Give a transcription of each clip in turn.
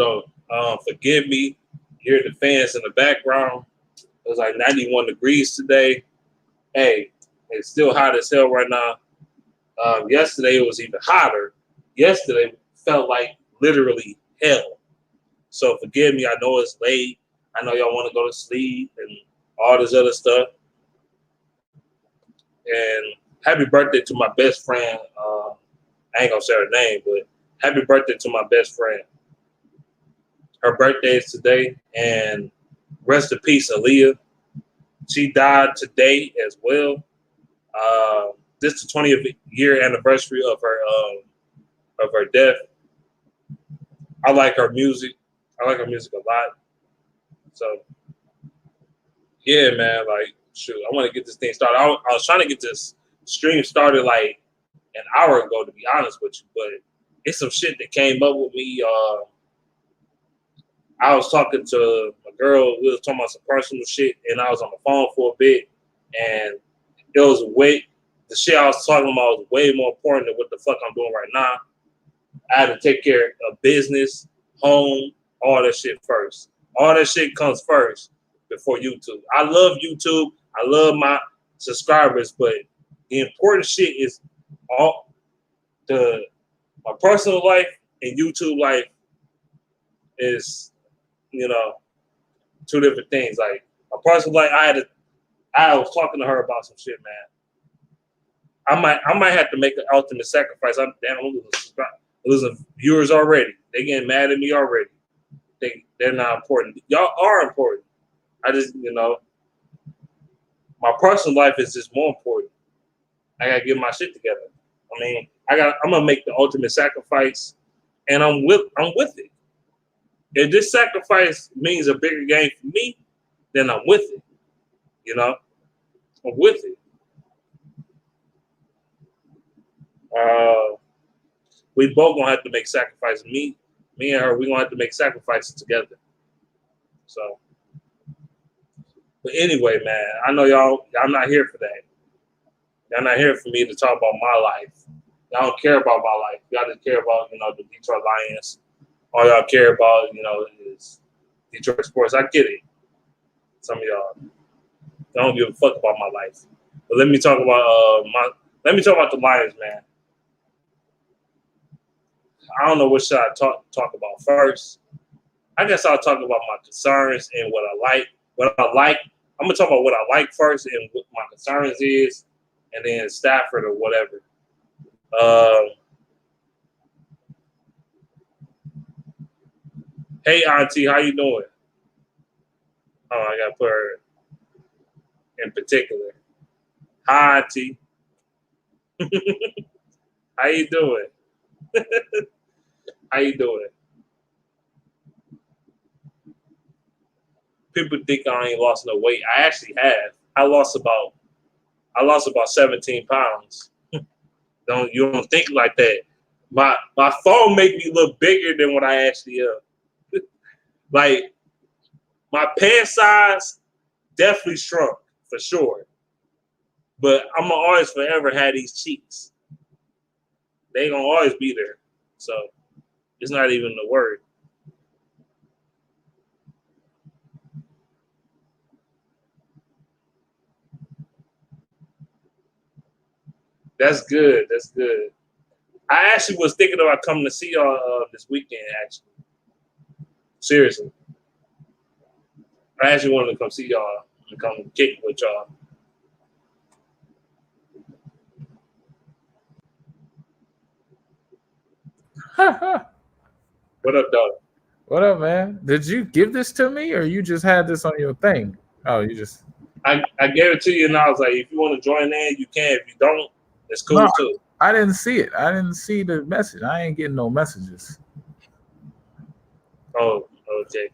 though? Forgive me. Hear the fans in the background. It was like 91 degrees today. Hey, it's still hot as hell right now. Yesterday it was even hotter. Yesterday felt like literally hell. So forgive me. I know it's late. I know y'all want to go to sleep and all this other stuff. And happy birthday to my best friend. I ain't gonna say her name, but happy birthday to my best friend. Her birthday is today, and rest in peace, Aaliyah. She died today as well. This is the 20th year anniversary of her death. I like her music. I like her music a lot. So, yeah, man. Like, shoot, I want to get this thing started. I was trying to get this stream started like an hour ago, to be honest with you, but it's some shit that came up with me. I was talking to a girl. We was talking about some personal shit, and I was on the phone for a bit, and it was the shit I was talking about was way more important than what the fuck I'm doing right now. I had to take care of business, home, all that shit first. All that shit comes first before YouTube. I love YouTube. I love my subscribers, but the important shit is all my personal life and YouTube life is, two different things. Like my personal life, I was talking to her about some shit, man. I might have to make an ultimate sacrifice. I'm losing viewers already. They getting mad at me already. They're not important. Y'all are important. I just, my personal life is just more important. I gotta get my shit together. I mean, I'm gonna make the ultimate sacrifice, and I'm with it. If this sacrifice means a bigger gain for me, then I'm with it. I'm with it. We both gonna have to make sacrifices. Me and her, we gonna have to make sacrifices together. So, but anyway, man, I know y'all not here for that. Y'all not here for me to talk about my life. Y'all don't care about my life. Y'all just care about, the Detroit Lions. All y'all care about, is Detroit sports. I get it. Some of y'all don't give a fuck about my life. But let me talk about the Lions, man. I don't know what should I talk about first. I guess I'll talk about my concerns and what I like. I'm gonna talk about what I like first and what my concerns is, and then Stafford or whatever. Hey, Auntie, how you doing? Oh, I gotta put her in particular. Hi, Auntie. How you doing? How you doing? People think I ain't lost no weight. I actually have. I lost about 17 pounds. You don't think like that. My phone make me look bigger than what I actually am. Like my pant size definitely shrunk for sure. But I'm gonna always forever have these cheeks. They gonna always be there. So it's not even a word. That's good. That's good. I actually was thinking about coming to see y'all this weekend, actually. Seriously. I actually wanted to come see y'all and come kick with y'all. What up, dog? What up, man? Did you give this to me or you just had this on your thing? Oh, you just... I gave it to you and I was like, if you want to join in, you can. If you don't, it's cool too. I didn't see it. I didn't see the message. I ain't getting no messages. Oh, okay.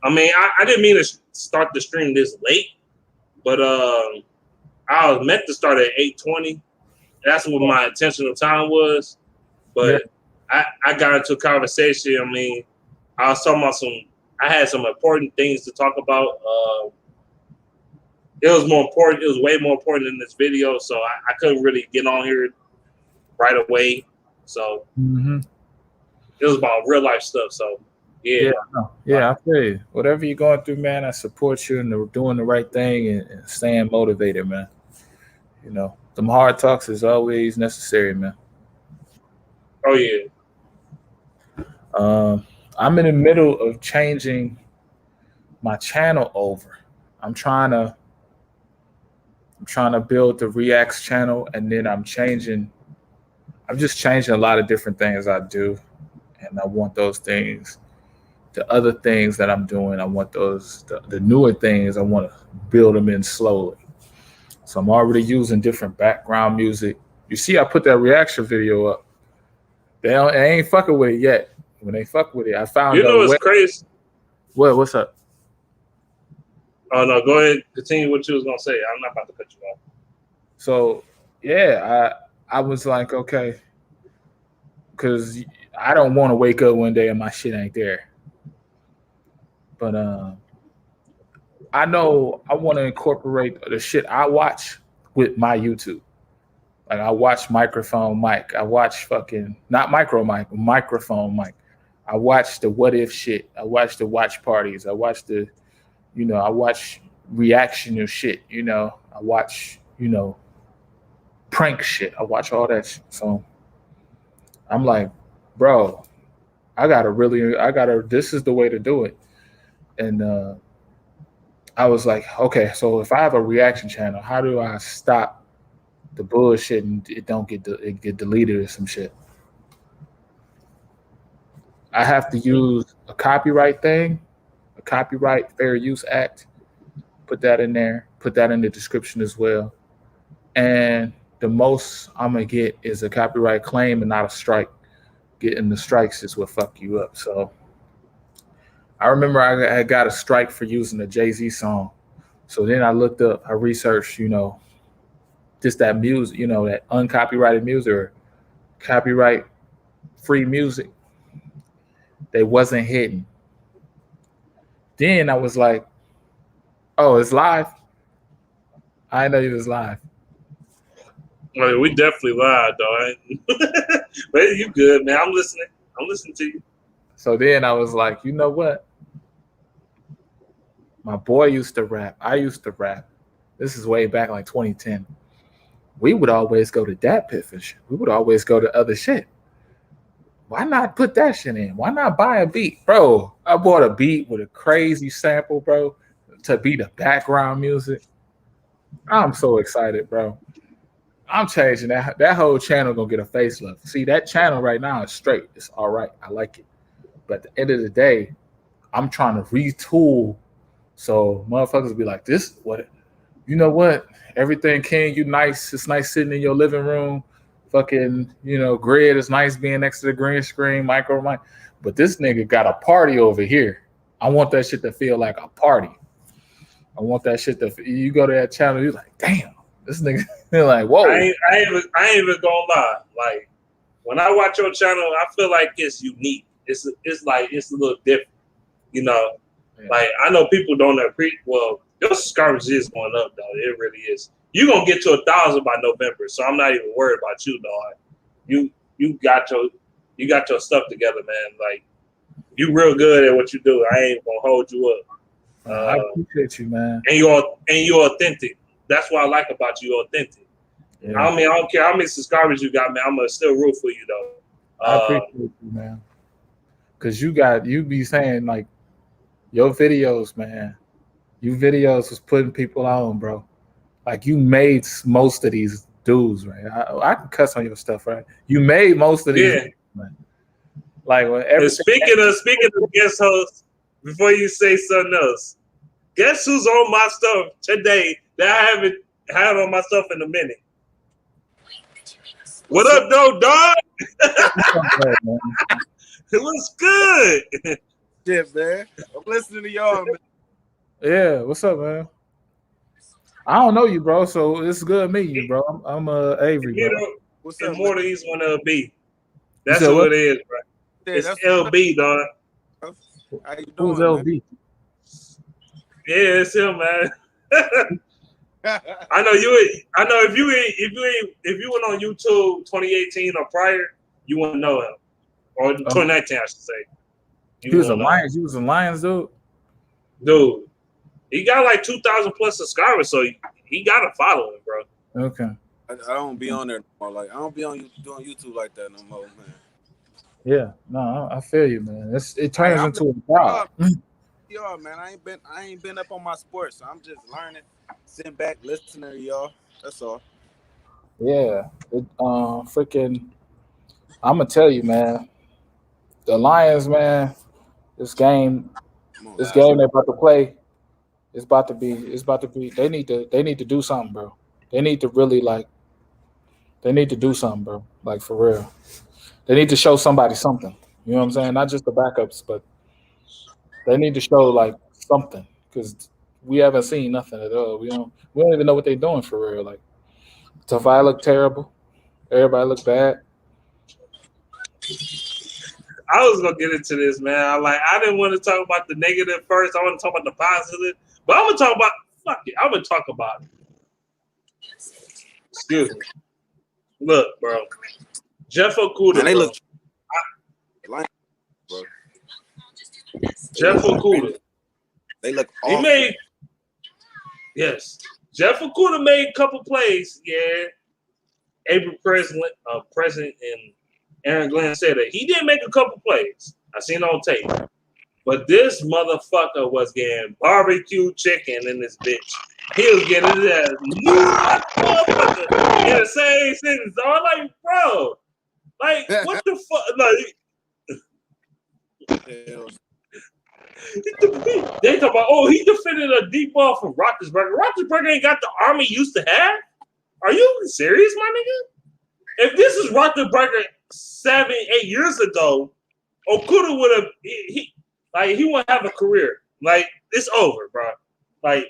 I mean, I didn't mean to start the stream this late, but I was meant to start at 8:20. That's what my intentional time was. But yeah. I got into a conversation. I mean, I was talking about I had some important things to talk about. It was more important. It was way more important than this video, so I couldn't really get on here right away. So it was about real life stuff. So Yeah. Yeah, no. Yeah, I feel you. Whatever you're going through, man, I support you in doing the right thing and staying motivated, man. You know, them hard talks is always necessary, man. Oh yeah. Um, I'm in the middle of changing my channel over. I'm trying to I'm trying to build the Reacts channel, and then I'm just changing a lot of different things I do, and I want those things. The other things that I'm doing, I want the newer things. I want to build them in slowly. So I'm already using different background music. You see, I put that reaction video up. They ain't fucking with it yet. When they fuck with it, I found You a know it's way. crazy. What's up? Oh no, go ahead. Continue what you was gonna say. I'm not about to cut you off. So yeah, I was like, okay, because I don't want to wake up one day and my shit ain't there. But I know I want to incorporate the shit I watch with my YouTube. Like I watch microphone mic. I watch fucking not micro mic, microphone mic. I watch the what if shit. I watch the watch parties. I watch I watch reaction of shit. I watch prank shit. I watch all that shit. So I'm like, bro, this is the way to do it. And I was like, okay, so if I have a reaction channel, how do I stop the bullshit and it get deleted or some shit? I have to use a copyright thing, a copyright fair use act, put that in there, put that in the description as well. And the most I'm gonna get is a copyright claim and not a strike. Getting the strikes is what fuck you up. So I remember I got a strike for using a Jay-Z song. So then I looked up, I researched, just that music, that uncopyrighted music or copyright free music. They wasn't hitting. Then I was like, oh, it's live. I know it was live. Well, we definitely lied, though. But you good, man. I'm listening. I'm listening to you. So then I was like, you know what? My boy used to rap. I used to rap. This is way back like 2010. We would always go to that Piff and shit. We would always go to other shit. Why not put that shit in? Why not buy a beat? Bro, I bought a beat with a crazy sample, bro, to be the background music. I'm so excited, bro. I'm changing that. That whole channel gonna get a facelift. See, that channel right now is straight. It's all right. I like it. But at the end of the day, I'm trying to retool so motherfuckers be like, this what you know what? Everything King, you nice. It's nice sitting in your living room. Fucking, grid is nice being next to the green screen, micro mic. But this nigga got a party over here. I want that shit to feel like a party. I want that shit to you go to that channel, you're like, damn, this nigga you're like, whoa. I ain't even gonna lie. Like when I watch your channel, I feel like it's unique. It's like it's a little different. Yeah. Like I know people don't appreciate. Well, your subscribers is going up, though. It really is. You're gonna get to 1,000 by November, so I'm not even worried about you, dog. You got your stuff together, man. Like you real good at what you do. I ain't gonna hold you up. I appreciate you, man. And you're authentic. That's what I like about you. You're authentic. Yeah. I mean, I don't care how many subscribers you got, man. I'm gonna still root for you, though. I appreciate you, man. Cause you be saying like your videos, man. You videos was putting people on, bro. Like you made most of these dudes, right? I can cuss on your stuff, right? You made most of these, man. Like when speaking of guest hosts, before you say something else, guess who's on my stuff today that I haven't had on my stuff in a minute? What up, though, dog? It looks good. Shit, man. I'm listening to y'all, man. Yeah, what's up, man? I don't know you, bro, so it's good meeting you, bro. I'm Avery, bro. What's up, more than he's one LB. That's who it is, bro. Yeah, it's LB, dog. How you doing? Who's LB? Man? Yeah, it's him, man. I know if you went on YouTube 2018 or prior, you wouldn't know him. Or 2019, I should say. He was a Lions. He was a Lions, dude. Dude, he got like 2,000 plus subscribers, so he got a following, bro. Okay. I don't be on there no more. Like I don't be on doing YouTube like that no more, man. Yeah, no, I feel you, man. It turns into a job. Y'all, man, I ain't been up on my sports, so I'm just learning, sitting back, listening to y'all. That's all. Yeah, freaking. I'm gonna tell you, man. The Lions, man. This game they're about to play. It's about to be. They need to do something, bro. They need to really They need to do something, bro. Like for real. They need to show somebody something. You know what I'm saying? Not just the backups, but they need to show like something because we haven't seen nothing at all. We don't even know what they're doing for real. Like Tavai look terrible. Everybody look bad. I was gonna get into this, man. I didn't want to talk about the negative first. I want to talk about the positive, but I'm gonna talk about I'm gonna talk about it. Excuse me. Look, bro. Jeff Okudah, man, they bro. look. Bro. Jeff Okudah. They look awful. He made. Yes. Jeff Okudah made a couple plays. Yeah. April President and Aaron Glenn said that he did make a couple plays. I seen on tape. But this motherfucker was getting barbecue chicken in this bitch. He was getting that new motherfucker in the same sentence. So I'm like, bro, like, what the fuck? Like, they talk about, he defended a deep ball from Roethlisberger. Roethlisberger ain't got the arm he used to have. Are you serious, my nigga? If this is Roethlisberger 7-8 years ago, Okudah would have he wouldn't have a career. Like, it's over, bro. Like,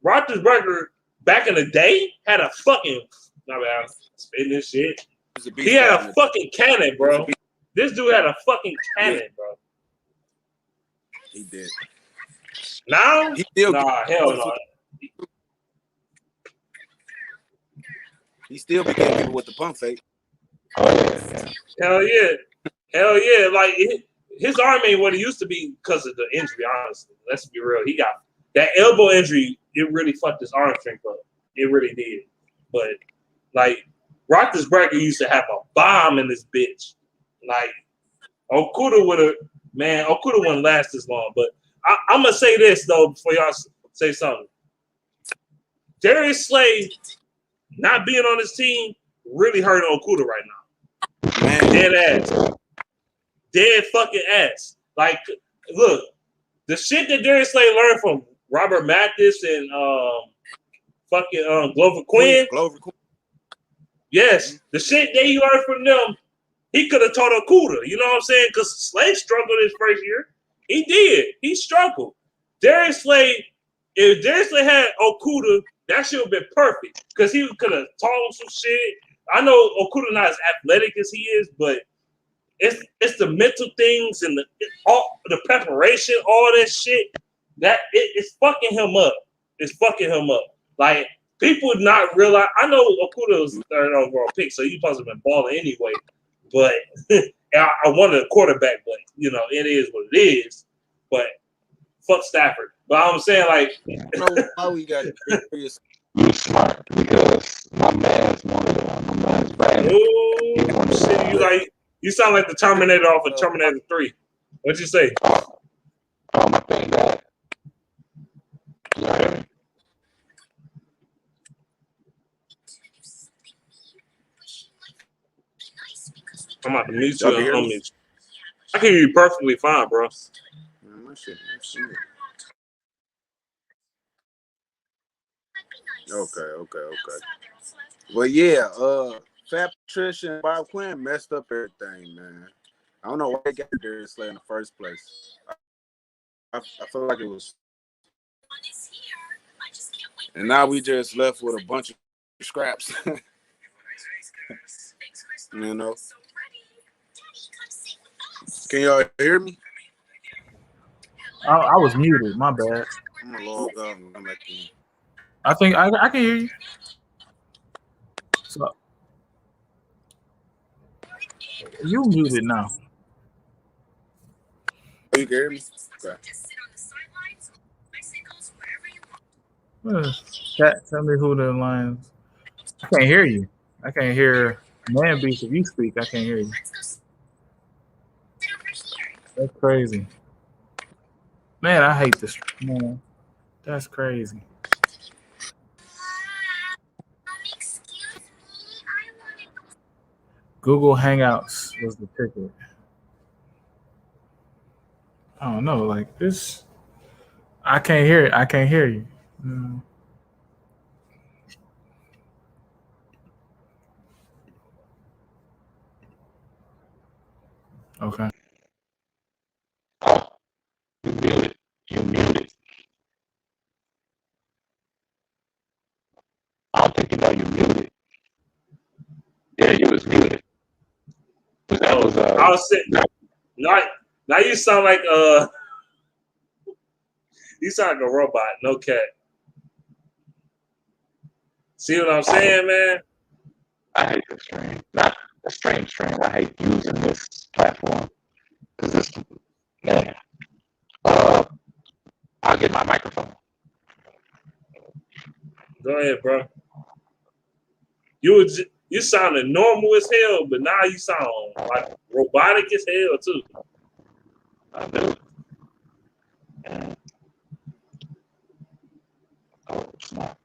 Roethlisberger back in the day had a fucking spitting this shit. He had a fucking cannon, bro. This dude had a fucking cannon, bro. He did. Now? Hell no. He still became people with the pump fake. Hell yeah. Like, his arm ain't what it used to be because of the injury, honestly. Let's be real. He got that elbow injury. It really fucked his arm strength up. It really did. But, like, Roethlisberger used to have a bomb in this bitch. Like, Okudah wouldn't last this long. But I'm going to say this, though, before y'all say something. Darius Slay not being on his team really hurt Okudah right now. Man, dead ass. Dead fucking ass. Like, look, the shit that Darius Slay learned from Robert Mathis and Glover Quinn. Yes, the shit that he learned from them, he could have taught Okudah. You know what I'm saying? Because Slay struggled his first year. He did. He struggled. Darius Slay, if Darius Slay had Okudah, that should have been perfect. Because he could have taught him some shit. I know Okudah not as athletic as he is, but it's the mental things and the preparation, all that shit that it's fucking him up. It's fucking him up. Like, people not realize. I know Okudah was the third overall pick, so he supposed to have been balling anyway. But I wanted a quarterback, but it is what it is. But fuck Stafford. But I'm saying, like, how we got you smart because my man's bad. Oh shit! You sound like the Terminator off of Terminator 3. What'd you say? My thing that. Yeah. I'm about to mute you and unmute you. I can hear you perfectly fine, bro. My shit. Okay. Well, yeah, Fat Patricia and Bob Quinn messed up everything, man. I don't know why they got Darius Slay in the first place. I feel like it was. And now we just left with a bunch of scraps. You know? Can y'all hear me? I was muted. My bad. I'm gonna log off and come back in. I think I can hear you. So you muted now. You can hear me? Okay. Tell me who the Lions. I can't hear you. I can't hear Man Beast. If you speak, I can't hear you. That's crazy. Man, I hate this. Man, that's crazy. Google Hangouts was the ticket. I don't know, like this. I can't hear it. I can't hear you. Okay. Oh, you muted. You muted. I don't think you know you muted. Yeah, you was muted. But that was I was sitting. Now you sound like you sound like a robot. No cat. See what I'm saying, man? I hate this stream. Not the stream. I hate using this platform because this man. I'll get my microphone. Go ahead, bro. You sounded normal as hell, but now you sound like robotic as hell too. I do. Oh, snap.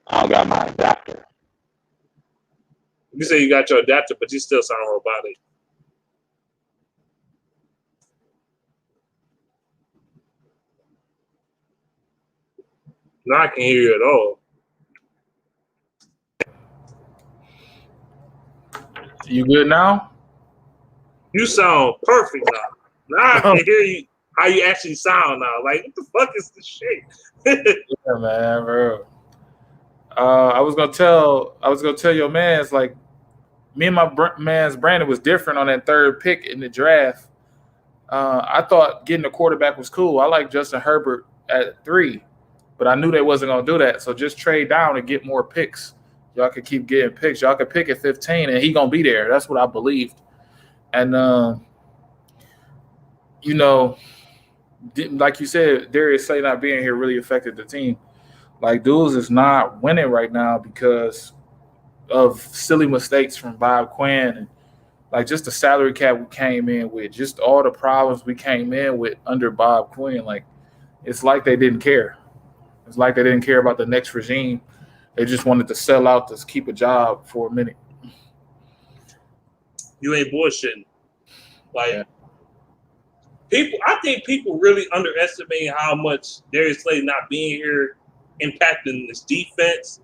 I don't got my adapter. You say you got your adapter, but you still sound robotic. Now I can hear you at all. You good now? You sound perfect now. Now I can hear you how you actually sound now. Like, what the fuck is this shit? Yeah, man, bro. I was gonna tell your man's like me and my man's Brandon was different on that third pick in the draft. I thought getting a quarterback was cool. I like Justin Herbert at 3, but I knew they wasn't gonna do that. So just trade down and get more picks. Y'all could keep getting picks. Y'all could pick at 15, and he gonna be there. That's what I believed. And you know, like you said, Darius Slay not being here really affected the team. Like, dudes is not winning right now because of silly mistakes from Bob Quinn and like just the salary cap we came in with, just all the problems we came in with under Bob Quinn. Like, it's like they didn't care. It's like they didn't care about the next regime. They just wanted to sell out to keep a job for a minute. You ain't bullshitting. Like, I think people really underestimate how much Darius Slay not being here impacting this defense,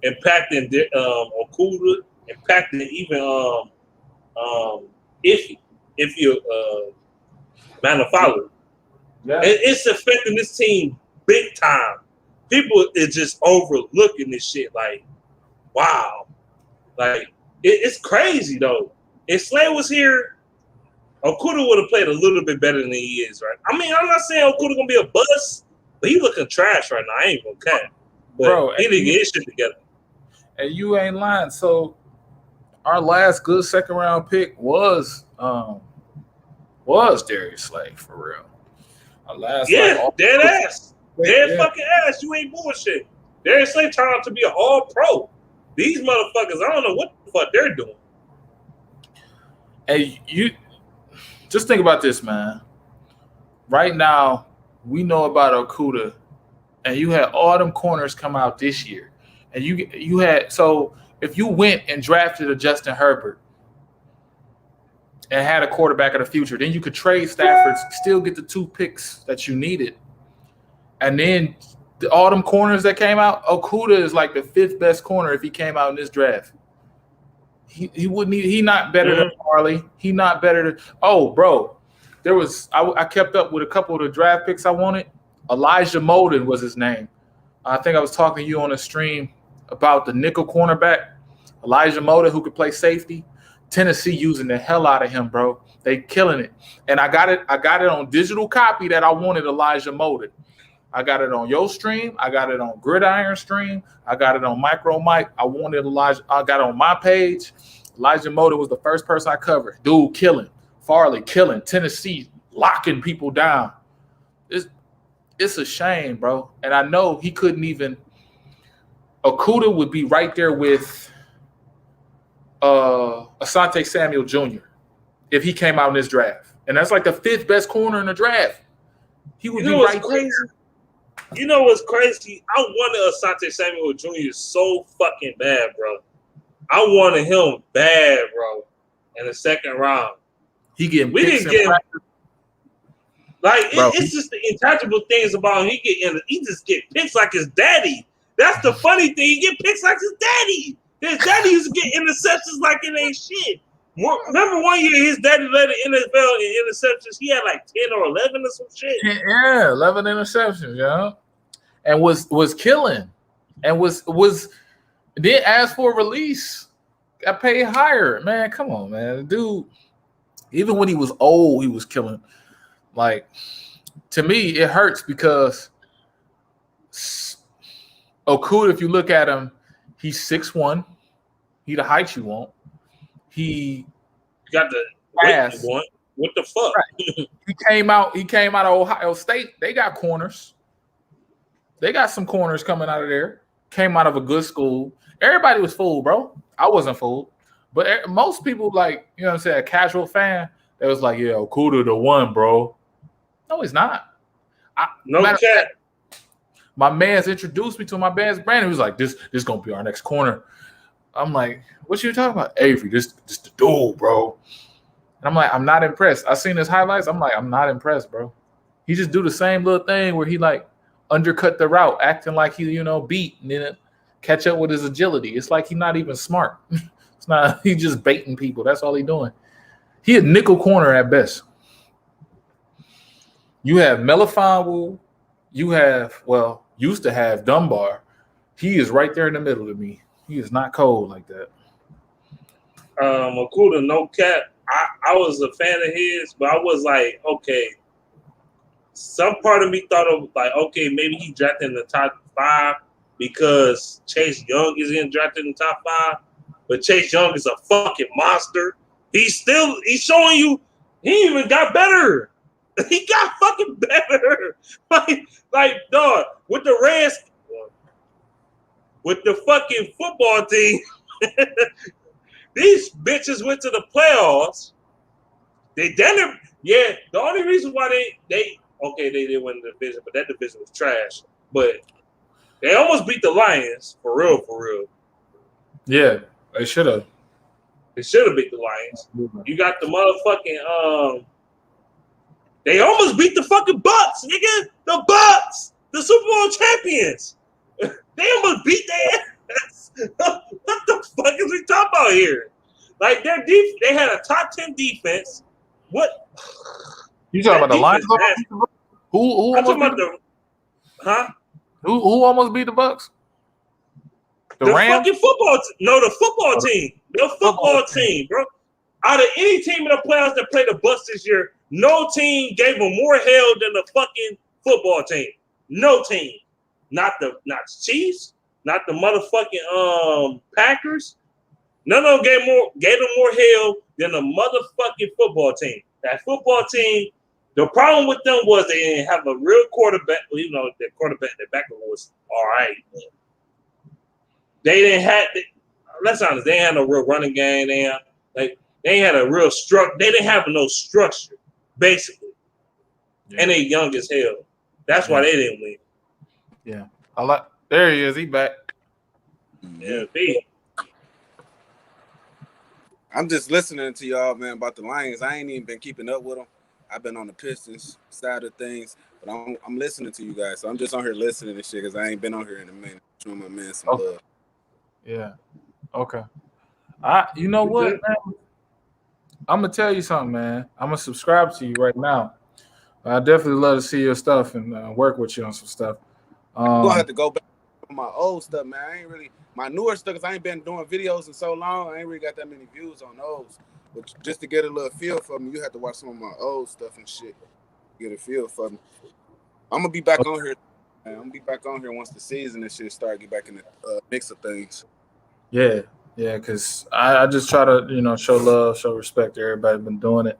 impacting Okuda, impacting even if you Manifalu. Yeah. It's affecting this team big time. People is just overlooking this shit. Like, wow, like it's crazy though. If Slay was here, Okuda would have played a little bit better than he is, right? I mean, I'm not saying Okuda gonna be a bust, but he looking trash right now. I ain't gonna cat. But bro, he didn't get his shit together. And you ain't lying. So our last good second round pick was Darius Slay for real. Our last dead ass. Dead fucking ass. You ain't bullshit. Darius Slay turned out to be an all pro. These motherfuckers, I don't know what the fuck they're doing. Hey, you just think about this, man. Right now, we know about Okuda, and you had all them corners come out this year. And you had, so if you went and drafted a Justin Herbert and had a quarterback of the future, then you could trade Stafford, still get the 2 picks that you needed. And then all them corners that came out, Okuda is like the 5th best corner if he came out in this draft. He wouldn't. He not better than Harley. He not better than. Oh, bro, there was. I kept up with a couple of the draft picks I wanted. Elijah Molden was his name. I think I was talking to you on a stream about the nickel cornerback, Elijah Molden, who could play safety. Tennessee using the hell out of him, bro. They killing it. And I got it on digital copy that I wanted Elijah Molden. I got it on your stream. I got it on Gridiron stream. I got it on Micro Mike. I wanted Elijah. I got it on my page. Elijah Moda was the first person I covered. Dude killing. Farley killing. Tennessee locking people down. It's a shame, bro. And I know he couldn't even. Okuda would be right there with Asante Samuel Jr. if he came out in this draft. And that's like the 5th best corner in the draft. He would be right crazy? there. You know what's crazy? I wanted Asante Samuel Jr. so fucking bad, bro. I wanted him bad, bro, in the 2nd round. We didn't get him. Like, it's just the intangible things about him. He just get picks like his daddy. That's the funny thing. He get picks like his daddy. His daddy used to get interceptions like it ain't shit. Remember one year his daddy led the NFL in interceptions? He had like 10 or 11 or some shit. Yeah, 11 interceptions, yeah. And was killing. And was didn't ask for a release. Got paid higher. Man, come on, man. Dude, even when he was old, he was killing. Like, to me, it hurts because Okuda, if you look at him, he's 6'1". He the height you want. He got the weight you want. What the fuck? Right. He came out of Ohio State. They got corners. They got some corners coming out of there. Came out of a good school. Everybody was fooled, bro. I wasn't fooled. But most people, like, you know what I'm saying, a casual fan, they was like, yeah, Okuda the one, bro. No, he's not. No cat. My man's introduced me to my man's brand. He was like, this gonna be our next corner. I'm like, what you talking about? Avery, this the dude, bro. And I'm like, I'm not impressed. I seen his highlights. I'm like, I'm not impressed, bro. He just do the same little thing where he like undercut the route, acting like he, beat and then catch up with his agility. It's like he's not even smart. It's not. He just baiting people. That's all he doing. He a nickel corner at best. You have Melifonwu. You have, used to have Dunbar. He is right there in the middle to me. He is not cold like that. Okuda, no cap. I was a fan of his, but I was like, okay. Some part of me thought of like, okay, maybe he drafted in the top 5 because Chase Young is getting drafted in the top 5. But Chase Young is a fucking monster. He's showing you he even got better. He got fucking better. Like dog, with the Reds, with the fucking football team, these bitches went to the playoffs. They didn't. Yeah, the only reason why they didn't win the division, but that division was trash. But they almost beat the Lions for real. Yeah, they should have. They should have beat the Lions. You got the motherfucking they almost beat the fucking Bucks, nigga. The Bucks, the Super Bowl champions. They almost beat their ass. What the fuck is we talking about here? Like they had a top 10 defense. What? You talking about the Lions? Who I'm talking about Who almost beat the Bucks? The Rams? Fucking football the football team. The football team, bro. Out of any team in the playoffs that played the Bucks this year, no team gave them more hell than the fucking football team. No team. Not the Chiefs, not the motherfucking Packers. None of them gave them more hell than the motherfucking football team. That football team, the problem with them was they didn't have a real quarterback. The quarterback, the backup was all right. They didn't have. Let's be honest. They didn't have no real running game. They had a real structure. They didn't have no structure, basically. Yeah. And they young as hell. That's why they didn't win. Yeah. There he is. He back. Yeah, I'm just listening to y'all, man, about the Lions. I ain't even been keeping up with them. I've been on the Pistons side of things, but I'm listening to you guys. So I'm just on here listening to shit because I ain't been on here in a minute. Showing my man some love. Yeah. Okay. You know what, man? I'm gonna tell you something, man. I'm gonna subscribe to you right now. I definitely love to see your stuff and work with you on some stuff. I'm gonna have to go back to my old stuff, man. I ain't really my newer stuff because I ain't been doing videos in so long. I ain't really got that many views on those. But just to get a little feel for me, you have to watch some of my old stuff and shit. Get a feel for me. I'm gonna be back on here. Man. I'm gonna be back on here once the season and shit start. Get back in the mix of things. Yeah. Yeah, because I just try to, show love, show respect to everybody been doing it.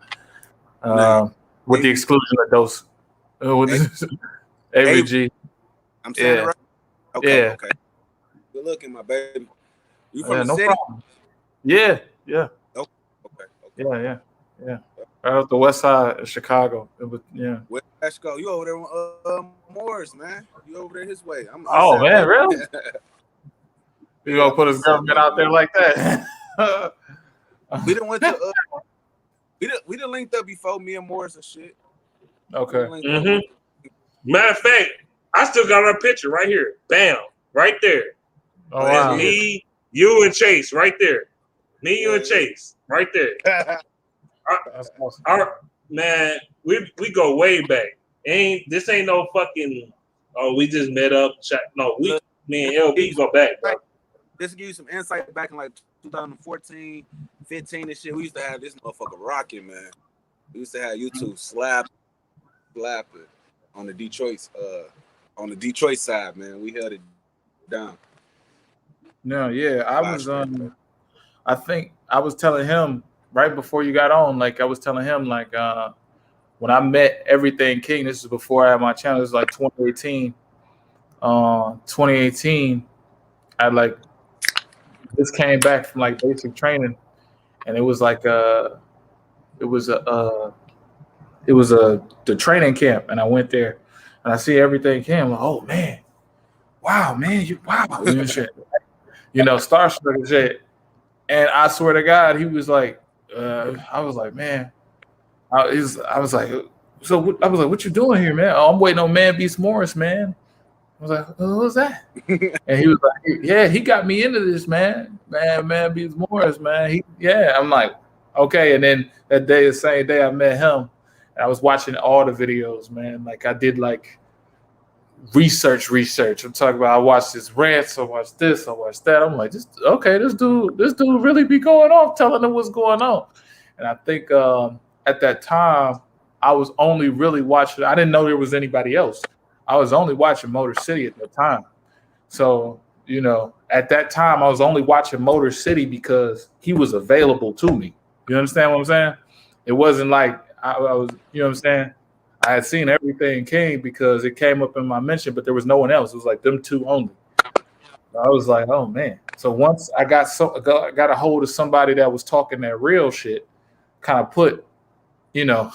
Nah, With the exclusion of those with AVG. I'm saying it Yeah. right. Okay, Yeah. okay. Good looking, my baby. You from Yeah, the no city? problem. Yeah. Okay. Yeah. Right off the west side of Chicago. It was, yeah. Where let's go? You over there on Morris, man. You over there his way. I'm east Oh side, man, baby. really? You gonna I'm put his east side, government baby, out there man. like that? We done went to we done linked up before, me and Morris and shit. Okay. Matter of fact, I still got our picture right here. Bam, right there. Oh There's wow. me, you, and Chase right there. Me, you, and Chase right there. That's awesome. Man, we go way back. This ain't no fucking. Oh, we just met up. No, me and LB go back, bro. Just to give you some insight, back in like 2014, 15 and shit, we used to have this motherfucker rocking, man. We used to have YouTube slapping on the Detroit side, man. We held it down. No, yeah. I think I was telling him right before you got on, like I was telling him, like when I met Everything King, this is before I had my channel, this is like 2018. 2018, I like just came back from like basic training, and it was like the training camp, and I went there, and I see Everything King. I'm like, oh man, wow, man, shit. Starstruck and shit. And I swear to God, he was like, I was like, man, I was like, what you doing here, man? Oh, I'm waiting on Man Beast Morris, man. I was like, who's that? And he was like, yeah, he got me into this, man. Man Beast Morris, man. I'm like, okay. And then the same day I met him, and I was watching all the videos, man. Like I did like research. I'm talking about I watched his rants, I watched this, I watched that. I'm like, this dude really be going off telling them what's going on. And I think at that time I was only really watching, I didn't know there was anybody else. I was only watching Motor City at the time. So, at that time I was only watching Motor City because he was available to me. You understand what I'm saying? It wasn't like I was, you know what I'm saying? I had seen Everything King because it came up in my mention, but there was no one else. It was like them two only. I was like, oh man. So once I got a hold of somebody that was talking that real shit, kind of put, now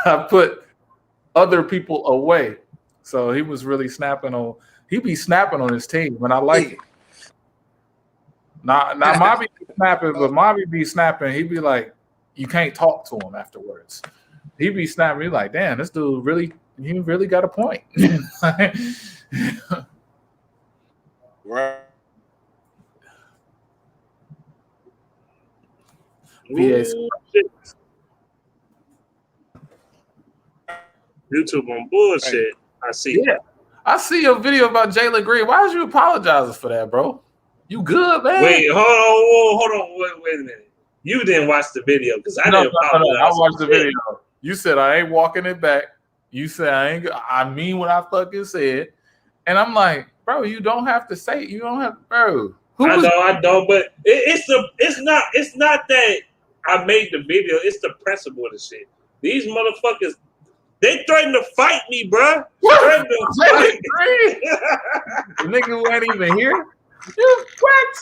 I put other people away. So he was really he be snapping on his team, and I like it. Not Mobby be snapping, but Mobby be snapping. He'd be like, you can't talk to him afterwards. He be snapping. He like, damn, this dude really got a point. Right. YouTube on bullshit. I see. Yeah, I see your video about Jalen Green. Why is you apologizing for that, bro? You good, man? Wait, hold on. Wait a minute. You didn't watch the video because I didn't apologize. I watched the video. You said I ain't walking it back. You said I mean what I fucking said. And I'm like, bro, you don't have to say it. You don't have, bro. I know, but it's not that I made the video. It's the principle of the shit. These motherfuckers, they threatened to fight me, bro. Threatened to fight me. The nigga who ain't even here. You what?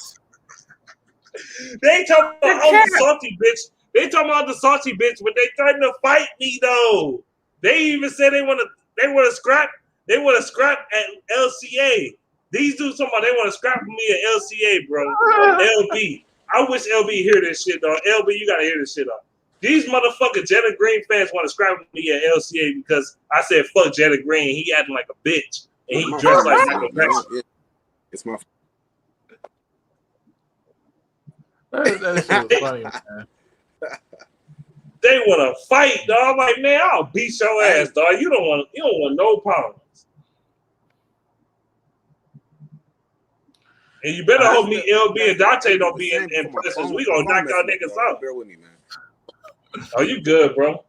They talking about the salty bitch. They talking about the salty bitch, but they threatened to fight me though. They even said they want to scrap. They want to scrap at LCA. These dudes talking about they want to scrap me at LCA, bro. LB. I wish LB hear this shit, though. LB, you gotta hear this shit, though. These motherfucking Jalen Green fans want to scrap me at LCA because I said fuck Jalen Green. He acting like a bitch and he dressed like Michael Jackson. It's my. That shit was funny, man. They want to fight, dog. I'm like, man, I'll beat your ass, dog. You don't want no problems. And you better hope me, LB, and Dante don't be in presence. We gonna knock y'all niggas out. Bear with me, man. Oh, you good, bro?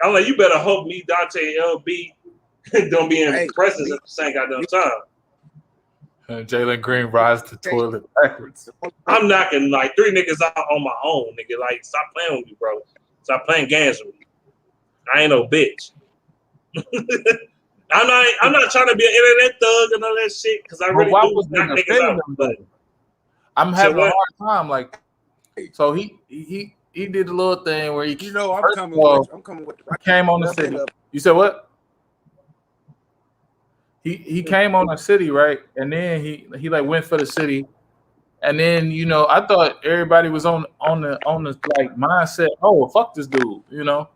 I'm like, you better hope me, Dante, and LB don't be in presence at the same goddamn time. Jalen Green rides the toilet backwards. I'm knocking like 3 niggas out on my own, nigga. Like, stop playing with me, bro. Stop playing games with me. I ain't no bitch. I'm not trying to be an internet thug and all that shit because I really do knock niggas out. But I'm having a hard time. Like, so he did the little thing where he, I'm coming with the came on the city. You said what? He came on the city, right? And then he like went for the city. And then, you know, I thought everybody was on the like mindset, oh, well, fuck this dude, you know.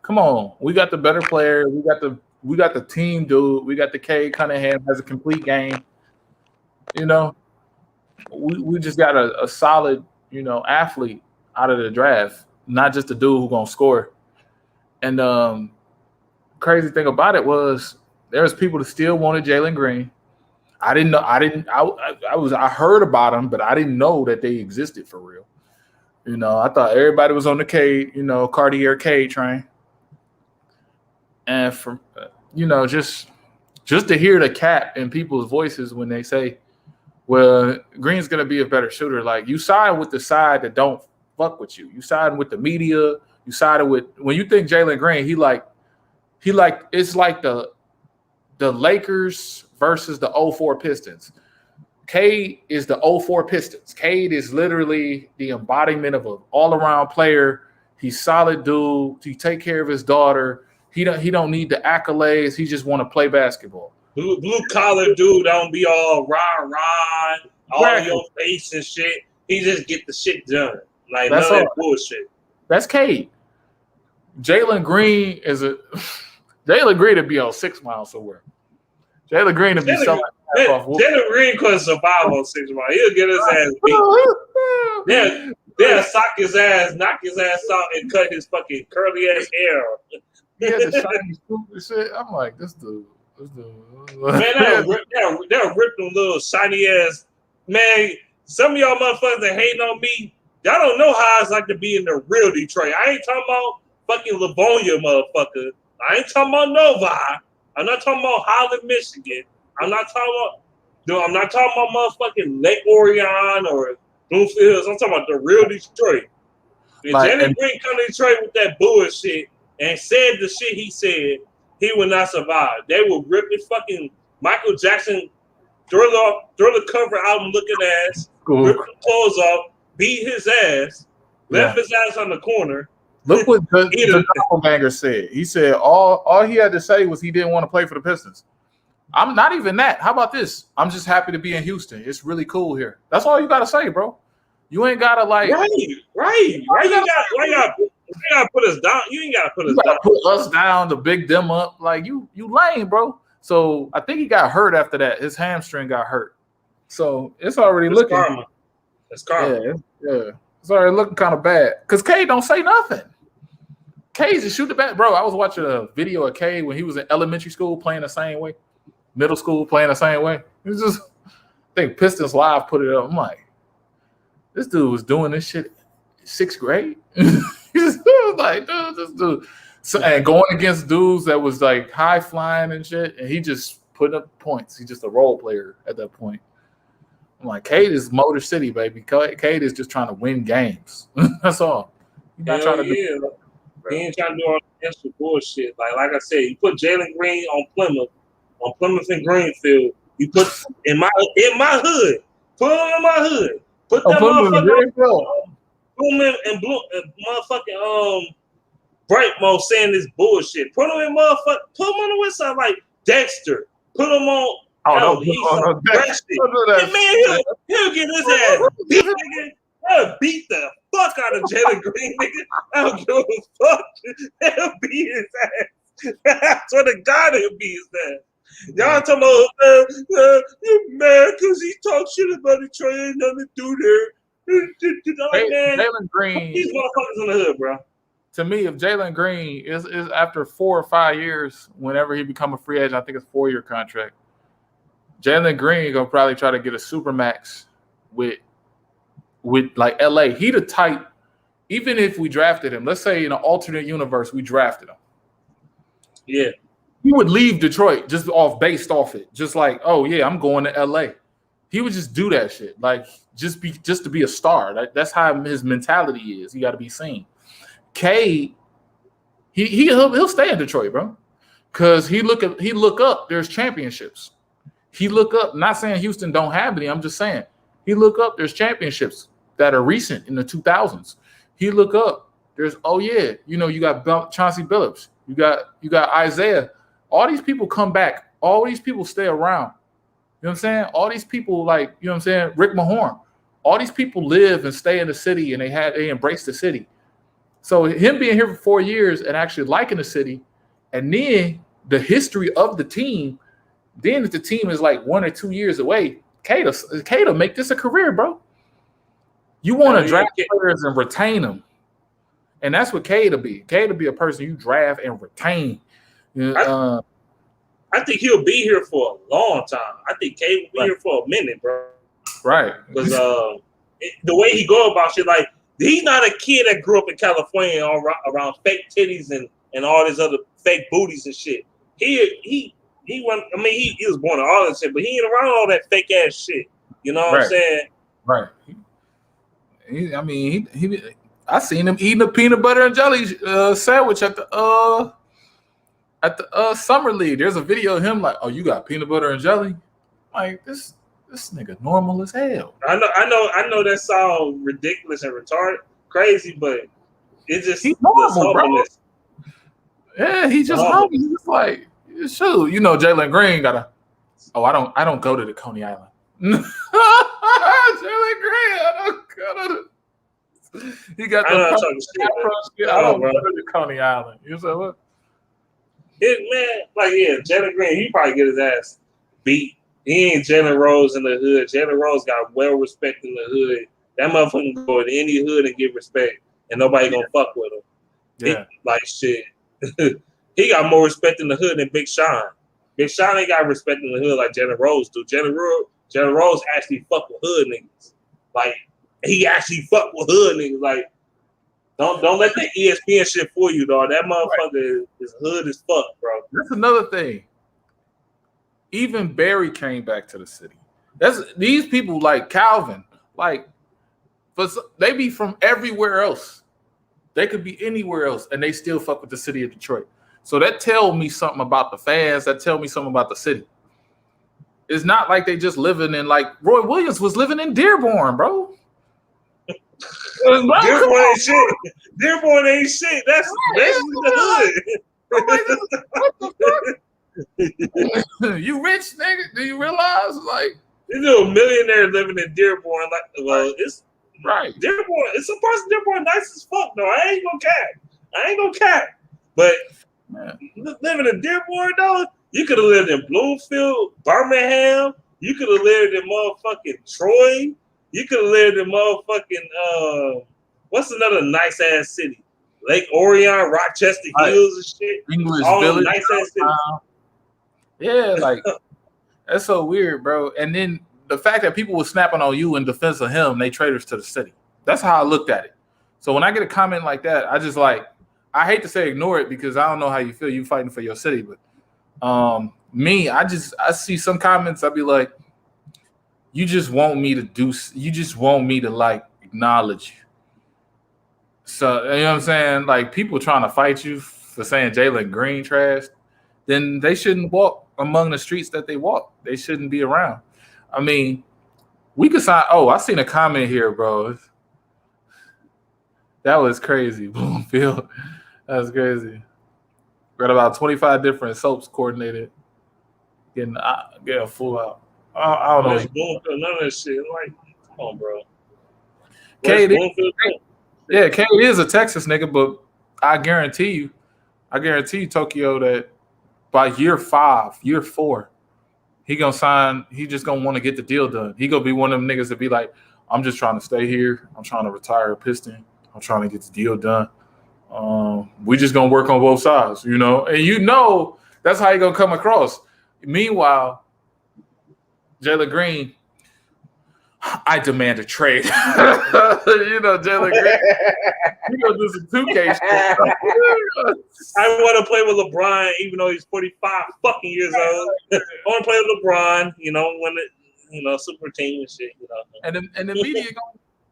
Come on, we got the better player, we got the team dude, we got the Cade Cunningham has a complete game, you know. We just got a solid, you know, athlete out of the draft, not just a dude who's gonna score. And crazy thing about it was there was people that still wanted Jalen Green. I didn't know. I heard about them, but I didn't know that they existed for real. You know, I thought everybody was on the Cade, you know, Cartier Cade train. And from, you know, just to hear the cap in people's voices when they say, well, Green's going to be a better shooter. Like, you side with the side that don't fuck with you. You side with the media. You sided with, when you think Jalen Green, he like, it's like the Lakers versus the 04 Pistons. Cade is the 04 Pistons. Cade is literally the embodiment of an all-around player. He's solid dude. He take care of his daughter. He don't need the accolades. He just want to play basketball. Blue collar dude don't be all rah all in your face and shit. He just get the shit done. Like, that's none of that bullshit. That's Cade. Jalen Green Jalen Green to be on 6 Mile somewhere. Jalen Green to be selling. Jalen Green couldn't survive on 6 Mile. He'll get his ass beat. They'll sock his ass, knock his ass out, and cut his fucking curly ass hair off. He had the shiny stupid shit. I'm like, this dude. Man, they'll rip them little shiny ass. Man, some of y'all motherfuckers that hating on me, y'all don't know how it's like to be in the real Detroit. I ain't talking about fucking Livonia, motherfucker. I ain't talking about Novi. I'm not talking about Holland, Michigan. I'm not talking about motherfucking Lake Orion or Bloomfield Hills. I'm talking about the real Detroit. If Jalen Green come to Detroit with that bullshit and said the shit he said, he would not survive. They will rip his fucking Michael Jackson Thriller cover album looking ass, rip the clothes off, beat his ass, left his ass on the corner. Look what the doppelganger said. He said all he had to say was he didn't want to play for the Pistons. I'm not even that. How about this? I'm just happy to be in Houston. It's really cool here. That's all you gotta say, bro. You ain't gotta like right. Why you gotta put us down? You ain't gotta put us down. Put us down to big them up. Like you lame, bro. So I think he got hurt after that. His hamstring got hurt. So it's already looking. Karma. It's karma. Yeah. It's already looking kind of bad. Cause Cade don't say nothing. Cade just shoot the bat. Bro, I was watching a video of Cade when he was in elementary school playing the same way. Middle school playing the same way. It was just, I think Pistons Live put it up. I'm like, this dude was doing this shit in 6th grade. He's like, dude, this dude. So, and going against dudes that was like high flying and shit, and he just putting up points. He's just a role player at that point. I'm like, Cade is Motor City, baby. Cade is just trying to win games. That's all. He's not trying to do. He ain't trying to do all the extra bullshit. Like I said, you put Jalen Green on Plymouth and Greenfield. You put in my hood. Put him in my hood. Put that motherfucker. Put him in motherfucking Brightmo saying this bullshit. Put him in motherfucker. Put him on the west side like Dexter. Put him on. Man, he'll get his ass beat, nigga. He'll beat the fuck out of Jalen Green, nigga. I don't give a fuck. He'll beat his ass. I swear to God, he'll beat his ass. Y'all talking about you mad because he talk shit about Detroit, ain't nothing to do there. Jalen Green, these motherfuckers in the hood, bro. To me, if Jalen Green is after 4 or 5 years, whenever he become a free agent, I think it's a 4-year contract. Jalen Green gonna probably try to get a supermax with like LA. He the type, even if we drafted him, let's say in an alternate universe we drafted him. Yeah. he would leave Detroit just based off it. Just like, oh yeah, I'm going to LA. He would just do that shit. Like just to be a star. That's how his mentality is. You got to be seen. Cade, he'll stay in Detroit, bro. Cause he look up, there's championships. He look up, not saying Houston don't have any, I'm just saying he look up, there's championships that are recent in the 2000s. He look up, there's you got Chauncey Billups, you got Isaiah. All these people come back, all these people stay around. You know what I'm saying? All these people, like, you know what I'm saying, Rick Mahorn, all these people live and stay in the city and they embrace the city. So him being here for 4 years and actually liking the city, and then the history of the team, then if the team is like 1 or 2 years away, Cato make this a career, bro. You want to draft players and retain them. And that's what Cato be. Cato be a person you draft and retain. I think he'll be here for a long time. I think Cato will be here for a minute, bro. Right. Because the way he go about shit, like, he's not a kid that grew up in California around fake titties and all this other fake booties and shit. He went. I mean, he was born in all that shit, but he ain't around all that fake ass shit. You know what I'm saying? Right. I seen him eating a peanut butter and jelly sandwich at the summer league. There's a video of him like, oh, you got peanut butter and jelly? Like this nigga normal as hell. I know that sounds ridiculous and retarded, crazy, but it's just he's normal, bro. Yeah, he just humble. He's just like, shoot, Jalen Green got a. Oh, I don't go to the Coney Island. Jalen Green, I don't go to the. He got the. I don't go to the Coney Island. You said what? Jalen Green, he probably get his ass beat. He ain't Jalen Rose in the hood. Jalen Rose got well respect in the hood. That motherfucker can go in any hood and get respect, and nobody gonna fuck with him. Yeah, shit. He got more respect in the hood than Big Sean. Big Sean ain't got respect in the hood like Jalen Rose do. Jalen Rose actually fuck with hood niggas. Like, he actually fuck with hood niggas. Like, don't let the ESPN shit fool you, dog. That motherfucker is hood as fuck, bro. That's another thing. Even Barry came back to the city. These people like Calvin, like, they be from everywhere else. They could be anywhere else, and they still fuck with the city of Detroit. So that tells me something about the fans. That tells me something about the city. It's not like they just living in, like, Roy Williams was living in Dearborn, bro. Dearborn ain't shit. Dearborn ain't shit. That's the hood. What the fuck? You rich, nigga? Do you realize, like, you know, a millionaire living in Dearborn? Like, well, it's right. Dearborn. It's some parts of Dearborn nice as fuck, though. I ain't gonna cap. But living in Dearborn, though, you could have lived in Bloomfield, Birmingham. You could have lived in motherfucking Troy. You could have lived in motherfucking what's another nice ass city? Lake Orion, Rochester Hills and shit. English all Village. Nice ass cities. Yeah, like that's so weird, bro. And then the fact that people were snapping on you in defense of him, they traitors to the city. That's how I looked at it. So when I get a comment like that, I just like, I hate to say ignore it because I don't know how you feel. You fighting for your city, but I see some comments. I'd be like, you just want me to like acknowledge you. So you know what I'm saying? Like, people trying to fight you for saying Jalen Green trash, then they shouldn't walk among the streets that they walk. They shouldn't be around. I mean, we could sign. Oh, I seen a comment here, bro. That was crazy, Bloomfield. That was crazy. Got about 25 different soaps coordinated. Getting full out. I don't know. None of that shit. Like, come on, bro. Cade is a Texas nigga, but I guarantee you, Tokyo, that by year 4, he gonna sign. He just gonna want to get the deal done. He gonna be one of them niggas that be like, I'm just trying to stay here. I'm trying to retire a Piston. I'm trying to get the deal done. We just gonna work on both sides, and that's how he gonna come across. Meanwhile, Jalen Green, I demand a trade. Jalen Green. We gonna do some 2K shit. I want to play with LeBron, even though he's 45 fucking years old. I want to play with LeBron. When super team and shit. And the media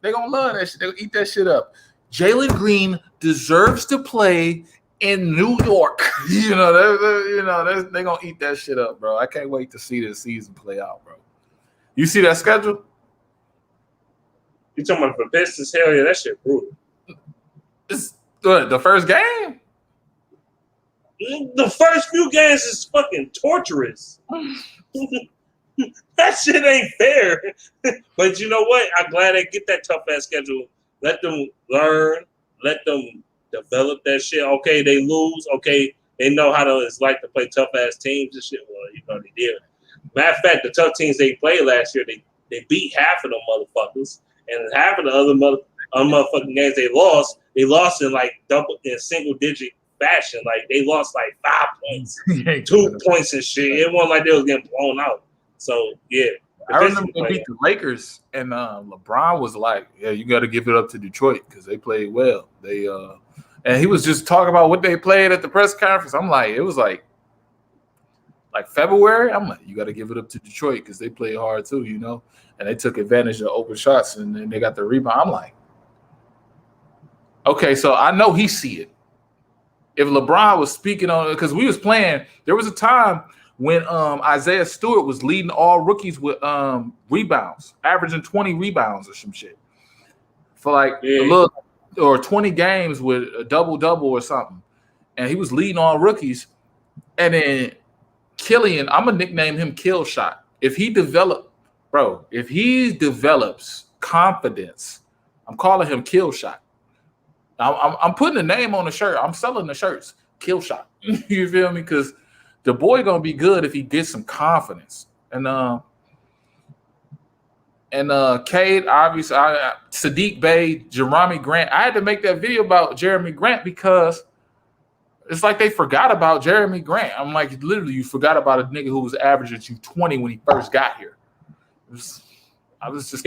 they gonna love that shit. They'll eat that shit up. Jalen Green deserves to play in New York. They're gonna eat that shit up, bro. I can't wait to see this season play out, bro. You see that schedule? You talking about the Pistons? Hell yeah, that shit brutal. It's the first game. The first few games is fucking torturous. That shit ain't fair. But you know what? I'm glad they get that tough ass schedule. Let them learn. Let them develop that shit. Okay, they lose. Okay, they know how it's like to play tough ass teams and shit. Well, they did. Matter of fact, the tough teams they played last year, they beat half of them motherfuckers, and half of the other motherfucking games they lost in like single digit fashion. Like they lost like 5 points, 2 points and shit. It wasn't like they was getting blown out. So yeah, I remember they beat the Lakers, and LeBron was like, "Yeah, you got to give it up to Detroit because they played well." And he was just talking about what they played at the press conference. I'm like, it was like February. I'm like, you got to give it up to Detroit because they played hard too, and they took advantage of open shots and then they got the rebound. I'm like, okay, so I know he see it. If LeBron was speaking on it, because we was playing, there was a time when Isaiah Stewart was leading all rookies with rebounds, averaging 20 rebounds or some shit for like a little, or 20 games with a double-double or something. And he was leading all rookies. And then Killian, I'm going to nickname him Kill Shot. If he develops confidence, I'm calling him Kill Shot. I'm putting a name on the shirt. I'm selling the shirts. Kill Shot. You feel me? Because the boy gonna be good if he gets some confidence. And Cade, obviously, Sadiq Bey, Jeremy Grant. I had to make that video about Jeremy Grant because it's like they forgot about Jeremy Grant. I'm like, literally, you forgot about a nigga who was averaging you 20 when he first got here. He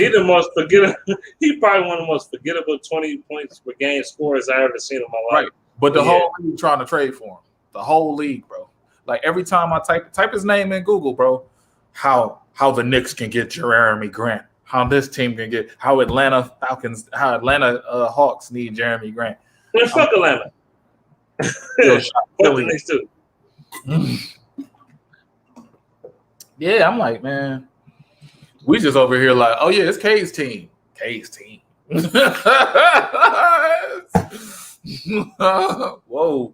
the most forgettable. He probably one of the most forgettable 20 points per game scorers I ever seen in my life. Right, but the whole league trying to trade for him. The whole league, bro. Like every time I type his name in Google, bro, how the Knicks can get Jeremy Grant, how this team can get, how Atlanta Hawks need Jeremy Grant. Man, fuck Atlanta. Yeah, I'm like, man, we just over here like, oh yeah, it's K's team. Whoa.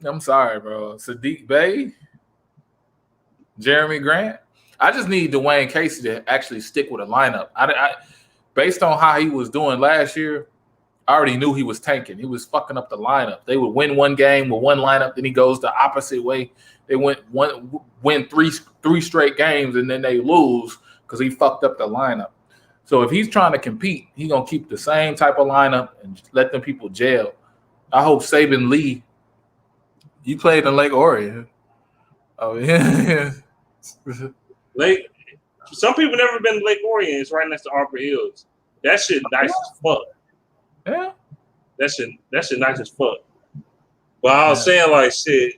I'm sorry, bro. Sadiq Bey, Jeremy Grant. I just need Dwayne Casey to actually stick with a lineup. I based on how he was doing last year, I already knew he was tanking. He was fucking up the lineup. They would win one game with one lineup, then he goes the opposite way. They win three straight games, and then they lose because he fucked up the lineup. So if he's trying to compete, he's gonna keep the same type of lineup and let them people jail. I hope Saban Lee. You played in Lake Orion. Oh yeah. Some people never been to Lake Orion. It's right next to Arbor Hills. That shit nice as fuck. Yeah. That shit nice as fuck. But I was saying like shit.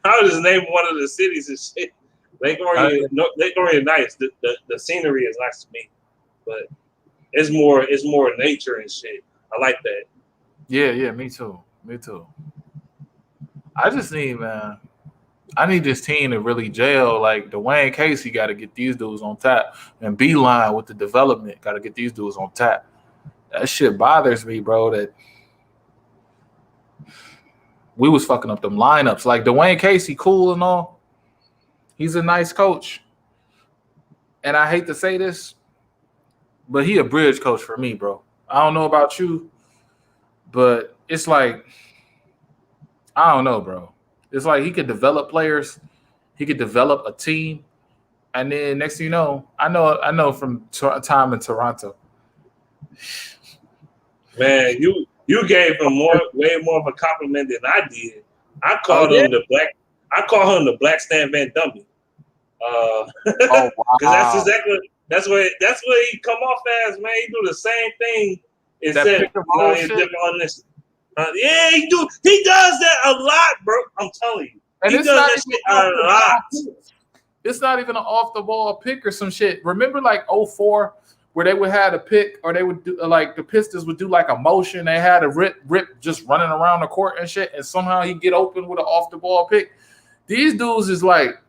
I was just naming one of the cities and shit. Lake Orion nice. The scenery is nice to me. But it's more nature and shit. I like that. Yeah, me too. I just need, man. I need this team to really gel. Like Dwayne Casey got to get these dudes on tap, and Beeline with the development got to get these dudes on tap. That shit bothers me, bro. That we was fucking up them lineups. Like Dwayne Casey, cool and all. He's a nice coach, and I hate to say this, but he a bridge coach for me, bro. I don't know about you, but it's like, I don't know, bro. It's like he could develop players, he could develop a team, and then next thing you know, I know from time in Toronto. Man, you gave him way more of a compliment than I did. I called him the Black Stan Van Dummy. Oh wow! Because That's what he come off as, man. He do the same thing. Except he's different on this. Yeah, he does that a lot, bro. I'm telling you. And he does that shit a lot. It's not even an off the ball pick or some shit. Remember like 04 where they would have a pick, or they would do like the Pistons would do like a motion. They had a rip just running around the court and shit, and somehow he get open with an off the ball pick. These dudes is like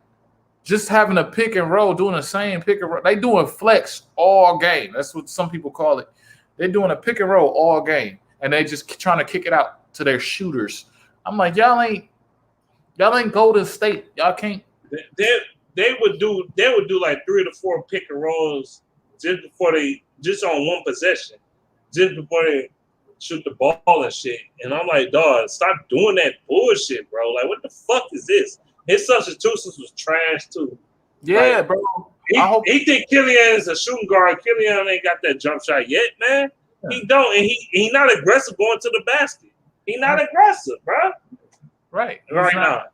just having a pick and roll, doing the same pick and roll. They doing flex all game. That's what some people call it. They're doing a pick and roll all game, and they just trying to kick it out to their shooters. I'm like, y'all ain't Golden State. Y'all can't. They would do like 3 to 4 pick and rolls just on one possession, just before they shoot the ball and shit. And I'm like, dog, stop doing that bullshit, bro. Like, what the fuck is this? His substitutions was trash too. Yeah, like, bro. He think Killian is a shooting guard. Killian ain't got that jump shot yet, man. Yeah. He don't, and he not aggressive going to the basket. He not aggressive, bro. Right now.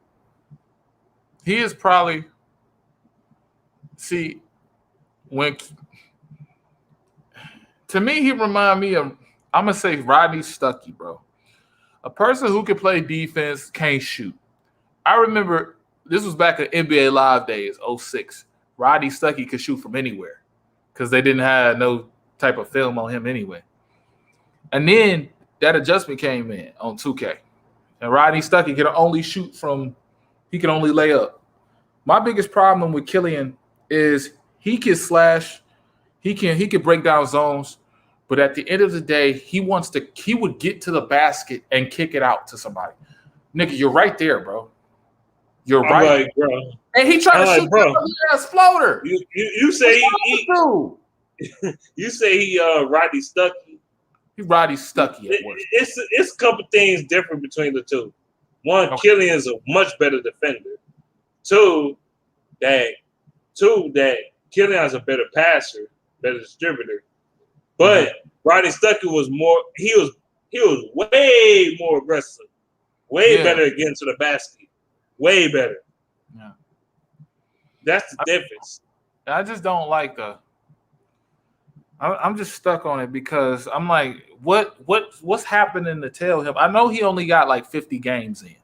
He is probably to me, he remind me of, I'm gonna say Rodney Stuckey, bro. A person who can play defense, can't shoot. I remember this was back in NBA Live days, 06. Rodney Stuckey could shoot from anywhere because they didn't have no type of film on him anyway. And then that adjustment came in on 2K. And Rodney Stuckey could only shoot he can only lay up. My biggest problem with Killian is he can slash, he can break down zones, but at the end of the day, he would get to the basket and kick it out to somebody. Nigga, you're right there, bro. You're right. Like, bro. And he tried to shoot the ass floater. You say you say he Rodney Stuckey. He Rodney Stuckey at work. It's a couple things different between the two. One, Killian is a much better defender. Two, that Killian is a better passer, better distributor. But Rodney Stuckey was way more aggressive, better at getting to the basket, way better. Yeah, that's the difference. I just don't like I'm just stuck on it because I'm like, what's happening to tell him? I know he only got like 50 games in.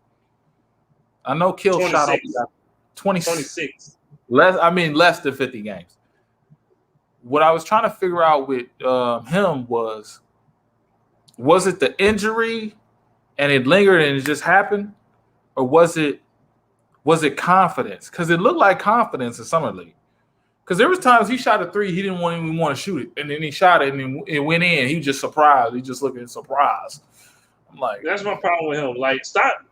I know Kill shot only got 26. Less than 50 games. What I was trying to figure out with him was it the injury and it lingered and it just happened, or was it confidence? Because it looked like confidence in Summer League. Because there was times he shot a 3, he didn't even want to shoot it, and then he shot it and it went in. He was just surprised. He just looking surprised. I'm like, that's my problem with him. Like, stop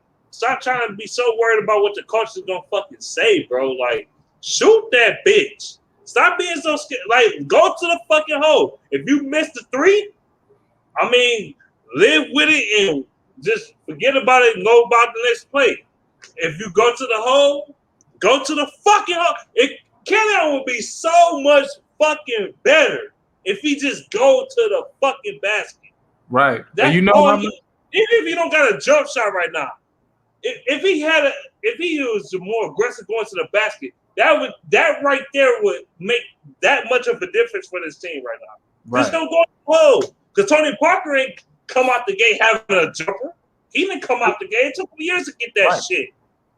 trying to be so worried about what the coach is gonna fucking say, bro. Like, shoot that bitch. Stop being so scared. Like, go to the fucking hole. If you missed the 3, live with it and just forget about it and go about the next play. If you go to the hole, go to the fucking hole. Killian would be so much fucking better if he just go to the fucking basket. Right. That's you know, even if he don't got a jump shot right now, if he was more aggressive going to the basket, that right there would make that much of a difference for this team right now. Right. Just don't go to the hole. Because Tony Parker ain't come out the gate having a jumper. He didn't come out the gate. It took him years to get that shit.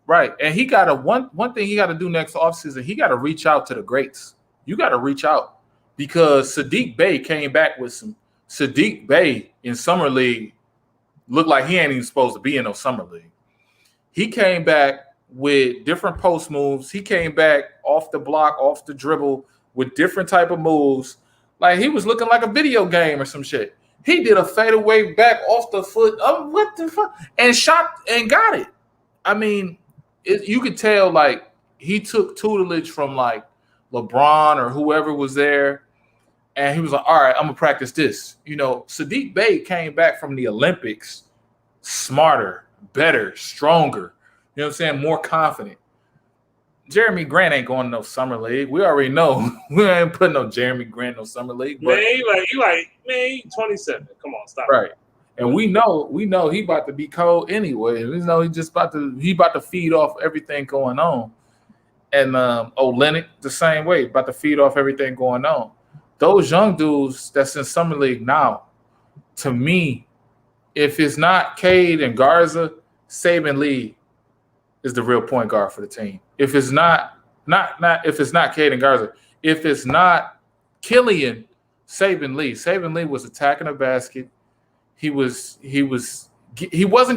Right. And he got one thing he got to do next offseason, he got to reach out to the greats. You got to reach out because Sadiq Bey came back with some Sadiq Bey in Summer League looked like he ain't even supposed to be in no Summer League. He came back with different post moves. He came back off the block, off the dribble with different type of moves. Like he was looking like a video game or some shit. He did a fadeaway back off the foot. What the fuck? And shot and got it. I mean, you could tell like he took tutelage from like LeBron or whoever was there. And he was like, all right, I'm going to practice this. You know, Sadiq Bey came back from the Olympics smarter, better, stronger. You know what I'm saying? More confident. Jeremy Grant ain't going to no Summer League. We already know. We ain't putting no Jeremy Grant in no Summer League. But, man, he 27. Come on, stop. Right. And we know he about to be cold anyway. We know he about to feed off everything going on. and Olenek the same way, about to feed off everything going on. Those young dudes that's in summer league now, to me, if it's not Cade and Garza, Saban Lee is the real point guard for the team. If it's not if it's not Cade and Garza, if it's not Killian, Saban Lee. Saban Lee was attacking the basket. He wasn't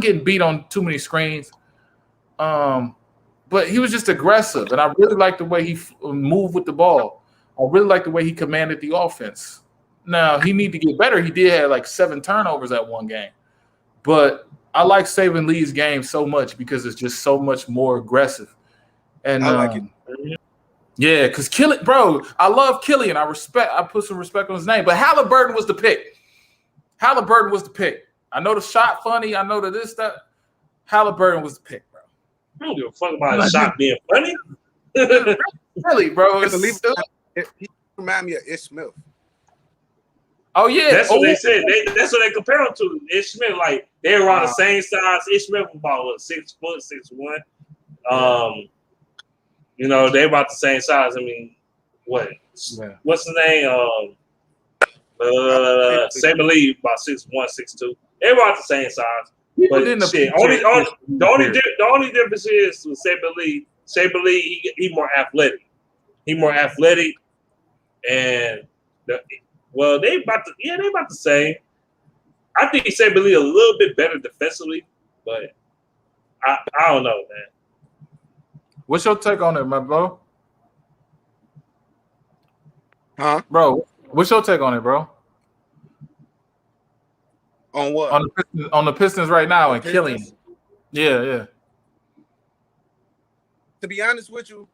getting beat on too many screens. But he was just aggressive, and I really liked the way he moved with the ball. I really liked the way he commanded the offense. Now, he need to get better. He did have like 7 turnovers at one game. But I like Saban Lee's game so much because it's just so much more aggressive. And I like it. Yeah, because Killian, bro, I love Killian. I put some respect on his name. But Halliburton was the pick. I know the shot funny. I know that. Halliburton was the pick, bro. I don't give a fuck about a shot being funny. Really, bro. He remind me of Ish Smith. Oh yeah, that's what they said. That's what they compare him to. Ish Smith, like they're around the same size. Ish Smith was about 6 foot, 6'1". You know, they about the same size. I mean, what? Yeah. What's the name? Saban Lee about 6'1", 6'2". They about the same size. But shit, the only difference is with Saban Lee. Saban Lee, he more athletic. And they about the same. I think Saban Lee a little bit better defensively, but I don't know, man. What's your take on it, my bro? Huh? Bro, what's your take on it, bro? On what? On the Pistons right now and Killian. Yeah. To be honest with you,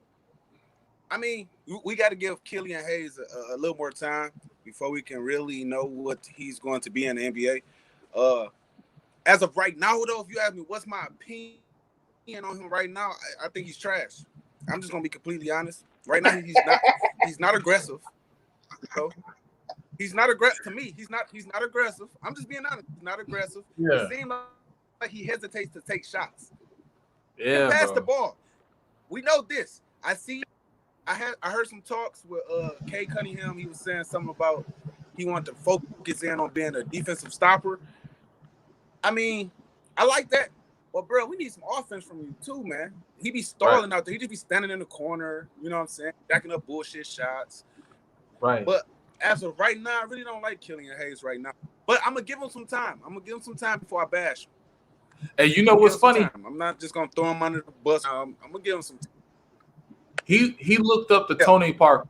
I mean, we got to give Killian Hayes a little more time before we can really know what he's going to be in the NBA. As of right now, though, if you ask me what's my opinion on him right now, I think he's trash. I'm just gonna be completely honest. Right now, he's not aggressive. So he's not aggressive to me. He's not aggressive. I'm just being honest. He's not aggressive. Yeah. It seems like he hesitates to take shots. Yeah. Pass the ball. We know this. I heard some talks with Kay Cunningham. He was saying something about he wanted to focus in on being a defensive stopper. I mean, I like that. Well, bro, we need some offense from you too, man. He be stalling out there. He just be standing in the corner, you know what I'm saying? Backing up bullshit shots. Right. But as of right now, I really don't like Killian Hayes right now. But I'm going to give him some time. Before I bash him. Hey, you know what's funny? I'm not just going to throw him under the bus. I'm going to give him some time. He looked up to Tony Parker.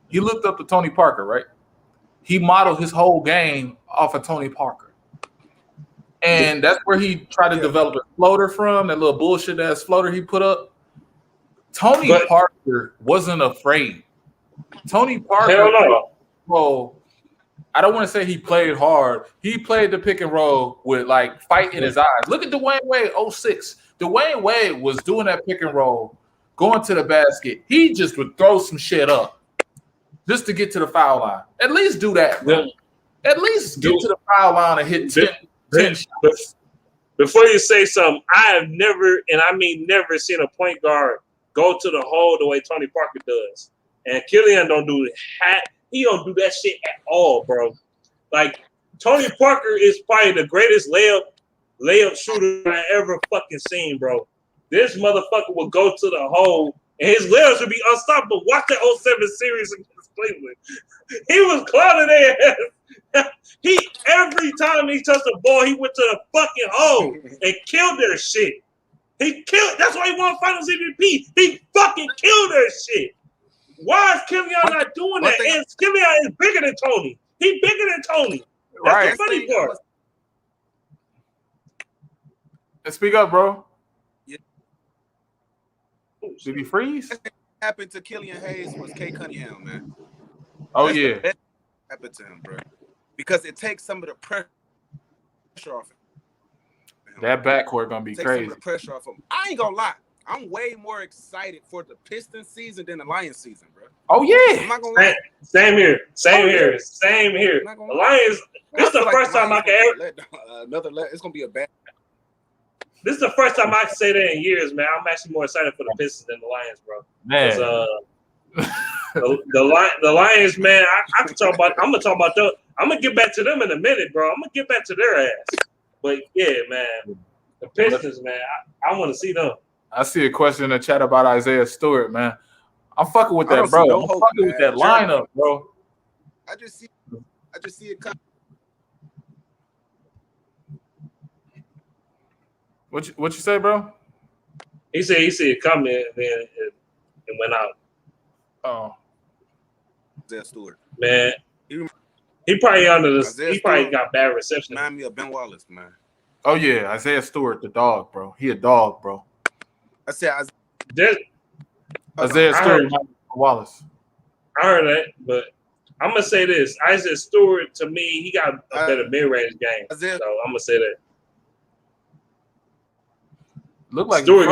He looked up to Tony Parker, right? He modeled his whole game off of Tony Parker. And that's where he tried to develop a floater from, that little bullshit ass floater he put up. Tony Parker wasn't afraid. Tony Parker, hell no. Well, I don't want to say he played hard. He played the pick and roll with like fight in his eyes. Look at Dwayne Wade, 06. Dwayne Wade was doing that pick and roll, going to the basket. He just would throw some shit up just to get to the foul line. At least do that, bro. At least get to the foul line and hit 10 shots. Before you say something, I have never, and I mean never, seen a point guard go to the hole the way Tony Parker does. And Killian don't do that. He don't do that shit at all, bro. Like, Tony Parker is probably the greatest layup shooter I ever fucking seen, bro. This motherfucker will go to the hole, and his layups would be unstoppable. Watch that 07 series against Cleveland. He was clowning their ass. Every time he touched the ball, he went to the fucking hole and killed their shit. That's why he won Finals MVP. He fucking killed their shit. Why is Killian not doing that? And Killian is bigger than Tony. He's bigger than Tony. That's the funny part. Speak up, bro. Yeah. Did he freeze? What happened to Killian Hayes was Kay Cunningham, man. Oh, yeah. What happened to him, bro. Because it takes some of the pressure off him. That backcourt gonna be crazy. Some of the pressure off him. I ain't gonna lie. I'm way more excited for the Pistons season than the Lions season, bro. Oh yeah. I'm not gonna lie. Same here. The Lions. This is the first time I can ever. It's gonna be a bad. This is the first time I can say that in years, man. I'm actually more excited for the Pistons than the Lions, bro. Man. The Lions, man. I can talk about. I'm gonna talk about them. I'm gonna get back to them in a minute, bro. I'm gonna get back to their ass. But yeah, man, the Pistons, man. I want to see them. I see a question in the chat about Isaiah Stewart, man. I'm fucking with that, bro. No I'm hope, fucking with that lineup, bro. I just see it coming. What you say, bro? He said it coming, and then it went out. Oh, Isaiah Stewart, man. He probably under the. He probably got bad reception. Remind me of Ben Wallace, man. Oh yeah, Isaiah Stewart, the dog, bro. He a dog, bro. I said Isaiah Stewart, Wallace. I heard that, but I'm gonna say this: Isaiah Stewart, to me, he got a better mid-range game. So I'm gonna say that. Look like Stewart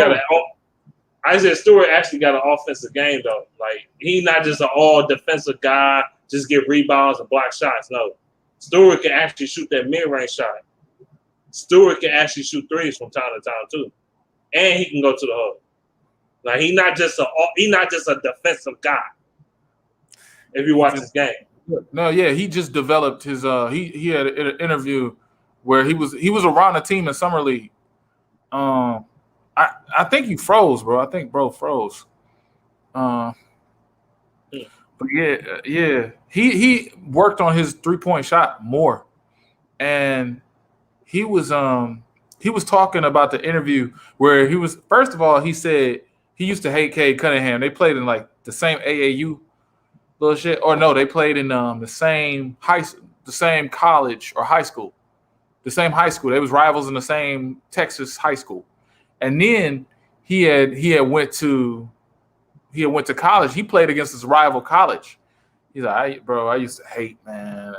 Isaiah Stewart actually got an offensive game though. Like he's not just an all defensive guy, just get rebounds and block shots. No, Stewart can actually shoot that mid-range shot. Stewart can actually shoot threes from time to time too, and he can go to the hole. Like he's not just a defensive guy. If you watch his game, no, yeah, he just developed his. He had an interview where he was around the team in summer league. I think he froze, bro. I think bro froze. But yeah. He worked on his 3-point shot more, and he was talking about the interview where he was. First of all, he said he used to hate Cade Cunningham. They played in like the same AAU little shit, or no, they played in the same college or high school, the same high school. They was rivals in the same Texas high school. And then he went to college. He played against his rival college. He's like, I used to hate, man.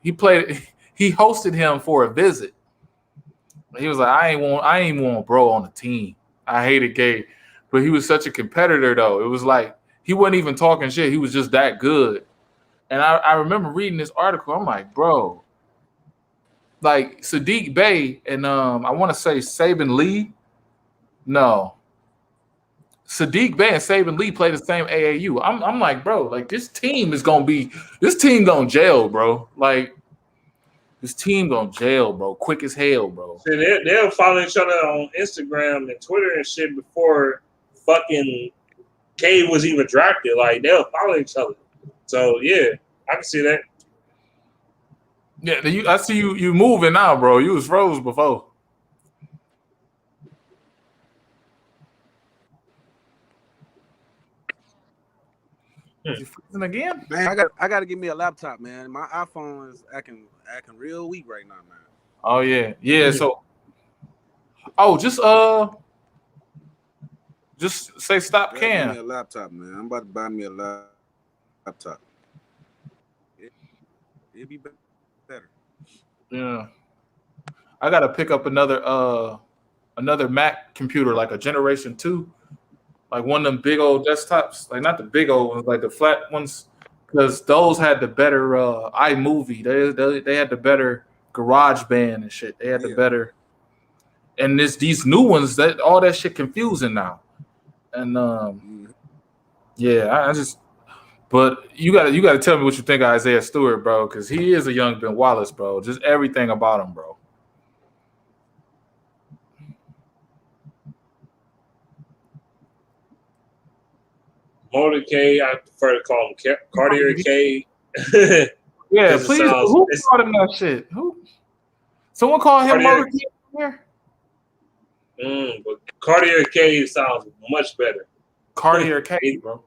He played. He hosted him for a visit. He was like, I ain't want bro on the team. I hated Gabe, but he was such a competitor though. It was like he wasn't even talking shit. He was just that good. And I remember reading this article. I'm like, bro. Like Sadiq Bey and I want to say Saban Lee. No. Sadiq Bey and Saban Lee play the same AAU. I'm like, bro, like this team gonna jail, bro. Like this team gonna jail, bro. Quick as hell, bro. See, they'll follow each other on Instagram and Twitter and shit before fucking Cade was even drafted. Like they'll follow each other. So yeah, I can see that. Yeah, I see you moving now, bro. You was froze before. You freezing again? Man, I got to give me a laptop, man. My iPhone is acting real weak right now, man. Oh yeah. So, just say stop Cam. Give me a laptop, man. I'm about to buy me a laptop. It'd be better. Yeah, I gotta pick up another Mac computer, like a Generation 2, like one of them big old desktops, like not the big old ones, like the flat ones, because those had the better iMovie. They had the better GarageBand and shit. They had the better, and these new ones that all that shit confusing now, and yeah, But you gotta tell me what you think of Isaiah Stewart, bro, because he is a young Ben Wallace, bro. Just everything about him, bro. Motorcade, I prefer to call him Cartier K. Yeah, please. Who called him that shit? Who? Someone called him Motorcade here? But Cartier K sounds much better. Cartier K, bro.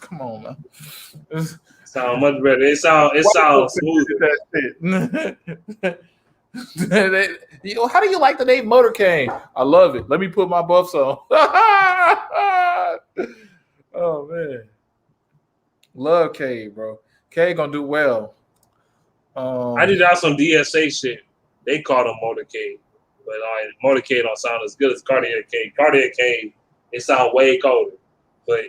Come on, man. Sound much better. It sounds smooth. How do you like the name Motorcade? I love it. Let me put my buffs on. Oh man, love K, bro. K gonna do well. I did out some DSA shit. They called him Motorcade, but Motorcade don't sound as good as Cartier K. Cartier K, it sound way colder, but.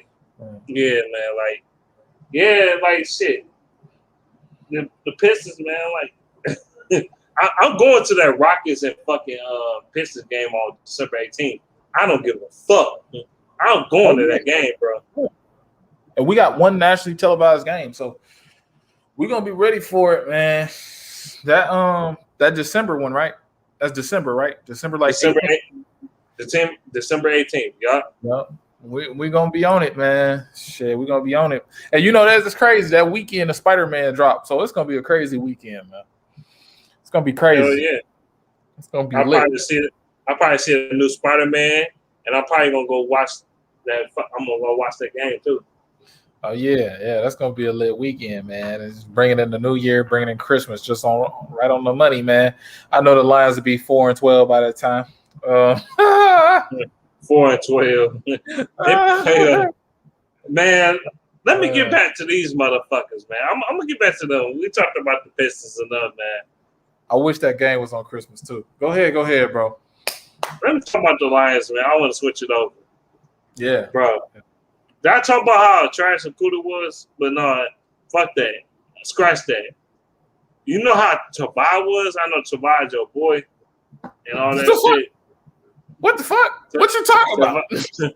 Yeah, man, like shit. The Pistons, man, like I'm going to that Rockets and fucking Pistons game on December 18th. I don't give a fuck. I'm going to that game, bro. And we got one nationally televised game, so we're gonna be ready for it, man. That December one, right? That's December, right? December 18th. December 18th. Yeah. Yep. We're gonna be on it, man. Shit, we're gonna be on it. And you know that's crazy. That weekend the Spider-Man dropped, so it's gonna be a crazy weekend, man. It's gonna be crazy. Hell yeah. It's gonna be I'll lit. probably see the new Spider-Man, and I'm probably gonna go watch that. I'm gonna go watch that game too. Oh yeah, that's gonna be a lit weekend, man. It's bringing in the new year, bringing in Christmas, just right on the money, man. I know the Lions will be 4-12 by that time. 4-12. Man, let me get back to these motherfuckers, man. I'm gonna get back to them. We talked about the Pistons enough, man. I wish that game was on Christmas too. Go ahead, bro. Let me talk about the Lions, man. I want to switch it over. Yeah, bro. Did I talk about how trash and Kuda was? But no, fuck that. Scratch that. You know how Tavai was? I know Tavai's your boy and all that shit. What the fuck? What you talking about? You said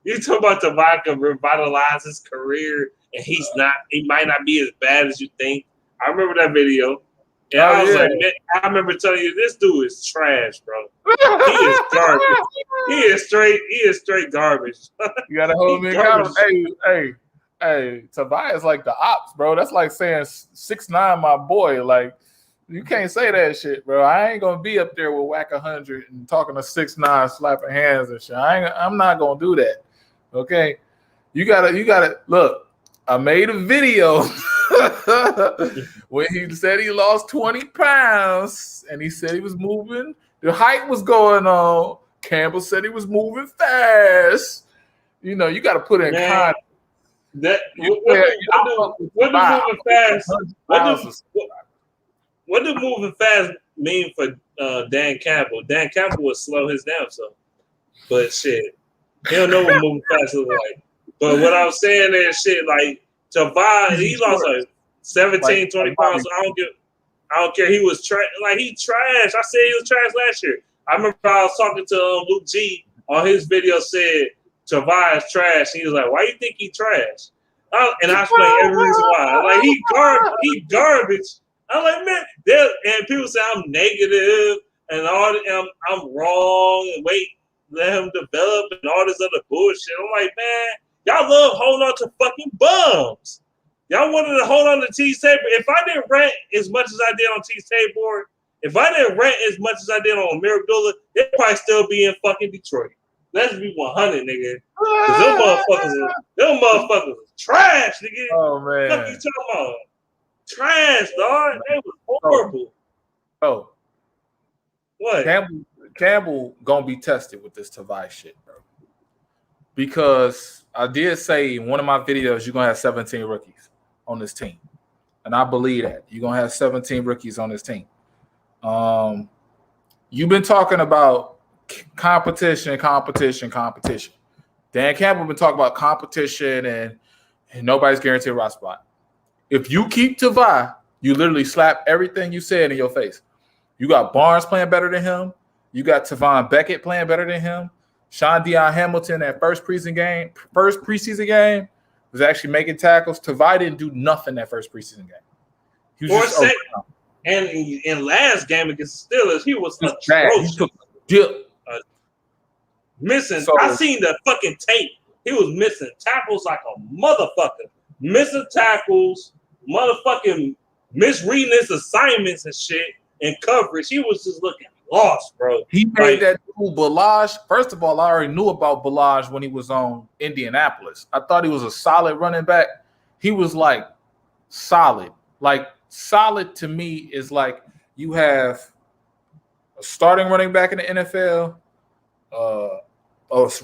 you talking about Tavai can revitalize his career, and he might not be as bad as you think. I remember that video. And I was like, man, I remember telling you, this dude is trash, bro. He is garbage. He is straight garbage. You gotta hold me accountable. Hey, Tobias like the ops, bro. That's like saying 6'9", my boy. Like, you can't say that shit, bro. I ain't gonna be up there with whack 100 and talking to 6'9", slapping hands and shit. I'm not gonna do that. Okay, you gotta look. I made a video when he said he lost 20 pounds and he said he was moving. The height was going on. Campbell said he was moving fast. You know, you got to put in context. What does moving fast mean for Dan Campbell? Dan Campbell would slow his damn self. But shit, he don't know what moving fast looks like. But what I'm saying is shit, like Tavai, he lost like 17, 20 pounds. So I don't care. He was trash. Like he trash. I said he was trash last year. I remember I was talking to Luke G on his video said Tavai is trash. He was like, "Why you think he trash?" And I explained every reason why. Like he garbage. I'm like, man, and people say I'm negative and I'm wrong and let him develop and all this other bullshit. I'm like, man. Y'all love holding on to fucking bums. Y'all wanted to hold on to T's Tabor. If I didn't rant as much as I did on T's Tabor, if I didn't rant as much as I did on Amir Abdullah, they'd probably still be in fucking Detroit. Let's be 100, nigga. Because them motherfuckers was trash, nigga. Oh, man. What you talking about? Trash, dog. They was horrible. Oh. What? Campbell gonna be tested with this Tavai shit, bro. Because I did say in one of my videos, you're going to have 17 rookies on this team. And I believe that. You're going to have 17 rookies on this team. You've been talking about competition. Dan Campbell been talking about competition and nobody's guaranteed a roster spot. If you keep Tavai, you literally slap everything you said in your face. You got Barnes playing better than him. You got Tavon Beckett playing better than him. Sean Dion Hamilton, that first preseason game, was actually making tackles. Tavai didn't do nothing that first preseason game. He was just and in last game against the Steelers, he was missing. So, I seen the fucking tape. He was missing tackles like a motherfucker. Missing tackles, motherfucking misreading his assignments and shit and coverage. He was just looking lost, bro. He made that dude Balaj. First of all, I already knew about Balaj when he was on Indianapolis. I thought he was a solid running back. He was like solid. Like solid to me is like you have a starting running back in the NFL, a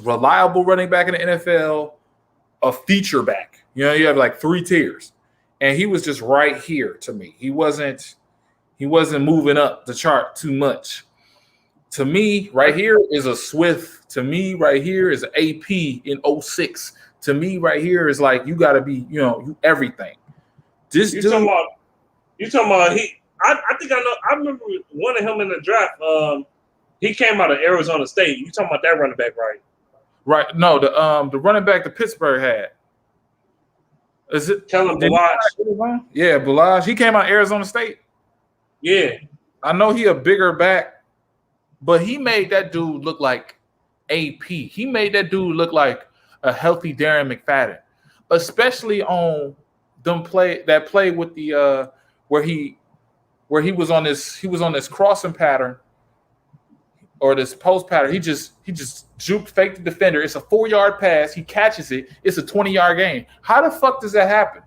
reliable running back in the NFL, a feature back. You know, you have like 3 tiers. And he was just right here to me. He wasn't moving up the chart too much. To me, right here is a Swift. To me, right here is an AP in 06. To me, right here is like you got to be, you everything. You talking about I think I know. I remember one of him in the draft. He came out of Arizona State. You talking about that running back, right? Right. No, the running back that Pittsburgh had. Is it Kellen Balazs? Yeah, Balazs. He came out of Arizona State. Yeah. I know he a bigger back, but he made that dude look like AP. He made that dude look like a healthy Darren McFadden, especially on them play with the where he was on this crossing pattern or this post pattern. He just juked, faked the defender. It's a 4-yard pass. He catches it. It's a 20-yard gain. How the fuck does that happen?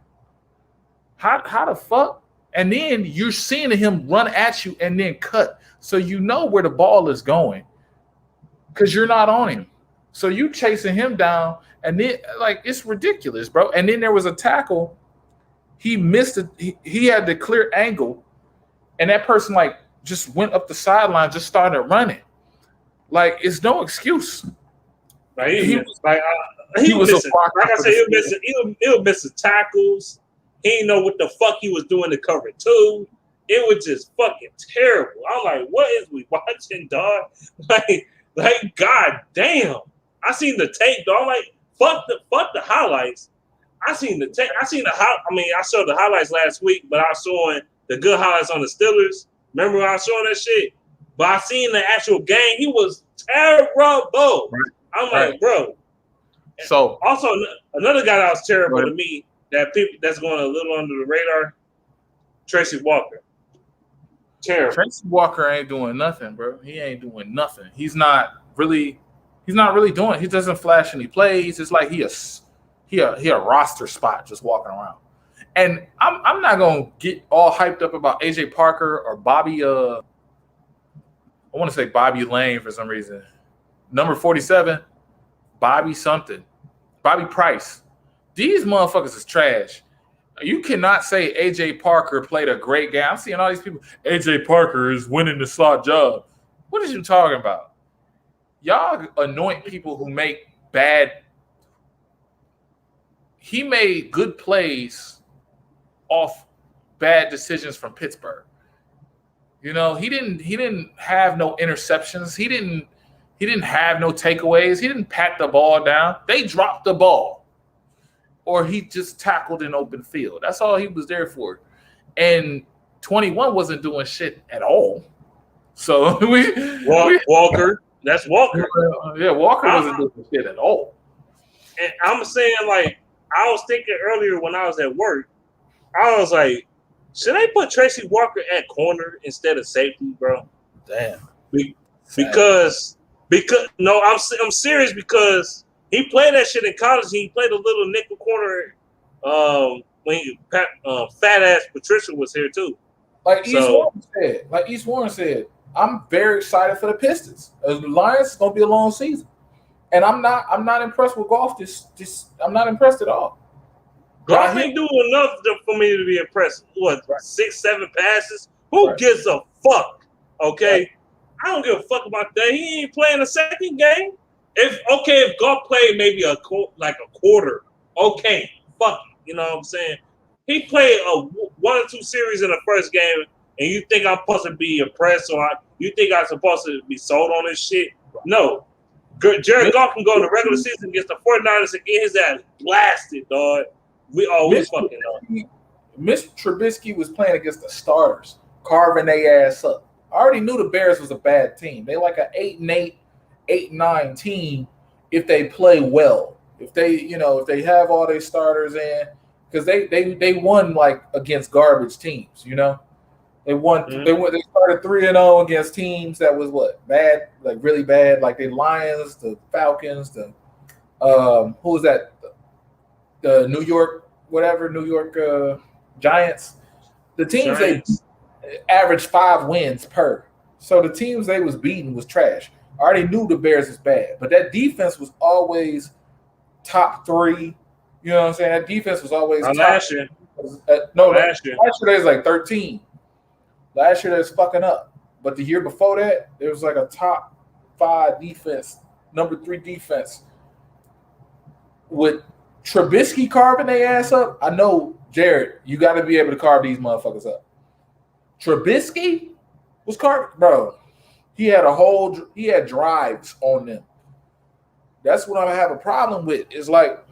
How the fuck? And then you're seeing him run at you and then cut. So you know where the ball is going because you're not on him. So you chasing him down, and then like it's ridiculous, bro. And then there was a tackle. He missed it. He had the clear angle, and that person like just went up the sideline, just started running. Like it's no excuse. Like, he was missing. Like I said, he was missing tackles. He didn't know what the fuck he was doing to cover 2. It was just fucking terrible. I'm like, what is we watching, dog? Like, god damn. I seen the tape, dog. I'm like, fuck the highlights. I seen the tape. I showed the highlights last week, but I was showing the good highlights on the Steelers. Remember when I was showing that shit? But I seen the actual game. He was terrible. Right. I'm like, bro. So also another guy that was terrible to me that's going a little under the radar, Tracy Walker. Terrible. Tracy Walker ain't doing nothing, bro. He ain't doing nothing. He's not really doing it. He doesn't flash any plays. It's like he a roster spot just walking around. And I'm not gonna get all hyped up about AJ Parker or Bobby. I want to say Bobby Lane for some reason. Number 47, Bobby something, Bobby Price. These motherfuckers is trash. You cannot say AJ Parker played a great game. I'm seeing all these people. AJ Parker is winning the slot job. What are you talking about? Y'all anoint people who make bad. He made good plays off bad decisions from Pittsburgh. You know, he didn't have no interceptions. He didn't have no takeaways. He didn't pat the ball down. They dropped the ball. Or he just tackled in open field. That's all he was there for. And 21 wasn't doing shit at all. So Walker. That's Walker. Yeah, Walker wasn't doing shit at all. And I'm saying, like, I was thinking earlier when I was at work, I was like, should they put Tracy Walker at corner instead of safety, bro? Damn. Because no, I'm serious because he played that shit in college. He played a little nickel corner when fat ass Patricia was here too. Like East Warren said, I'm very excited for the Pistons. The Lions is gonna be a long season, and I'm not impressed with Goff. I'm not impressed at all. Goff ain't doing enough for me to be impressed. What, 6-7 passes? Who gives a fuck? Okay, right. I don't give a fuck about that. He ain't playing a second game. If Goff played maybe a quarter, okay, fuck it. You know what I'm saying? He played a 1 or 2 series in the first game, and you think I'm supposed to be impressed or you think I'm supposed to be sold on this shit? No. Jared Goff can go in the regular season against the 49ers and get his ass blasted, dog. We always fucking know. Mr. Trubisky was playing against the starters, carving their ass up. I already knew the Bears was a bad team. They like an 8-8, 8-9 team if they play well. If they have all their starters in, because they won like against garbage teams, you know. They won. Mm-hmm. They started 3-0 against teams that was bad, like really bad, like the Lions, the Falcons, the who was that? The New York Giants. The teams they averaged 5 wins per. So the teams they was beating was trash. I already knew the Bears was bad, but that defense was always top 3. You know what I'm saying? That defense was always top. Last year. Last year they was like 13. Last year they was fucking up. But the year before that, there was like a top 5 defense, number 3 defense. With Trubisky carving their ass up, I know, Jared, you got to be able to carve these motherfuckers up. Trubisky was bro. He had drives on them. That's what I have a problem with. It's like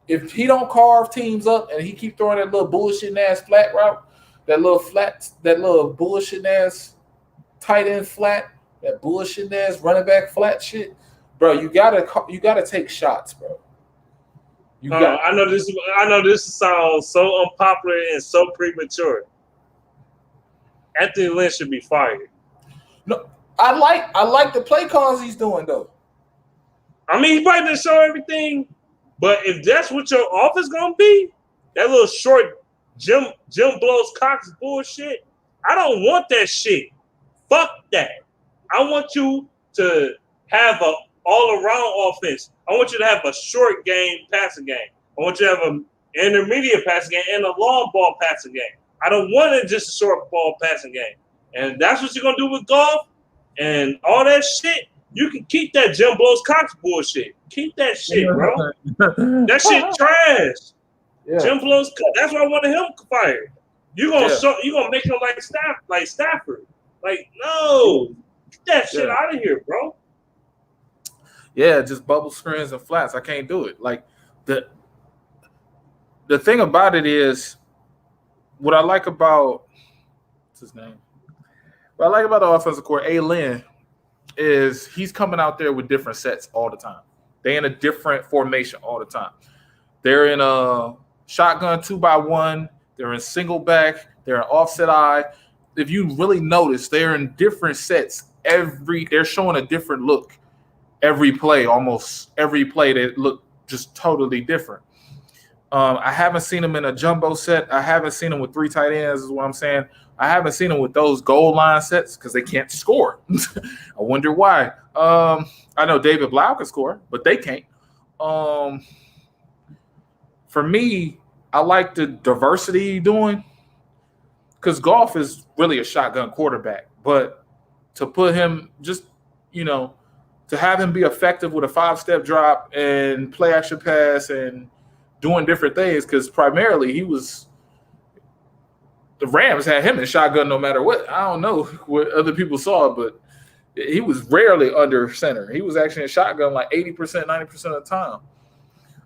if he don't carve teams up and he keep throwing that little bullshit ass flat route, that little bullshit ass tight end flat, that bullshit ass running back flat shit, bro. You gotta take shots, bro. I know this sounds so unpopular and so premature. Anthony Lynn should be fired. No, I like the play calls he's doing though. I mean, he probably didn't show everything, but if that's what your offense gonna be, that little short Jim blows Cox bullshit, I don't want that shit. Fuck that. I want you to have a all-around offense. I want you to have a short game passing game. I want you to have an intermediate passing game and a long ball passing game. I don't want it just a short ball passing game. And that's what you're going to do with golf and all that shit. You can keep that Jim Blows Cox bullshit. Keep that shit, bro. That shit trash. Yeah. Jim Blows Cox. That's why I wanted him fired. You're gonna make him like Stafford. Like, no. Get that shit out of here, bro. Yeah, just bubble screens and flats. I can't do it. Like the thing about it is, what I like about what's his name? What I like about the offensive coordinator, Lynn, is he's coming out there with different sets all the time. They're in a different formation all the time. They're in a shotgun 2x1. They're in single back. They're in offset eye. If you really notice, they're in different sets. They're showing a different look every play. Almost every play they look just totally different. I haven't seen them in a jumbo set. I haven't seen them with 3 tight ends, is what I'm saying. I haven't seen them with those goal line sets because they can't score. I wonder why. I know David Blau can score, but they can't. For me, I like the diversity you're doing because Goff is really a shotgun quarterback. But to put him to have him be effective with a 5-step drop and play action pass and doing different things, because primarily the Rams had him in shotgun no matter what. I don't know what other people saw, but he was rarely under center. He was actually in shotgun like 80%, 90% of the time.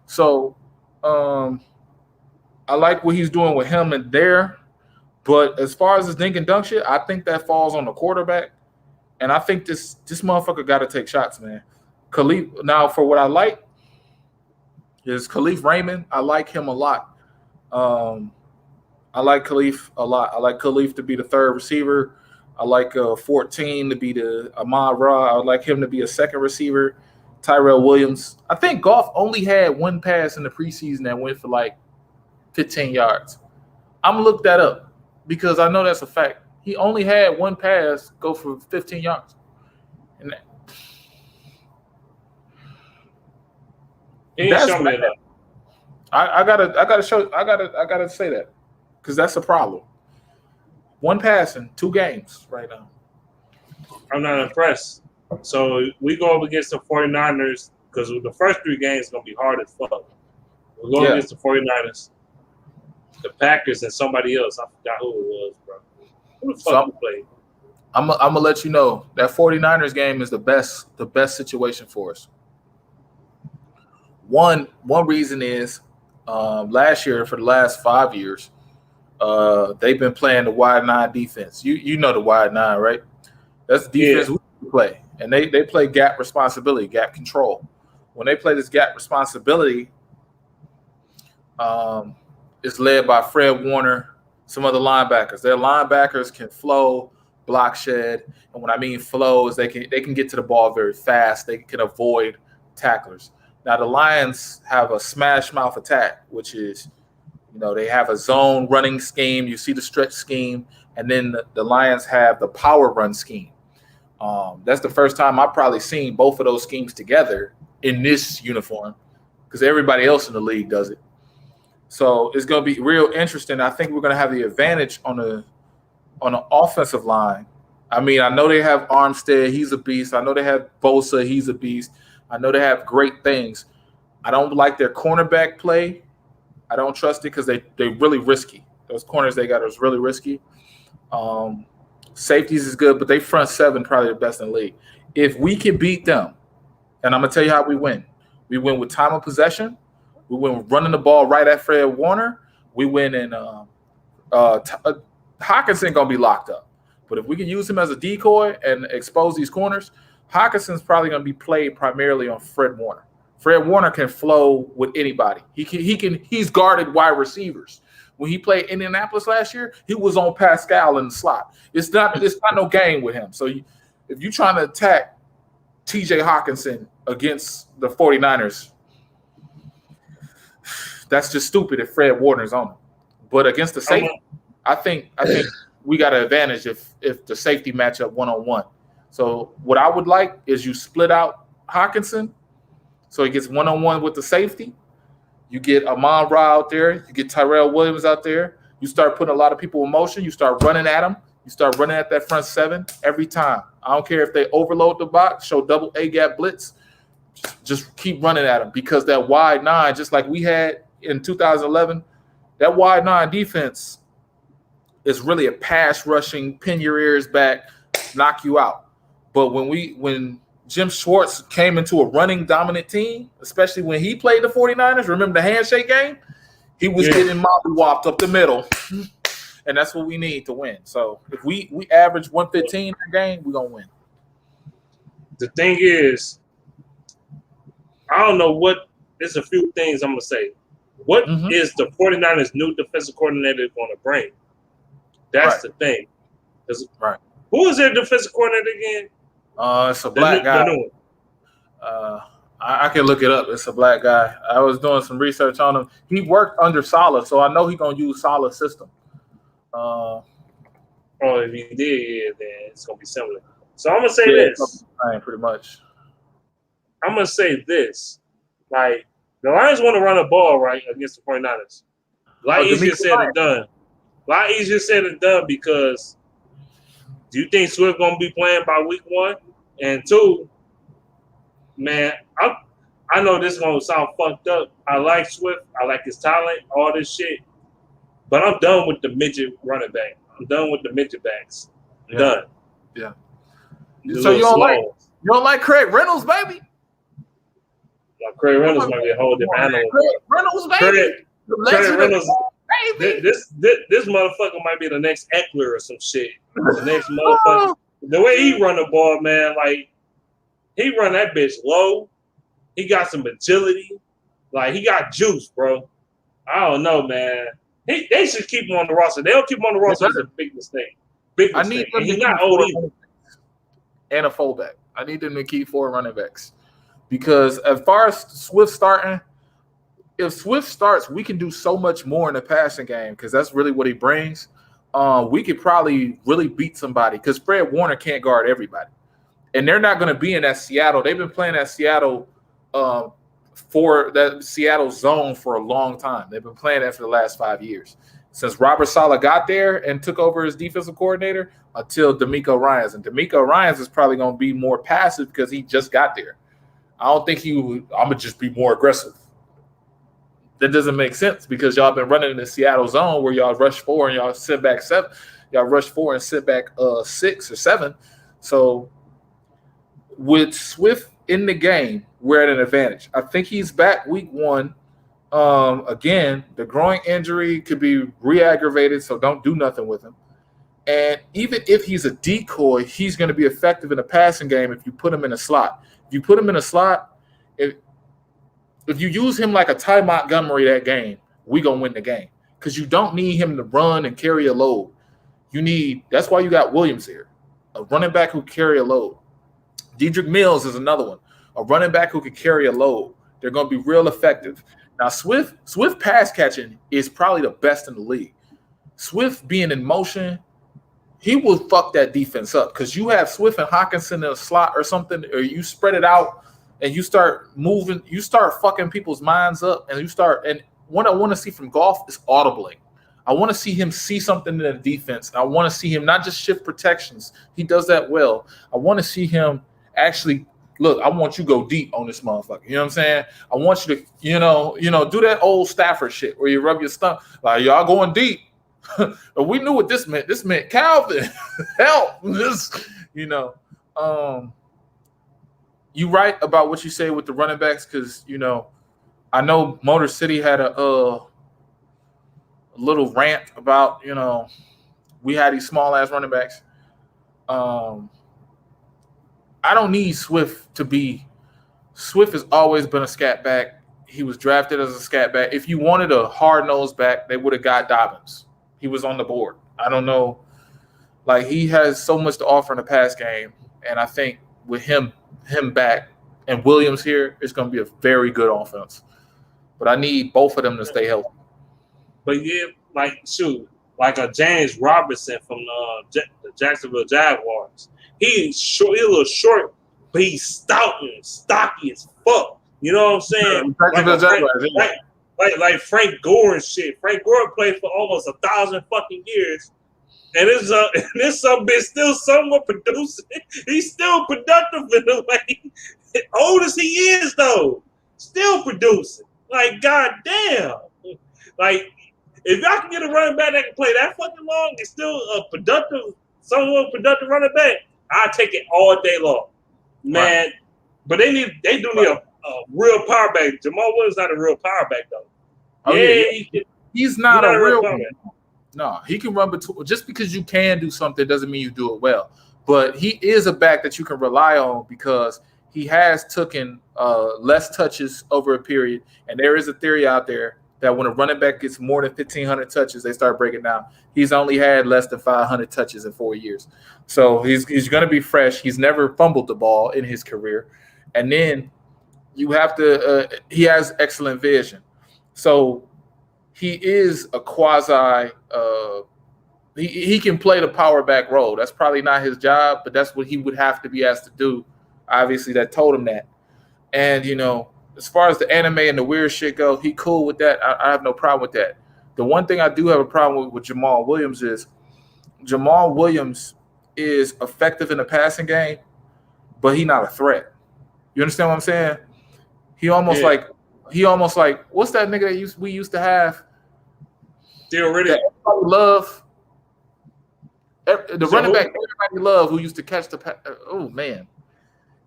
So I like what he's doing with him and there. But as far as this dink and dunk shit, I think that falls on the quarterback. And I think this motherfucker got to take shots, man. Khalif, now for what I like is Khalif Raymond. I like him a lot. I like Khalif a lot. I like Khalif to be the third receiver. I like 14 to be the Ahmad Ra. I would like him to be a second receiver. Tyrell Williams. I think Goff only had one pass in the preseason that went for like 15 yards. I'm going to look that up because I know that's a fact. He only had one pass go for 15 yards. And that's show me that. I gotta say that because that's a problem. One pass in 2 games right now. I'm not impressed. So we go up against the 49ers because the first 3 games are gonna be hard as fuck. We're going against the 49ers, the Packers, and somebody else. I forgot who it was, bro. Who the fuck played? I'm gonna let you know that 49ers game is the best situation for us. One reason is last year, for the last 5 years, they've been playing the wide 9 defense. You know the wide 9, right? That's the defense we play. And they play gap responsibility, gap control. When they play this gap responsibility, it's led by Fred Warner, some other linebackers. Their linebackers can flow, block shed. And when I mean flow is they can get to the ball very fast. They can avoid tacklers. Now, the Lions have a smash mouth attack, which is, they have a zone running scheme. You see the stretch scheme. And then the Lions have the power run scheme. That's the first time I've probably seen both of those schemes together in this uniform because everybody else in the league does it. So it's going to be real interesting. I think we're going to have the advantage on the offensive line. I mean, I know they have Armstead. He's a beast. I know they have Bosa. He's a beast. I know they have great things. I don't like their cornerback play. I don't trust it because they're really risky. Those corners they got is really risky. Safeties is good, but they front seven probably the best in the league. If we can beat them, and I'm gonna tell you how we win. We win with time of possession. We win with running the ball right at Fred Warner. We win in Hawkinson gonna be locked up. But if we can use him as a decoy and expose these corners, Hawkinson's probably gonna be played primarily on Fred Warner. Fred Warner can flow with anybody. He's guarded wide receivers. When he played Indianapolis last year, he was on Pascal in the slot. It's not no game with him. So if you're trying to attack TJ Hawkinson against the 49ers, that's just stupid if Fred Warner's on him. But against the safety, I think we got an advantage if the safety matchup one-on-one. So what I would like is you split out Hawkinson so he gets one-on-one with the safety. You get Amon-Ra out there. You get Tyrell Williams out there. You start putting a lot of people in motion. You start running at them. You start running at that front seven every time. I don't care if they overload the box, show double A-gap blitz. Just keep running at them because that wide nine, just like we had in 2011, that wide nine defense is really a pass rushing, pin your ears back, knock you out. But when Jim Schwartz came into a running dominant team, especially when he played the 49ers, remember the handshake game? He was getting mollywopped up the middle. And that's what we need to win. So if we average 115 in a game, we're going to win. The thing is, I don't know what – there's a few things I'm going to say. What is the 49ers' new defensive coordinator going to bring? That's the thing. Right. Who is their defensive coordinator again? It's a black guy. I can look it up. It's a black guy. I was doing some research on him. He worked under Saleh, so I know he's going to use Saleh's system. If he did, then it's going to be similar. So I'm going to say this. Pretty much. I'm going to say this. Like, the Lions want to run a ball, right, against the 49ers. A lot easier said than done. A lot easier said than done because do you think Swift going to be playing by week 1? And 2, man, I know this is going to sound fucked up. I like Swift. I like his talent, all this shit. But I'm done with the midget running back. I'm done with the midget backs. I'm done. Yeah. So you don't like Craig Reynolds, baby? Like Craig Reynolds might be a whole different animal. Craig Reynolds, baby. Craig Reynolds, baby. This motherfucker might be the next Eckler or some shit. The next motherfucker. The way he run the ball, man, like he run that bitch low. He got some agility. Like he got juice, bro. I don't know, man. They should keep him on the roster. They don't keep him on the roster. It's a big mistake. I need them to keep not old either. And a fullback. I need them to keep 4 running backs. Because as far as Swift starting, if Swift starts, we can do so much more in the passing game because that's really what he brings. We could probably really beat somebody because Fred Warner can't guard everybody. And they're not going to be in that Seattle. They've been playing that Seattle for that Seattle zone for a long time. They've been playing that for the last 5 years. Since Robert Saleh got there and took over as defensive coordinator until D'Amico Ryans. And D'Amico Ryans is probably going to be more passive because he just got there. I don't think I'm going to just be more aggressive. That doesn't make sense because y'all been running in the Seattle zone where y'all rush 4 and y'all sit back 7. Y'all rush 4 and sit back 6 or 7. So with Swift in the game, we're at an advantage. I think he's back week 1. Again, the groin injury could be re-aggravated, so don't do nothing with him. And even if he's a decoy, he's going to be effective in the passing game if you put him in a slot. If you put him in a slot, if you use him like a Ty Montgomery that game, we're going to win the game because you don't need him to run and carry a load. That's why you got Williams here, a running back who carry a load. Dedrick Mills is another one, a running back who can carry a load. They're going to be real effective. Now, Swift pass catching is probably the best in the league. Swift being in motion, he will fuck that defense up because you have Swift and Hawkinson in a slot or something, or you spread it out and you start moving, you start fucking people's minds up, and what I want to see from Goff is audibling. I want to see him see something in the defense. I want to see him not just shift protections. He does that well. I want to see him actually look, I want you to go deep on this motherfucker. You know what I'm saying? I want you to, do that old Stafford shit where you rub your stomach. Like, y'all going deep. We knew what this meant. This meant Calvin, help. This, you know, you right about what you say with the running backs because I know Motor City had a little rant about we had these small ass running backs. I don't need Swift to be. Swift has always been a scat back. He was drafted as a scat back. If you wanted a hard nosed back, they would have got Dobbins. He was on the board. I don't know. Like he has so much to offer in the pass game, and I think with him back and Williams here, it's going to be a very good offense. But I need both of them to stay healthy. But yeah, like a James Robinson from the Jacksonville Jaguars. He's short. He's a little short, but he's stout and stocky as fuck. You know what I'm saying? Like Frank Gore and shit. Frank Gore played for almost 1,000 fucking years, and this some bitch still somewhat producing. He's still productive in the way. Old as he is though, still producing. Like goddamn, like if y'all can get a running back that can play that fucking long and still a somewhat productive running back, I'll take it all day long, man. Right. But they do need a real power back. Jamal Williams not a real power back though. Oh, yeah. He's not a real power back. No, he can run between. Just because you can do something doesn't mean you do it well. But he is a back that you can rely on because he has taken less touches over a period. And there is a theory out there that when a running back gets more than 1,500 touches, they start breaking down. He's only had less than 500 touches in 4 years. So he's going to be fresh. He's never fumbled the ball in his career. And then you have to he has excellent vision. So he is a quasi he can play the power back role. That's probably not his job, but that's what he would have to be asked to do. Obviously, that told him that. And, as far as the anime and the weird shit go, he cool with that. I have no problem with that. The one thing I do have a problem with Jamal Williams is Jamal Williams is effective in the passing game, but he's not a threat. You understand what I'm saying? He almost like what's that nigga that we used to have? Theoretic. Love. The running back everybody loved who used to catch the oh man.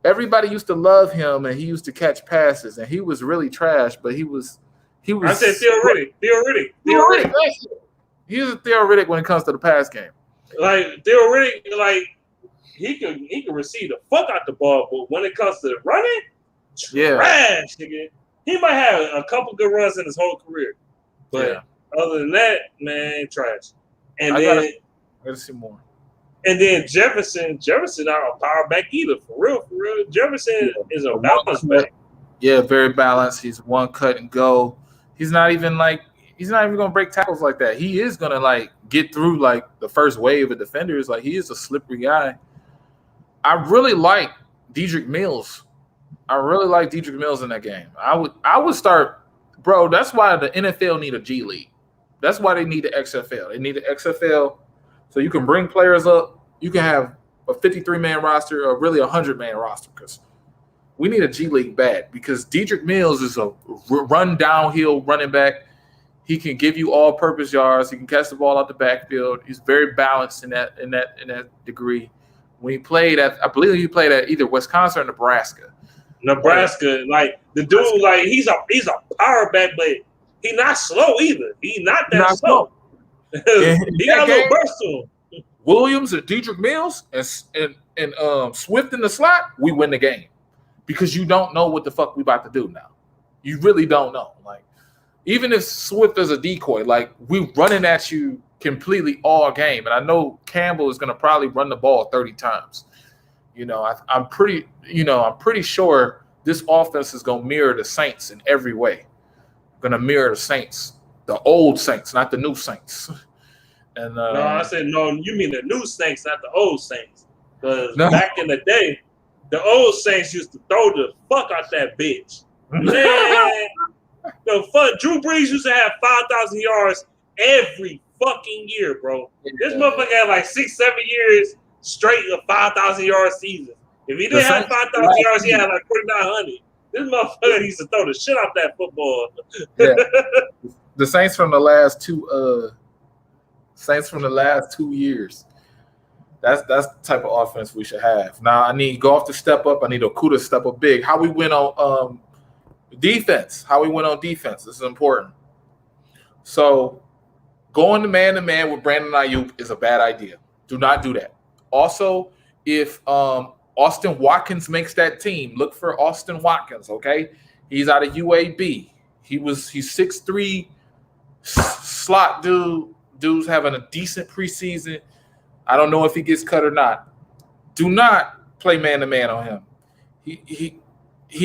Everybody used to love him and he used to catch passes and he was really trash, but he was I said theoretic. He's a theoretic when it comes to the pass game. Like theoretic, like he can receive the fuck out the ball, but when it comes to the running, trash, nigga. He might have a couple good runs in his whole career. But other than that, man, trash. And I gotta see more. And then Jefferson not a power back either. For real. Jefferson is a balanced back. Yeah, very balanced. He's one cut and go. He's not even gonna break tackles like that. He is gonna get through the first wave of defenders. He is a slippery guy. I really like Dedrick Mills. In that game. I would start, bro. That's why the NFL need a G League. That's why they need the XFL. They need the XFL so you can bring players up. You can have a 53-man roster or really a 100-man roster because we need a G League bad because Dedrick Mills is a run downhill running back. He can give you all-purpose yards. He can catch the ball out the backfield. He's very balanced in that degree. When he played I believe he played at either Wisconsin or Nebraska. The dude, he's a power back, but he's not slow either. He's not that slow. He got a little burst to him. Williams and Dedrick Mills and Swift in the slot, we win the game because you don't know what the fuck we about to do now. You really don't know. Even if Swift is a decoy, we running at you completely all game, and I know Campbell is going to probably run the ball 30 times. I'm pretty sure this offense is going to mirror the Saints in every way. Going to mirror the Saints, the old Saints, not the new Saints. And no, I said no. You mean the new Saints, not the old Saints? Because back in the day, the old Saints used to throw the fuck out that bitch. Man, the fuck. Drew Brees used to have 5,000 yards every fucking year, bro. This motherfucker had 6-7 years straight of 5,000 yard seasons. If he didn't have 5,000 yards, he had 4,900. This motherfucker used to throw the shit out that football. The Saints from the last two Saints from the last 2 years. That's the type of offense we should have. Now I need Goff to step up. I need Okudah to step up big. How we win on defense. How we win on defense. This is important. So going to man with Brandon Ayuk is a bad idea. Do not do that. Also, if Austin Watkins makes that team, look for Austin Watkins, okay? He's out of UAB. He's 6'3", slot dude. Dude's having a decent preseason. I don't know if he gets cut or not. Do not play man-to-man on him. He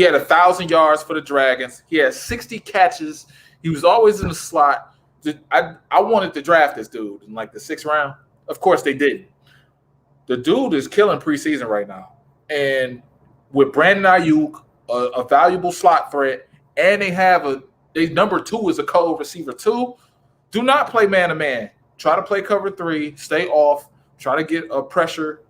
had 1,000 yards for the Dragons. He had 60 catches. He was always in the slot. I wanted to draft this dude in like the 6th round. Of course, they didn't. The dude is killing preseason right now. And with Brandon Ayuk, a valuable slot threat, and they number 2 is a cold receiver too. Do not play man-to-man. Try to play cover 3. Stay off. Try to get a pressure.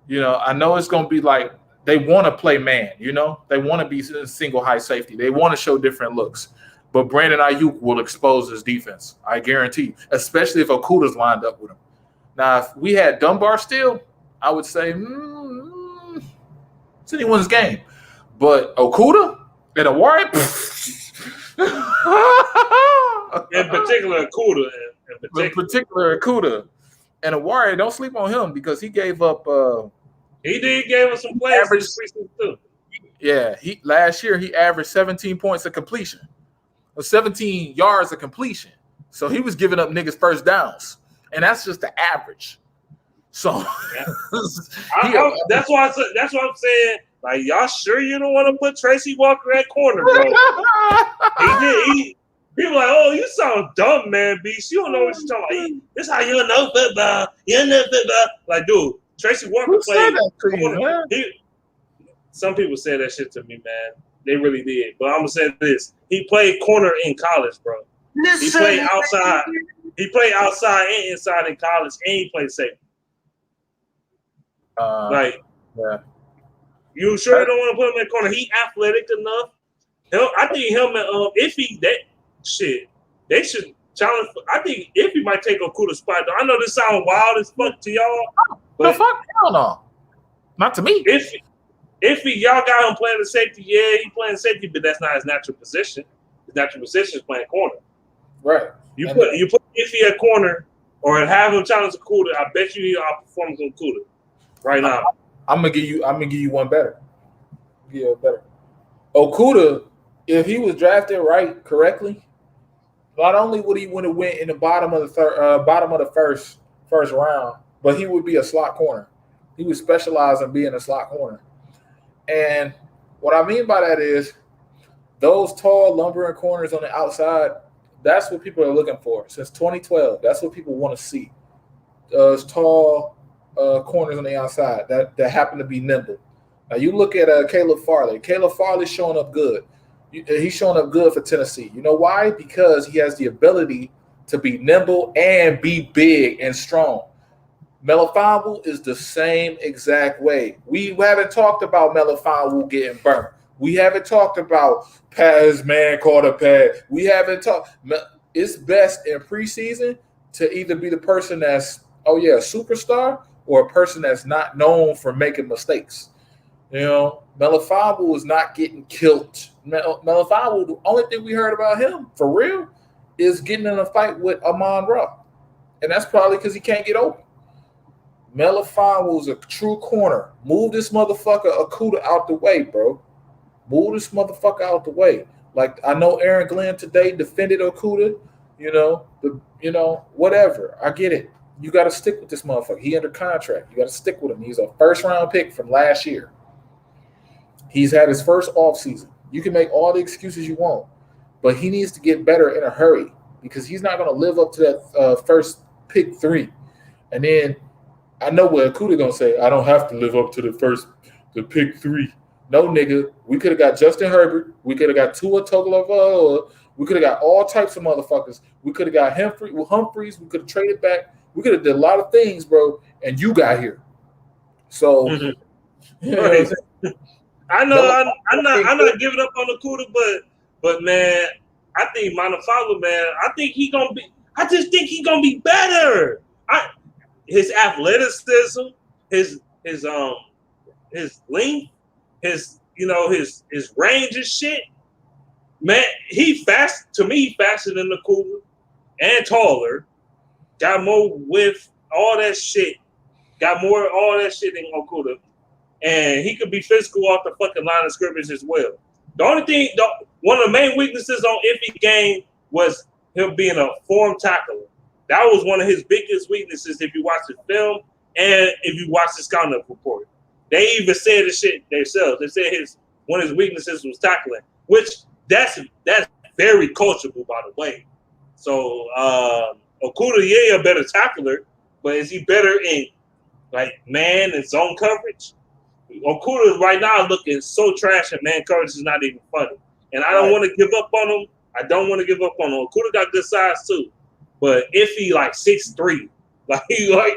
I know it's going to be like they want to play man. They want to be single high safety. They want to show different looks. But Brandon Ayuk will expose his defense. I guarantee you, especially if Okudah's lined up with him. Now, if we had Dunbar still, I would say it's anyone's game. But Okudah and Awari, in particular, Okudah. In particular, Okudah and Awari, don't sleep on him because he gave up. He gave us some plays too. Yeah, last year he averaged 17 points of completion, or 17 yards of completion. So he was giving up niggas first downs, and that's just the average. So that's why I'm saying, like, y'all sure you don't want to put Tracy Walker at corner, bro? People like, oh, you sound dumb, man, Beast. You don't know what you're talking about. This how you know football. You know football. Like, dude, Tracy Walker played corner. Some people said that shit to me, man. They really did. But I'm gonna say this: he played corner in college, bro. He played outside. He played outside and inside in college, and he played safety. Yeah. You sure you don't want to put him in the corner? He athletic enough. I think him and they should challenge. I think Iffy might take Okudah's spot. Though I know this sounds wild as fuck to y'all, but the fuck, hell no, not to me. Iffy, y'all got him playing the safety. Yeah, he playing safety, but that's not his natural position. His natural position is playing corner. Right. You put Iffy at corner or have him challenge Okudah. I bet you he'll outperform Okudah right now. I'm gonna give you one better. Yeah, better. Okudah, if he was drafted correctly, not only would he have went in the bottom of the first round, but he would be a slot corner. He would specialize in being a slot corner. And what I mean by that is those tall lumbering corners on the outside, that's what people are looking for. Since 2012, that's what people want to see. Those tall corners on the outside that happen to be nimble. Now you look at Caleb Farley. Caleb Farley's showing up good. He's showing up good for Tennessee. You know why? Because he has the ability to be nimble and be big and strong. Melifonwu is the same exact way. We haven't talked about Melifonwu getting burnt. We haven't talked about pass man caught a pad. We haven't talked. It's best in preseason to either be the person that's a superstar or a person that's not known for making mistakes. Melifonwu is not getting killed. Melifonwu, the only thing we heard about him for real is getting in a fight with Amon-Ra, and that's probably because he can't get open. Melifonwu is a true corner. Move this motherfucker Okudah out the way, bro. Move this motherfucker out the way. Like, I know Aaron Glenn today defended Okudah. Whatever. I get it. You got to stick with this motherfucker. He under contract. You got to stick with him. He's a first-round pick from last year. He's had his first offseason. You can make all the excuses you want, but he needs to get better in a hurry because he's not going to live up to that first pick 3. And then I know what Okudah going to say. I don't have to live up to the pick 3. No, nigga. We could have got Justin Herbert. We could have got Tua Tagovailoa. We could have got all types of motherfuckers. We could have got Humphreys. We could have traded back. We could have did a lot of things, bro, and you got here. So, right. I'm not giving up on Okudah, but man, I think Melifonwu, man, I think he gonna be. I just think he's gonna be better. His athleticism, his length, his range and shit. Man, he fast to me. He faster than the Cooler and taller. Got more width, all that shit. Got more all that shit than Okuda. And he could be physical off the fucking line of scrimmage as well. The only thing, one of the main weaknesses on Iffy game was him being a form tackler. That was one of his biggest weaknesses if you watch the film and if you watch the scouting report. They even said the shit themselves. They said one of his weaknesses was tackling, which that's very coachable, by the way. So Okuda, yeah, a better tackler, but is he better in like man and zone coverage? Okuda right now looking so trash, and man coverage is not even funny. And I don't want to give up on him. Okuda got good size too, but if he like 6'3", like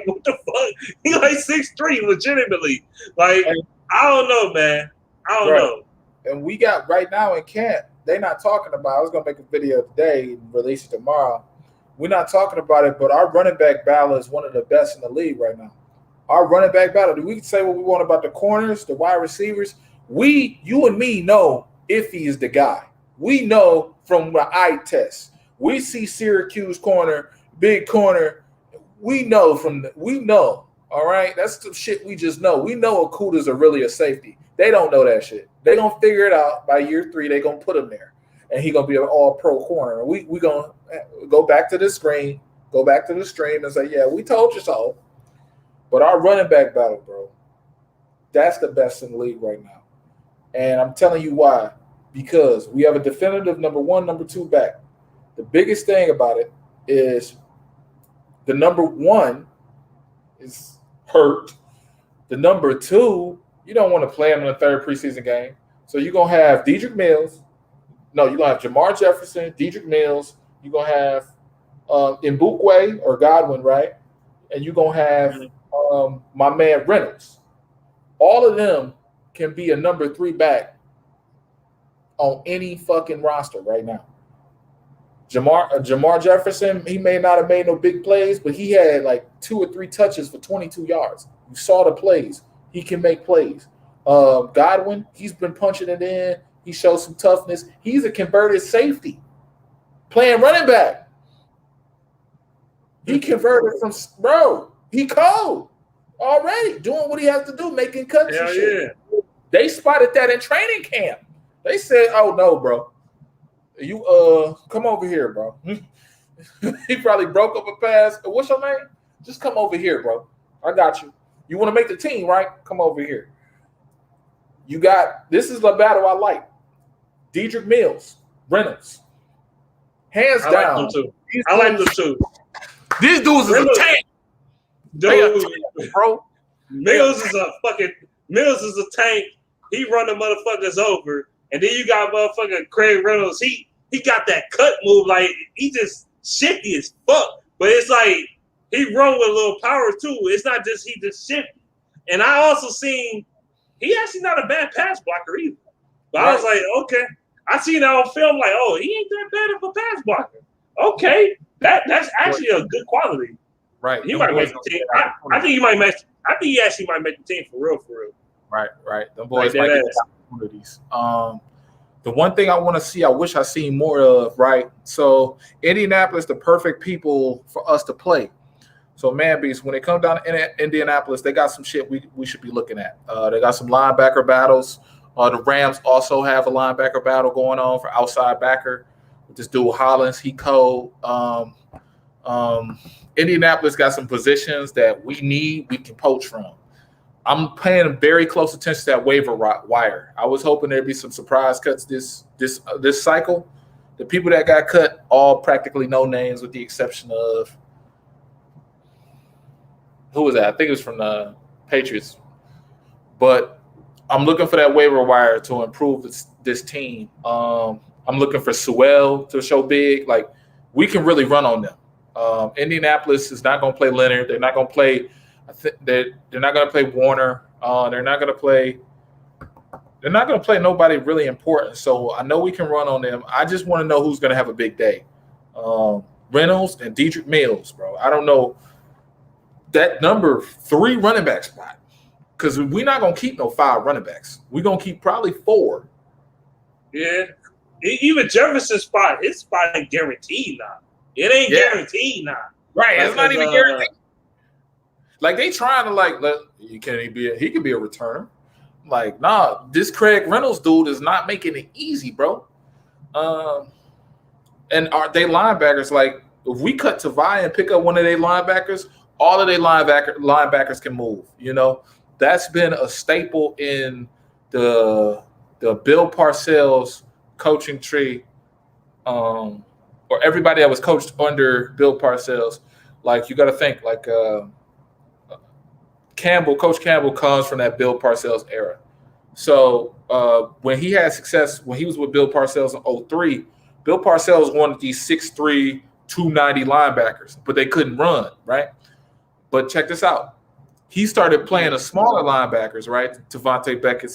what the fuck? He like 6'3", legitimately. Like I don't know, man. I don't know. And we got right now in camp. They're not talking about. I was gonna make a video today and release it tomorrow. We're not talking about it, but our running back battle is one of the best in the league right now. Our running back battle. We can say what we want about the corners, the wide receivers. You and me know if he is the guy. We know from the eye test. We see Syracuse corner, big corner. We know. All right, that's the shit we just know. We know Okuda's really a safety. They don't know that shit. They gonna figure it out by year 3. They gonna put him there, and he gonna be an all-pro corner. We gonna go back to the screen, and say, yeah, we told you so. But our running back battle, bro, that's the best in the league right now. And I'm telling you why. Because we have a definitive number 1, number 2 back. The biggest thing about it is the number 1 is hurt. The number 2, you don't want to play him in the 3rd preseason game. So you're going to have Dedrick Mills. No, you're going to have Jamar Jefferson, Dedrick Mills. You're going to have Mbukwe or Godwin, right? And you're going to have my man Reynolds. All of them can be a number 3 back on any fucking roster right now. Jamar Jefferson, he may not have made no big plays, but he had like 2 or 3 touches for 22 yards. You saw the plays. He can make plays. Godwin, he's been punching it in. He shows some toughness. He's a converted safety playing running back. He converted from – bro, he cold already, doing what he has to do, making cuts and shit. Yeah. They spotted that in training camp. They said, oh, no, bro. You come over here, bro. He probably broke up a pass. What's your name? Just come over here, bro. I got you. You want to make the team, right? Come over here. This is the battle I like. Dedrick Mills, Reynolds. Hands down. I like them too. These dudes is a tank. Dude, bro. Mills is a tank. He run the motherfuckers over. And then you got motherfucking Craig Reynolds. He got that cut move. Like, he just shifty as fuck. But it's like, he run with a little power too. It's not just he just shifty. And I also seen, he actually not a bad pass blocker either. But right. I was like, okay. I seen that on film like, oh, he ain't that bad of a pass blocker. Okay. That's actually a good quality. Right. He might make the team. I think he actually might make the team for real. Right. The boys might get opportunities. The one thing I want to see, I wish I seen more of, right? So Indianapolis, the perfect people for us to play. So Man Beast, when they come down to Indianapolis, they got some shit we should be looking at. They got some linebacker battles. The Rams also have a linebacker battle going on for outside backer with this dude Hollins. He cold. Indianapolis got some positions that we can poach from. I'm paying very close attention to that waiver wire. I was hoping there'd be some surprise cuts this cycle. The people that got cut, all practically no names, with the exception of who was that? I think it was from the Patriots. But I'm looking for that waiver wire to improve this team. I'm looking for Sewell to show big. Like, we can really run on them. Indianapolis is not going to play Leonard. They're not going to play. They're not going to play Warner. They're not going to play nobody really important. So I know we can run on them. I just want to know who's going to have a big day. Reynolds and Dedrick Mills, bro. I don't know that number 3 running back spot because we're not gonna keep no 5 running backs. We're gonna keep probably 4. Yeah. Even Jefferson's spot, his spot ain't guaranteed now. It ain't guaranteed now. Right. Like, it's not even guaranteed. Like they trying to he could be a returner. Like, nah, this Craig Reynolds dude is not making it easy, bro. And are they linebackers? Like, if we cut Tavai and pick up one of their linebackers, all of their linebackers can move. You know, that's been a staple in the Bill Parcells coaching tree, or everybody that was coached under Bill Parcells. Like, you got to think, like, Coach Campbell comes from that Bill Parcells era. So when he had success, when he was with Bill Parcells in 2003, Bill Parcells wanted these 6'3", 290 linebackers, but they couldn't run, right? But check this out. He started playing the smaller linebackers, right? Devontae Beckett,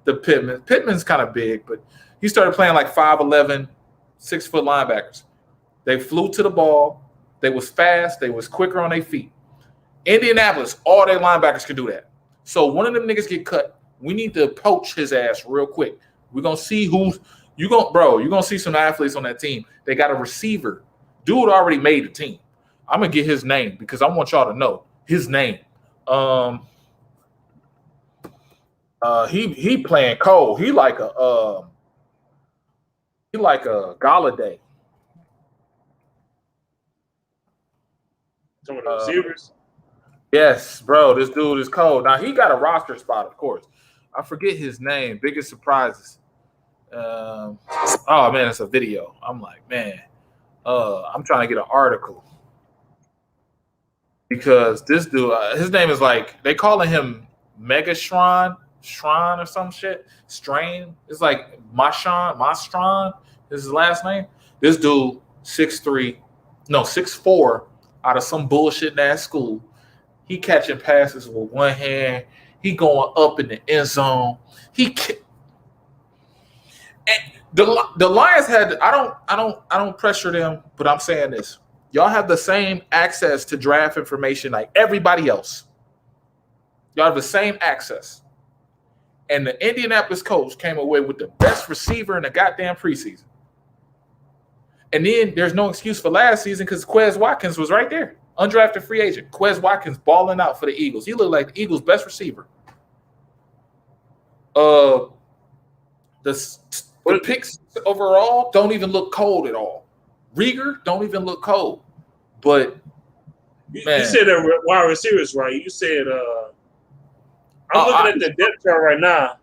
the Pittman. Pittman's kind of big, but he started playing like 5'11", 6-foot linebackers. They flew to the ball. They was fast. They was quicker on their feet. Indianapolis, all their linebackers can do that. So one of them niggas get cut. We need to poach his ass real quick. We're going to see who's – you're going to see some athletes on that team. They got a receiver. Dude already made the team. I'm going to get his name because I want y'all to know his name. He playing cold. He like a Galladay. Some of the receivers. Yes, bro. This dude is cold. Now he got a roster spot, of course. I forget his name. Biggest surprises. Oh man, it's a video. I'm like, man. I'm trying to get an article because this dude, his name is like they calling him Megatron, or some shit. Strain. It's like Mastron is his last name. This dude, 6'4", out of some bullshit ass school. He catching passes with one hand. He going up in the end zone. And the Lions had. I don't pressure them, but I'm saying this. Y'all have the same access to draft information like everybody else. Y'all have the same access. And the Indianapolis Colts came away with the best receiver in the goddamn preseason. And then there's no excuse for last season because Quez Watkins was right there. Undrafted free agent. Quez Watkins balling out for the Eagles. He looked like the Eagles' best receiver. The picks overall don't even look cold at all. Rieger don't even look cold. But you said that wide receivers, right? You said I'm looking at the depth chart right now.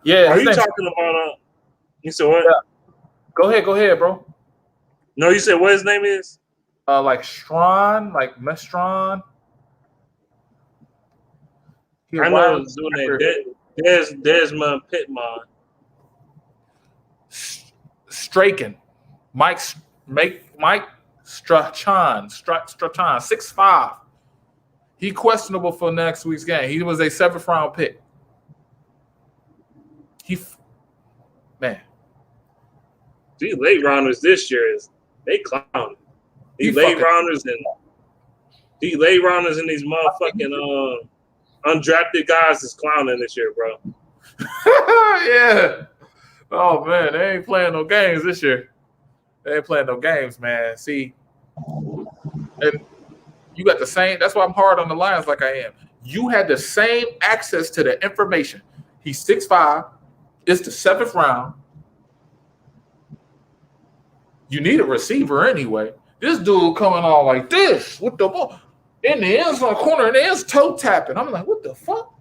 Yeah. Are you talking about you said what? Yeah. Go ahead, bro. No, you said what his name is? Like Strawn, like Mestron. I know it's doing that. Desmond Pittman. Straken. Mike Strachan, 6'5". He questionable for next week's game. He was a 7th round pick. Man. These late rounders this year they clowning. These late rounders and these motherfucking undrafted guys is clowning this year, bro. Yeah. Oh man, they ain't playing no games this year. They ain't playing no games, man. See, and you got the same. That's why I'm hard on the Lions like I am. You had the same access to the information. He's 6'5". It's the 7th round. You need a receiver anyway. This dude coming on like this with the ball in the end zone corner and the end's toe tapping. I'm like, what the fuck?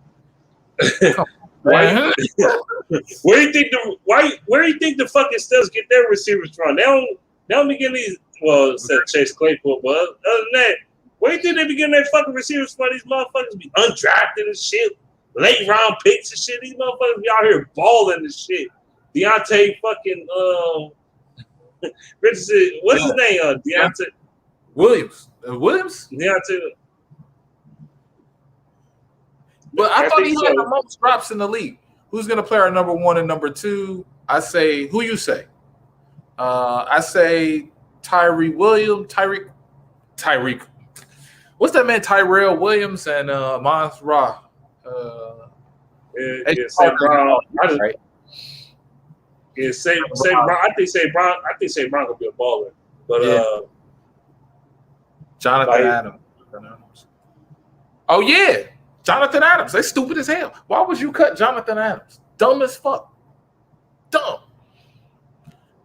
Where do you think the fucking Steelers get their receivers from? They don't be getting these. Well, except Chase Claypool, but other than that, where do you think they be getting their fucking receivers from? These motherfuckers be undrafted and shit, late round picks and shit. These motherfuckers be out here balling and shit. Deontay fucking Richardson, what's his name? Deontay Williams. Deontay. But I thought he had the most drops in the league. Who's going to play our number 1 and number 2? I say, who you say? I say Tyreek. What's that man? Tyrell Williams and Mons Ra. Say Brown. Right? Say Brown. I think Say Brown could be a baller, but Jonathan Adams. Oh yeah, Jonathan Adams. They stupid as hell. Why would you cut Jonathan Adams? Dumb as fuck. Dumb.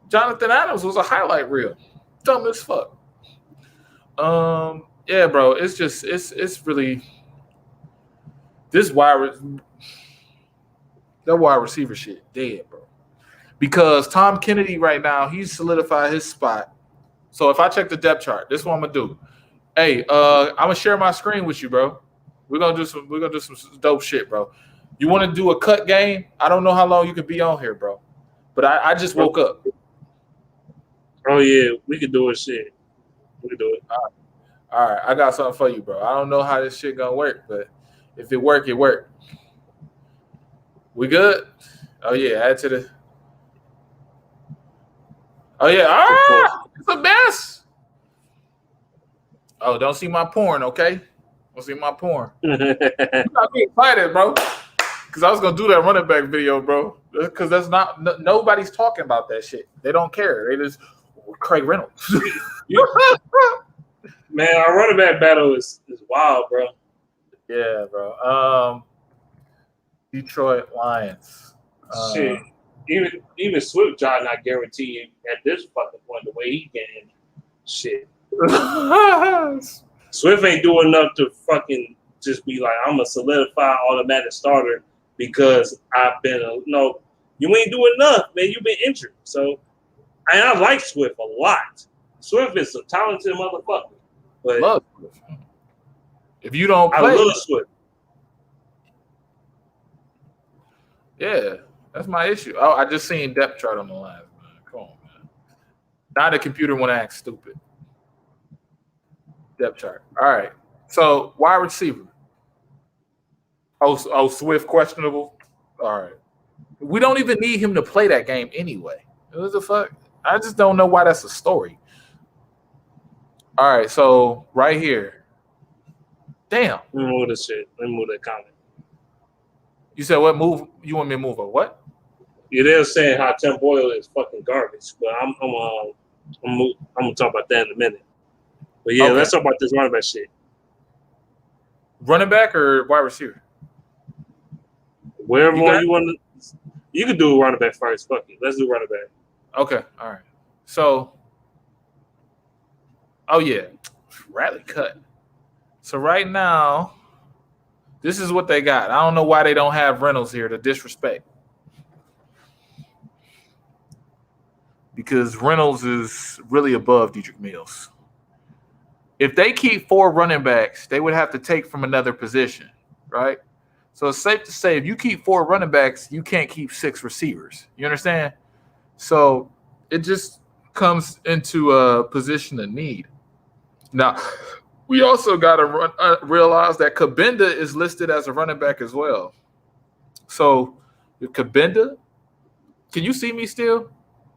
Jonathan Adams was a highlight reel. Dumb as fuck. Yeah, bro. It's just it's really that wide receiver shit dead, bro. Because Tom Kennedy right now, he's solidified his spot. So if I check the depth chart, this is what I'm gonna do. Hey, I'm gonna share my screen with you, bro. We're gonna do some dope shit, bro. You want to do a cut game? I don't know how long you could be on here, bro. But I just woke up. Oh yeah, we could do it. Shit, we could do it. All right, I got something for you, bro. I don't know how this shit gonna work, but if it work, it work. We good? Oh yeah, add to the. Oh yeah, it's a mess. Oh, don't see my porn, okay? Don't see my porn. You got me excited, bro. Because I was gonna do that running back video, bro. Because that's not nobody's talking about that shit. They don't care. They just Craig Reynolds. Man, our running back battle is wild, bro. Yeah, bro. Detroit Lions. Shit. Even Swift job not guaranteed at this fucking point the way he can. Shit. Swift ain't doing enough to fucking just be like, I'm a solidified automatic starter because I've been no, you ain't doing enough, man. You've been injured. So I like Swift a lot. Swift is a talented motherfucker. But love Swift. If you don't play, I love Swift. Yeah, that's my issue. Oh, I just seen depth chart on the line, man. Come on, man. Now the computer want to act stupid. Depth chart. All right. So wide receiver. Oh, Swift questionable. All right. We don't even need him to play that game anyway. What the fuck? I just don't know why that's a story. All right. So right here. Damn. Let me move this shit. Let me move that comment. You said what move? You want me to move or what? Yeah, they're saying how Tim Boyle is fucking garbage, but I'm gonna talk about that in a minute. But yeah, let's talk about this running back shit. Running back or wide receiver? Wherever you want to, you can do running back first. Fuck it, let's do running back. Okay, all right. So, oh yeah, Radley cut. So right now, this is what they got. I don't know why they don't have Reynolds here to disrespect. Because Reynolds is really above Dedrick Mills. If they keep 4 running backs, they would have to take from another position, right? So it's safe to say if you keep 4 running backs, you can't keep 6 receivers. You understand? So it just comes into a position of need. Now, we also got to realize that Kabinda is listed as a running back as well. So, Kabinda, can you see me still?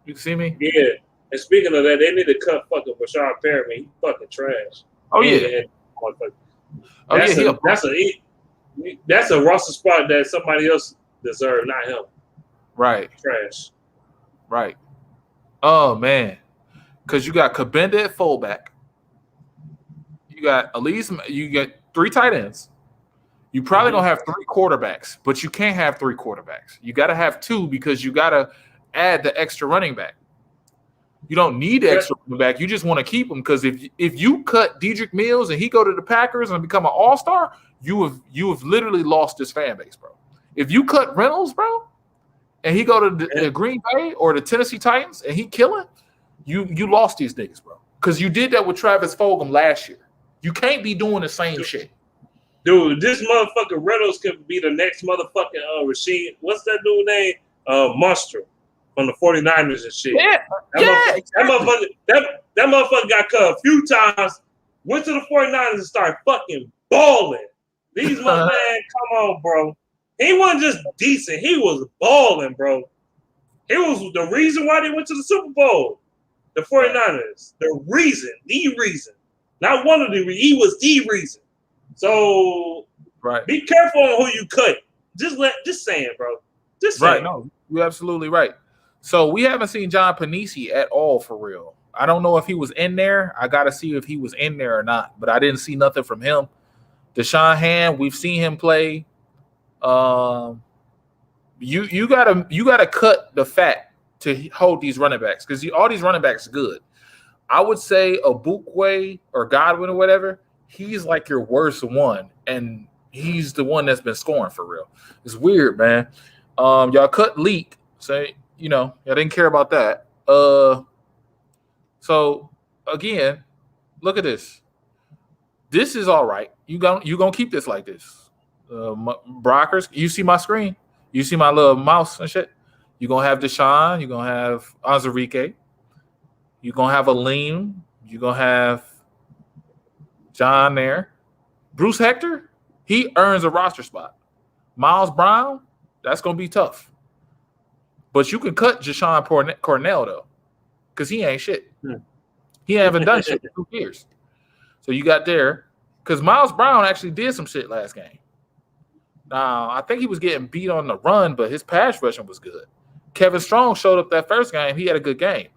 You can see me? Yeah. And speaking of that, they need to cut fucking Rashad Perriman. He fucking trash. Oh yeah. That's a roster spot that somebody else deserves, not him. Right. Trash. Right. Oh man, because you got Kabinda at fullback. You got Elise. You get 3 tight ends. You probably don't have 3 quarterbacks, but you can't have 3 quarterbacks. You got to have 2 because you got to add the extra running back. You don't need the extra running back. You just want to keep him because if you cut Dedrick Mills and he go to the Packers and become an all-star, you have literally lost this fan base, bro. If you cut Reynolds, bro, and he go to the Green Bay or the Tennessee Titans and he killing, you lost these niggas, bro. Because you did that with Travis Fulgham last year. You can't be doing the same shit. Dude, this motherfucker Reynolds could be the next motherfucking Rasheed. What's that dude name? Monster from the 49ers and shit. Yeah. That motherfucker got cut a few times, went to the 49ers and started fucking balling. These man, come on, bro. He wasn't just decent. He was balling, bro. He was the reason why they went to the Super Bowl. The 49ers. The reason. Not one of the reasons. He was the reason. So be careful on who you cut. Just saying, bro. Just saying. Right. No, you're absolutely right. So we haven't seen John Panisi at all for real. I don't know if he was in there. I got to see if he was in there or not. But I didn't see nothing from him. Deshaun Hand, we've seen him play. You gotta cut the fat to hold these running backs because all these running backs are good. I would say Obukwe or Godwin or whatever. He's like your worst one, and he's the one that's been scoring for real. It's weird, man. Y'all cut Leak, so y'all didn't care about that. So again, look at this. This is all right. You gonna keep this like this. Brockers, you see my screen. You see my little mouse and shit. You're going to have Deshaun. You're going to have Azarike. You're going to have Aleem. You're going to have John there. Bruce Hector, he earns a roster spot. Miles Brown, that's going to be tough. But you can cut Jashawn Cornell, though, because he ain't shit. He haven't done shit in 2 years. So you got there. Because Miles Brown actually did some shit last game. Now, I think he was getting beat on the run, but his pass rushing was good. Kevin Strong showed up that first game. He had a good game.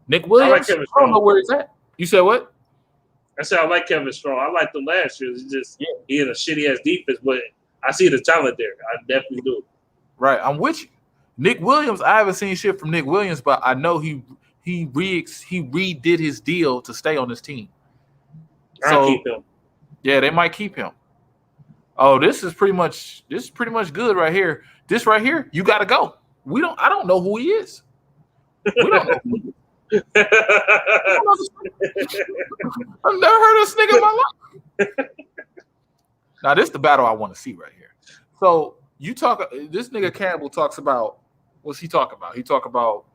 Nick Williams, I don't know where he's at. You said what? I said I like Kevin Strong. I liked him last year. It's just he had a shitty-ass defense, but I see the talent there. I definitely do. Right, I'm with you. Nick Williams, I haven't seen shit from Nick Williams, but I know he redid his deal to stay on this team. I'll keep him. Yeah, they might keep him. Oh, this is pretty much good right here. This right here, you got to go. I don't know who he is. We don't know who he is. I've never heard of this nigga in my life. Now, this is the battle I want to see right here. So this nigga Campbell talks about, what's he talking about? He talk about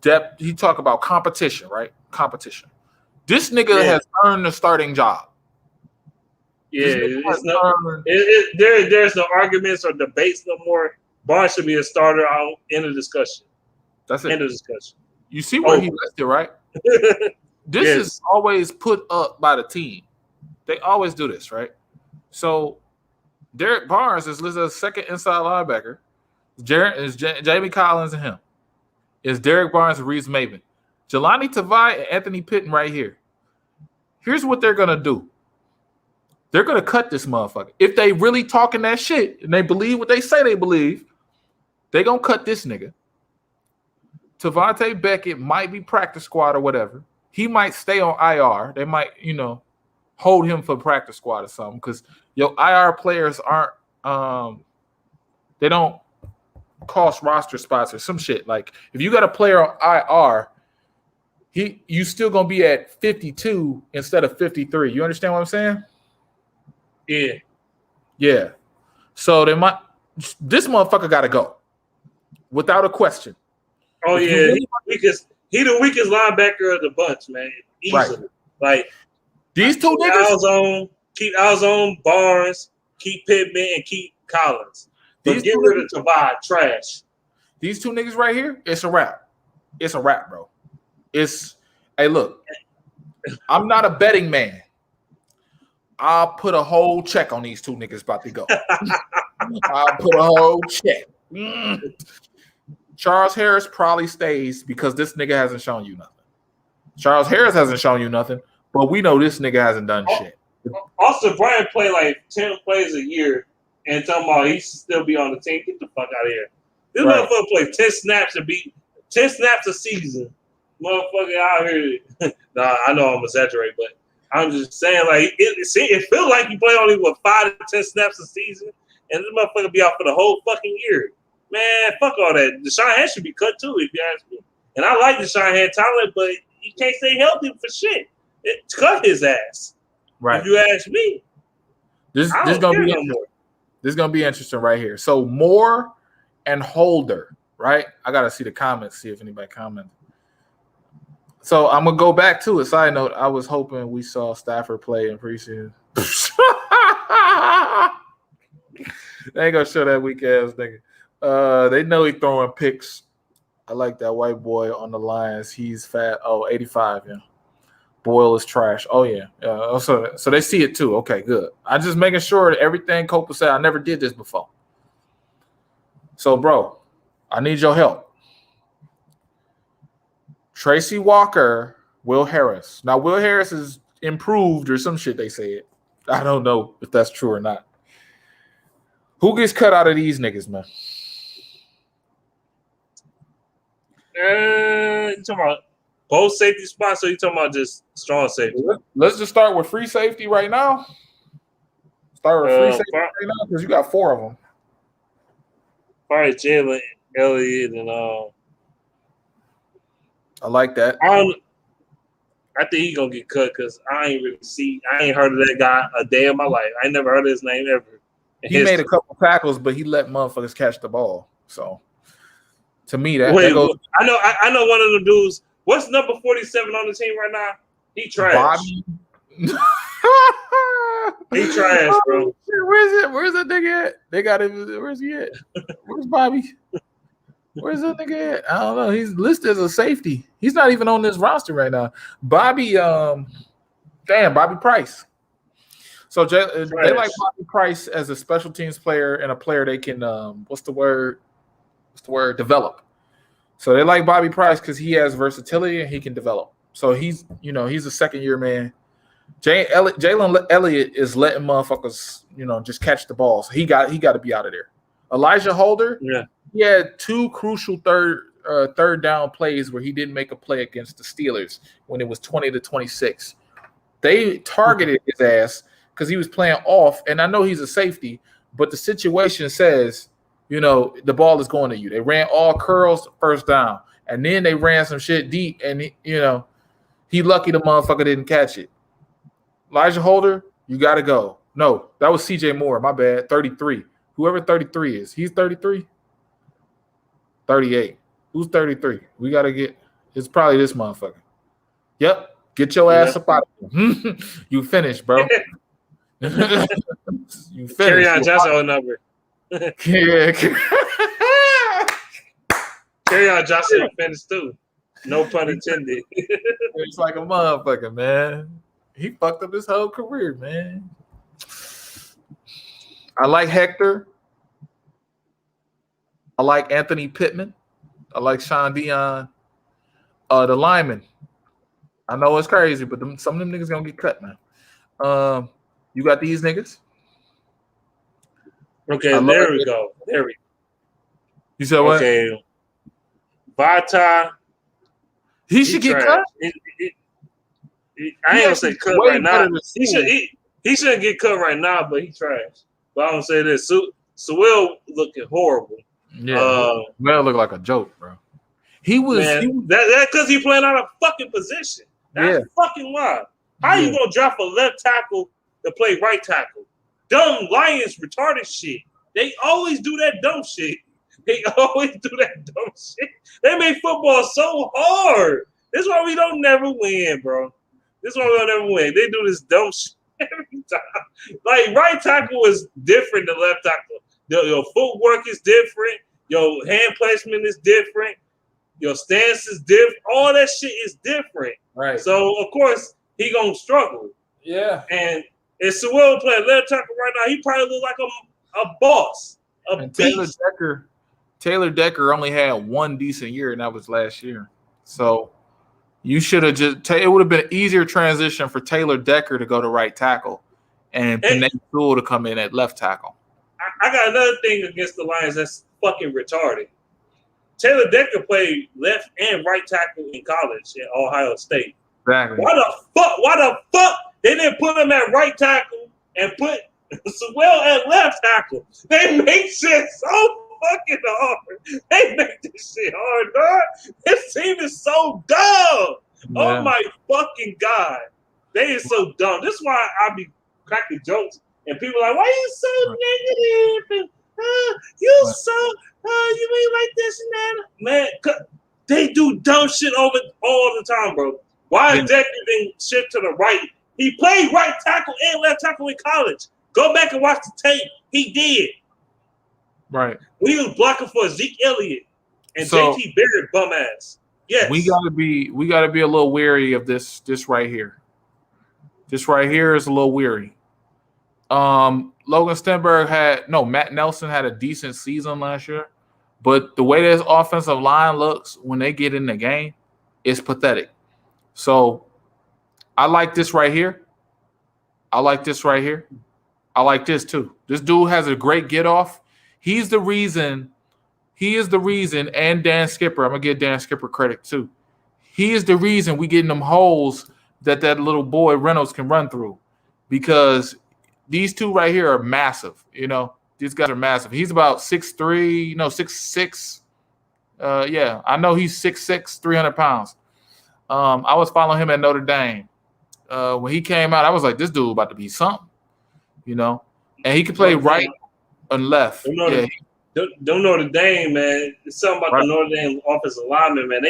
depth. He talk about competition, right? Competition. This nigga has earned the starting job. Yeah, there's no arguments or debates no more. Barnes should be a starter. End of discussion. That's it. End of discussion. You see where he listed, right? This is always put up by the team. They always do this, right? So Derek Barnes is listed as second inside linebacker. Jamie Collins and him. Is Derek Barnes and Reeves Maven. Jelani Tavai and Anthony Pitton right here. Here's what they're going to do. They're going to cut this motherfucker. If they really talking that shit and they believe what they say they believe, they going to cut this nigga. Tavante Beckett might be practice squad or whatever. He might stay on IR. They might, hold him for practice squad or something because your IR players aren't they don't cost roster spots or some shit. Like if you got a player on IR, you still going to be at 52 instead of 53. You understand what I'm saying? Yeah. So this motherfucker got to go without a question. Oh yeah, he the weakest linebacker of the bunch, man. Easily. Right. Like these two niggas. Keep Alzone, Barnes, keep Pittman, and keep Collins. But get rid of Tavai, trash. These two niggas right here, it's a wrap. It's a wrap, bro. Hey, look, I'm not a betting man. I'll put a whole check on these two niggas about to go. I'll put a whole check. Charles Harris probably stays because this nigga hasn't shown you nothing. Charles Harris hasn't shown you nothing, but we know this nigga hasn't done shit. Austin Bryant play like 10 plays a year and talking about he should still be on the team. Get the fuck out of here. This motherfucker plays 10 snaps and beat 10 snaps a season. Motherfucker out here. Nah, I know I'm exaggerating, but I'm just saying, like, it feels like you play only, 5 to 10 snaps a season, and this motherfucker be out for the whole fucking year. Man, fuck all that. Deshaun Hand should be cut, too, if you ask me. And I like Deshaun Hand talent, but he can't stay healthy for shit. Cut his ass. Right. If you ask me. This gonna be This is gonna be interesting right here. So Moore and Holder, right? I gotta see the comments, see if anybody commented. So I'm gonna go back to it. Side note, I was hoping we saw Stafford play in preseason. They ain't gonna show that weak ass nigga. They know he throwing picks. I like that white boy on the Lions. He's fat. Oh, 85, yeah. Boyle is trash. Oh, yeah. So they see it too. Okay, good. I'm just making sure that everything Copa said, I never did this before. So, bro, I need your help. Tracy Walker, Will Harris. Now, Will Harris is improved or some shit they said. I don't know if that's true or not. Who gets cut out of these niggas, man? You talking about both safety spots, or you talking about just strong safety? Let's just start with free safety right now. Start with free safety right now because you got 4 of them. Probably Jalen Elliott and I like that. I think he's gonna get cut because I ain't heard of that guy a day in my life. I ain't never heard of his name ever. He made a couple tackles, but he let motherfuckers catch the ball. So to me, that goes. I know one of them dudes. What's number 47 on the team right now? He trash. Bobby. He trash, bro. Where's that nigga at? They got him. Where's he at? Where's Bobby? Where's that nigga at? I don't know. He's listed as a safety. He's not even on this roster right now. Bobby, Bobby Price. So they like Bobby Price as a special teams player and a player they can develop. So they like Bobby Price because he has versatility and he can develop. So he's a second-year man. Jalen Elliott is letting motherfuckers, just catch the ball. So he got to be out of there. Elijah Holder, he had 2 crucial third down plays where he didn't make a play against the Steelers when it was 20-26. They targeted his ass because he was playing off, and I know he's a safety, but the situation says, the ball is going to you. They ran all curls, first down, and then they ran some shit deep, and he lucky the motherfucker didn't catch it. Elijah Holder, you got to go. No, that was CJ Moore. My bad. 33. Whoever 33 is. He's 33? 38. Who's 33? We got to get – it's probably this motherfucker. Yep. Get your ass up out of here. You finished, bro. You finished. Carry on Joshua number. Yeah. Carry on Joshua finished too. No pun intended. It's like a motherfucker, man. He fucked up his whole career, man. I like Hector. I like Anthony Pittman. I like Sean Dion. The lineman. I know it's crazy, but some of them niggas gonna get cut, man. You got these niggas? Okay, there we go. You said what? Okay. Vata. He should get cut? I ain't gonna say cut right now. He shouldn't get cut right now, but he trash. But I'm gonna say this. Sewell looking horrible. Yeah, Sewell look like a joke, bro. That's because he playing out of fucking position. That's fucking wild. How you gonna drop a left tackle to play right tackle? Dumb Lions retarded shit. They always do that dumb shit. They make football so hard. This is why we don't never win, bro. This is why we don't never win. They do this dumb shit every time. Like right tackle is different than left tackle. Your footwork is different. Your hand placement is different. Your stance is different. All that shit is different. Right. So of course he gonna struggle. Yeah. And if Sewell playing left tackle right now, he probably look like a boss. Taylor Decker only had one decent year, and that was last year. So you should have it would have been an easier transition for Taylor Decker to go to right tackle and Penei Sewell to come in at left tackle. I got another thing against the Lions that's fucking retarded. Taylor Decker played left and right tackle in college at Ohio State. Exactly. Why the fuck they didn't put him at right tackle and put Sewell at left tackle? They make shit so fucking hard. They make this shit hard, dog. This team is so dumb. Yeah. Oh my fucking God. They is so dumb. This is why I be cracking jokes and people are like, why you so negative? You ain't like this and that. Man, they do dumb shit all the time, bro. Why is Decker didn't shift to the right? He played right tackle and left tackle in college. Go back and watch the tape. He did. Right. When he was blocking for Zeke Elliott. And So JT Barrett bum ass. Yes. we gotta be a little weary of this right here. This right here is a little weary. Logan Stenberg Matt Nelson had a decent season last year, but the way this offensive line looks when they get in the game, it's pathetic. So I like this right here. I like this right here. I like this too. This dude has a great get off. He is the reason, and Dan Skipper, I'm gonna give Dan Skipper credit too. He is the reason we getting them holes that little boy Reynolds can run through, because these two right here are massive. These guys are massive. He's about 6'3", 6'6". Yeah, I know he's 6'6", 300 pounds. I was following him at Notre Dame. When he came out, I was like, this dude about to be something, and he can play right and left. Don't Notre Dame, man. It's something about the Notre Dame offensive lineman, man.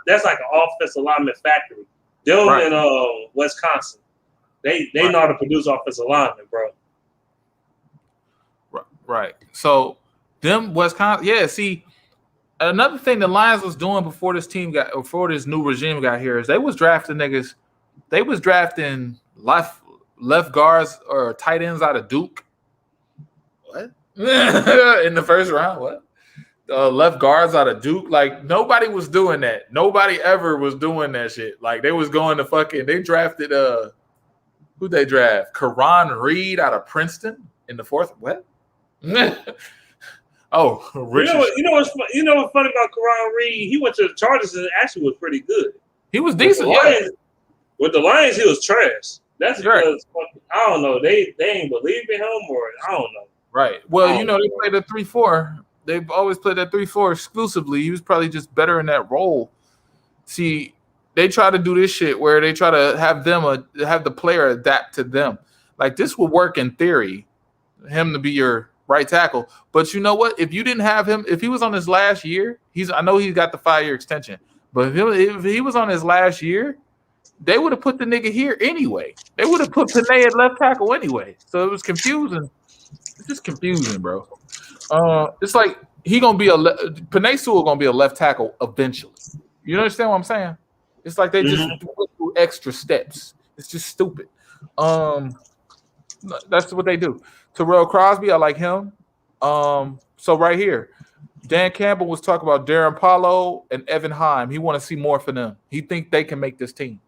That's like an offensive lineman factory. Them in Wisconsin, they know how to produce offensive linemen, bro. Right. So them Wisconsin, yeah. See, another thing the Lions was doing before this new regime got here is they was drafting niggas. They was drafting left guards or tight ends out of Duke. What? In the first round? What? Left guards out of Duke. Like, nobody was doing that. Nobody ever was doing that shit. Like, they was going to they drafted who'd they draft? Karan Reed out of Princeton in the fourth. What? Oh, Richard. You know what's funny about Karan Reed? He went to the Chargers and actually was pretty good. He was decent. With the Lions, he was trash. That's because I don't know. They ain't believe in him, or I don't know. Right. Well, they played a 3-4. They've always played that 3-4 exclusively. He was probably just better in that role. See, they try to do this shit where they try to have the player adapt to them. Like, this would work in theory, him to be your right tackle. But you know what? If you didn't have him, if he was on his last year, I know he's got the 5-year extension. But if he was on his last year, they would have put the nigga here anyway. They would have put Panay at left tackle anyway. So it was confusing. It's just confusing, bro. It's like Panay Sewell gonna be a left tackle eventually. You understand what I'm saying? It's like they just do extra steps. It's just stupid. That's what they do. Terrell Crosby, I like him. So right here, Dan Campbell was talking about Darren Paulo and Evan Heim. He want to see more for them. He think they can make this team.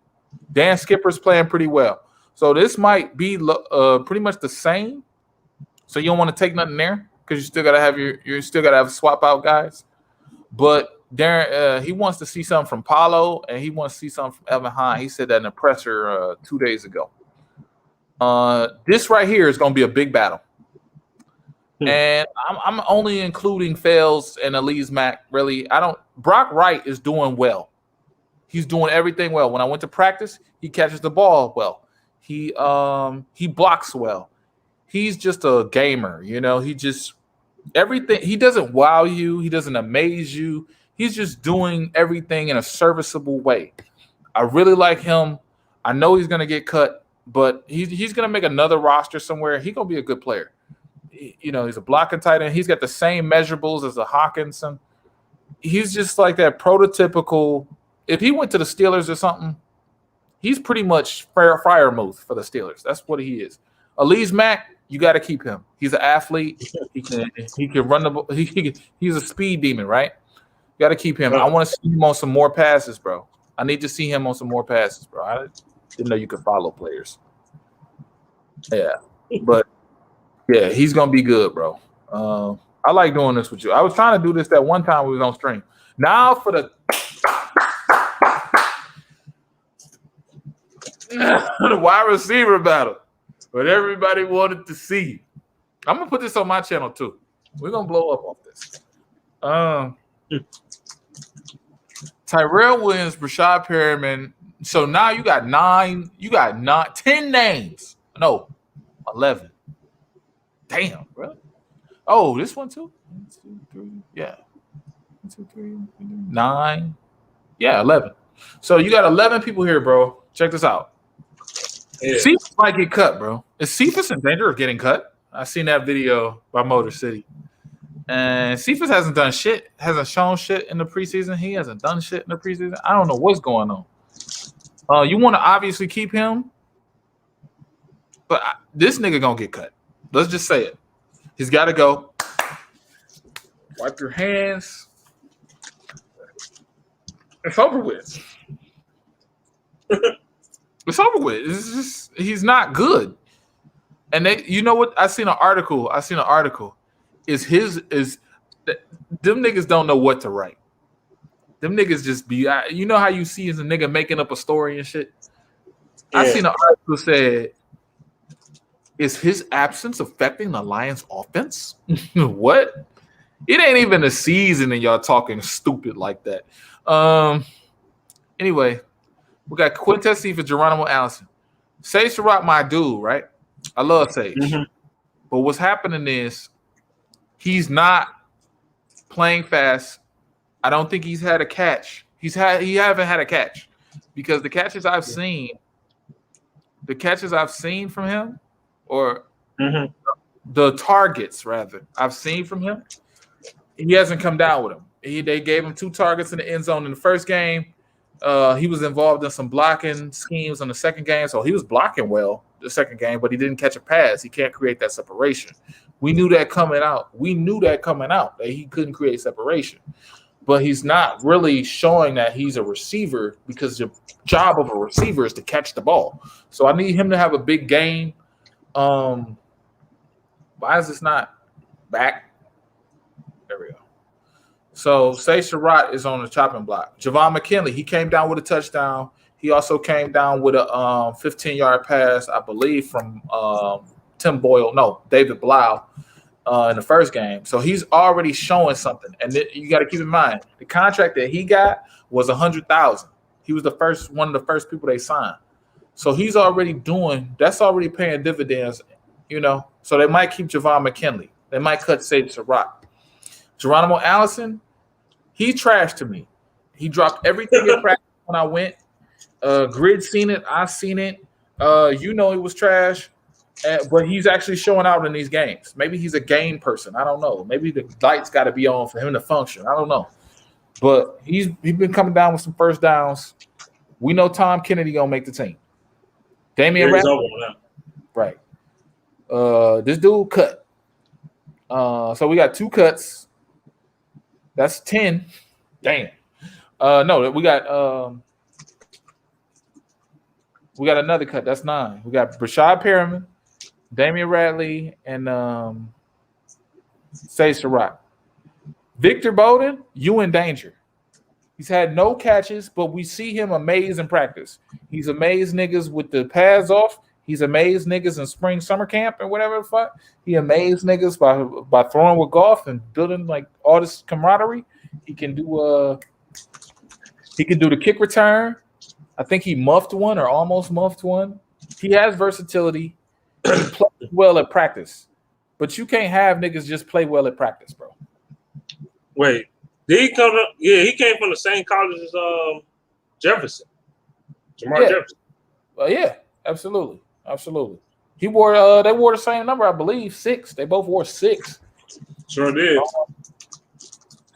Dan Skipper's playing pretty well. So this might be pretty much the same. So you don't want to take nothing there because you still gotta have swap out guys. But Darren, he wants to see something from Paulo and he wants to see something from Evan Heim. He said that in a presser 2 days ago. This right here is gonna be a big battle. And I'm only including Fales and Elise Mack. Really, Brock Wright is doing well. He's doing everything well. When I went to practice, he catches the ball well. He blocks well. He's just a gamer, He just everything. He doesn't wow you. He doesn't amaze you. He's just doing everything in a serviceable way. I really like him. I know he's gonna get cut, but he's gonna make another roster somewhere. He's gonna be a good player. He's a blocking tight end. He's got the same measurables as a Hawkinson. He's just like that prototypical. If he went to the Steelers or something, he's pretty much Freiermuth for the Steelers. That's what he is. Elise Mack, you got to keep him. He's an athlete. He can run the ball. He's a speed demon, right? You got to keep him. I want to see him on some more passes, bro. I need to see him on some more passes, bro. I didn't know you could follow players. Yeah, but yeah, he's gonna be good, bro. I like doing this with you. I was trying to do this that one time we was on stream. Now for the wide receiver battle, what everybody wanted to see. I'm gonna put this on my channel too. We're gonna blow up off this. Tyrell Williams, Rashad Perriman. So now you got 10 names. No, 11. Damn, bro. Oh, this one too? 1, 2, 3. Yeah. 1, 2, 3, 9. Yeah, 11. So you got 11 people here, bro. Check this out. Yeah. Cephas might get cut, bro. Is Cephas in danger of getting cut? I seen that video by Motor City. And Cephas hasn't done shit, hasn't shown shit in the preseason. He hasn't done shit in the preseason. I don't know what's going on. You want to obviously keep him, but this nigga gonna get cut. Let's just say it. He's got to go. Wipe your hands. It's over with. It's over with. It's just he's not good. And you know what? I seen an article. Them niggas don't know what to write. Them niggas just be. You know how you see as a nigga making up a story and shit. Yeah. I seen an article said, "Is his absence affecting the Lions' offense?" What? It ain't even a season, and y'all talking stupid like that. Anyway, we got Quintez Cephas, Geronimo Allison. Sage Surratt, my dude, right? I love Sage. Mm-hmm. But what's happening is he's not playing fast. I don't think he's had a catch. He haven't had a catch because the catches I've seen from him, or the targets rather I've seen from him, he hasn't come down with them. They gave him 2 targets in the end zone in the first game. He was involved in some blocking schemes in the second game, so he was blocking well the second game, but he didn't catch a pass. He can't create that separation. We knew that coming out. That he couldn't create separation. But he's not really showing that he's a receiver because the job of a receiver is to catch the ball. So I need him to have a big game. Why is this not back? There we go. So Sage Surratt is on the chopping block. Javon McKinley, he came down with a touchdown. He also came down with a 15-yard pass, I believe, from David Blau in the first game. So he's already showing something. And you got to keep in mind, the contract that he got was $100,000. He was one of the first people they signed. So he's already that's already paying dividends, you know. So they might keep Javon McKinley. They might cut Sage Surratt. Geronimo Allison, he trashed to me. He dropped everything in practice when I went. Grid seen it. I seen it. It was trash. But he's actually showing out in these games. Maybe he's a game person. I don't know. Maybe the lights got to be on for him to function. I don't know. But he's been coming down with some first downs. We know Tom Kennedy going to make the team. Damian Rapp. Right. This dude cut. So we got 2 cuts. That's 10. Damn. No, we got another cut. That's 9. We got Brashad Perriman, Damian Radley, and Sage Surratt. Victor Bowden, you in danger. He's had no catches, but we see him amaze in practice. He's amazed niggas with the pads off. He's amazed niggas in spring summer camp and whatever the fuck. He amazed niggas by throwing with golf and building like all this camaraderie. He can do the kick return. I think he muffed one or almost muffed one. He has versatility. He plays well at practice. But you can't have niggas just play well at practice, bro. Wait, did he come up? Yeah, he came from the same college as Jefferson. Jamar Jefferson. Well, yeah, absolutely. Absolutely. They wore the same number, I believe, 6. They both wore 6. Sure did.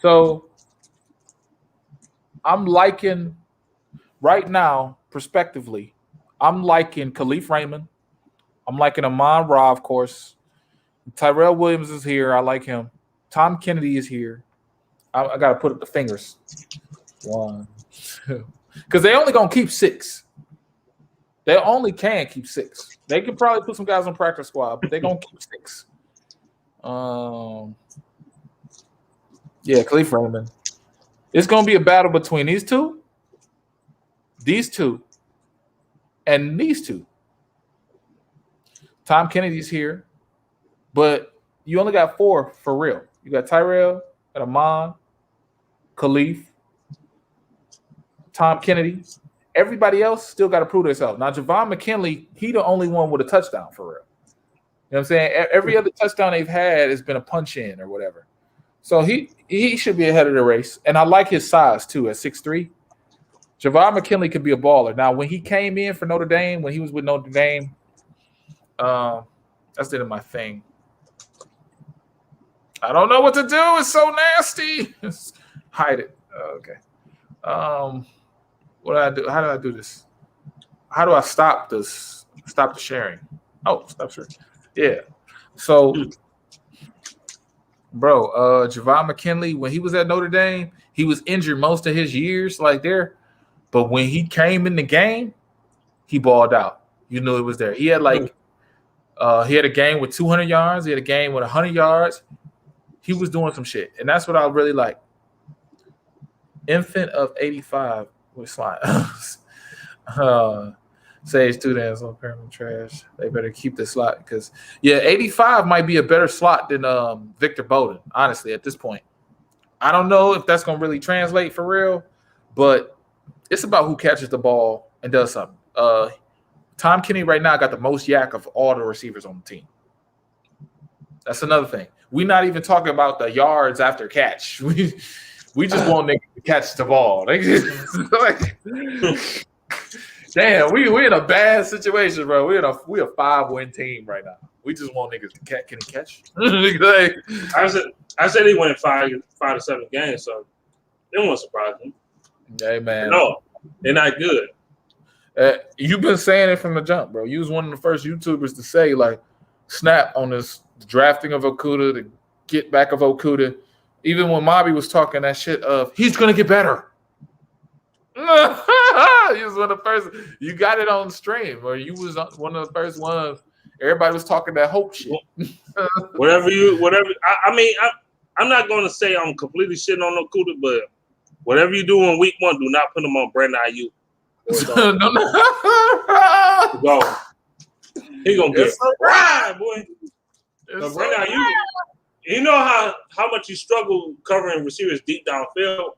So I'm liking right now, prospectively, I'm liking Khalif Raymond. I'm liking Amon Ra, of course. Tyrell Williams is here. I like him. Tom Kennedy is here. I got to put up the fingers. 1, 2. Because they only going to keep 6. They only can keep 6. They can probably put some guys on practice squad, but they're going to keep 6. Khalif Raymond. It's going to be a battle between these two, and these 2. Tom Kennedy's here, but you only got 4 for real. You got Tyrell, got Amon, Khalif, Tom Kennedy. Everybody else still got to prove themselves. Now, Javon McKinley, he the only one with a touchdown for real. You know what I'm saying? Every other touchdown they've had has been a punch in or whatever. So he should be ahead of the race. And I like his size, too, at 6'3". Javon McKinley could be a baller. Now, when he came in for Notre Dame, when he was with Notre Dame, that's my thing. I don't know what to do. It's so nasty. Hide it. Okay. What do I do? How do I do this? How do I stop this? Stop the sharing. Oh, stop sharing. Yeah. So, bro, Javon McKinley, when he was at Notre Dame, he was injured most of his years, like there. But when he came in the game, he balled out. You knew it was there. He had he had a game with 200 yards. He had a game with 100 yards. He was doing some shit, and that's what I really like. Infant of 85 with slide. Sage two dance on pyramid trash. They better keep the slot because 85 might be a better slot than Victor Bowden. Honestly, at this point, I don't know if that's gonna really translate for real, but it's about who catches the ball and does something. Tom Kenny right now got the most yak of all the receivers on the team. That's another thing. We're not even talking about the yards after catch. We just want niggas to catch the ball. Damn, we in a bad situation, bro. We a 5-win team right now. We just want niggas to catch. Can he catch? I said he won 5 to 7 games, so it won't surprise me. Hey man, no, they're not good. You've been saying it from the jump, bro. You was one of the first YouTubers to say like, snap on this drafting of Okudah, the get back of Okudah. Even when Mobby was talking that shit of he's gonna get better. You was one of the first. You got it on stream, or you was one of the first ones. Everybody was talking that hope shit. whatever. I mean, I'm not gonna say I'm completely shitting on Okudah, but whatever you do in week 1, do not put him on Brandon Ayuk. Go. He gonna get right, boy. So Brandon Ayuk, you know how much he struggled covering receivers deep downfield.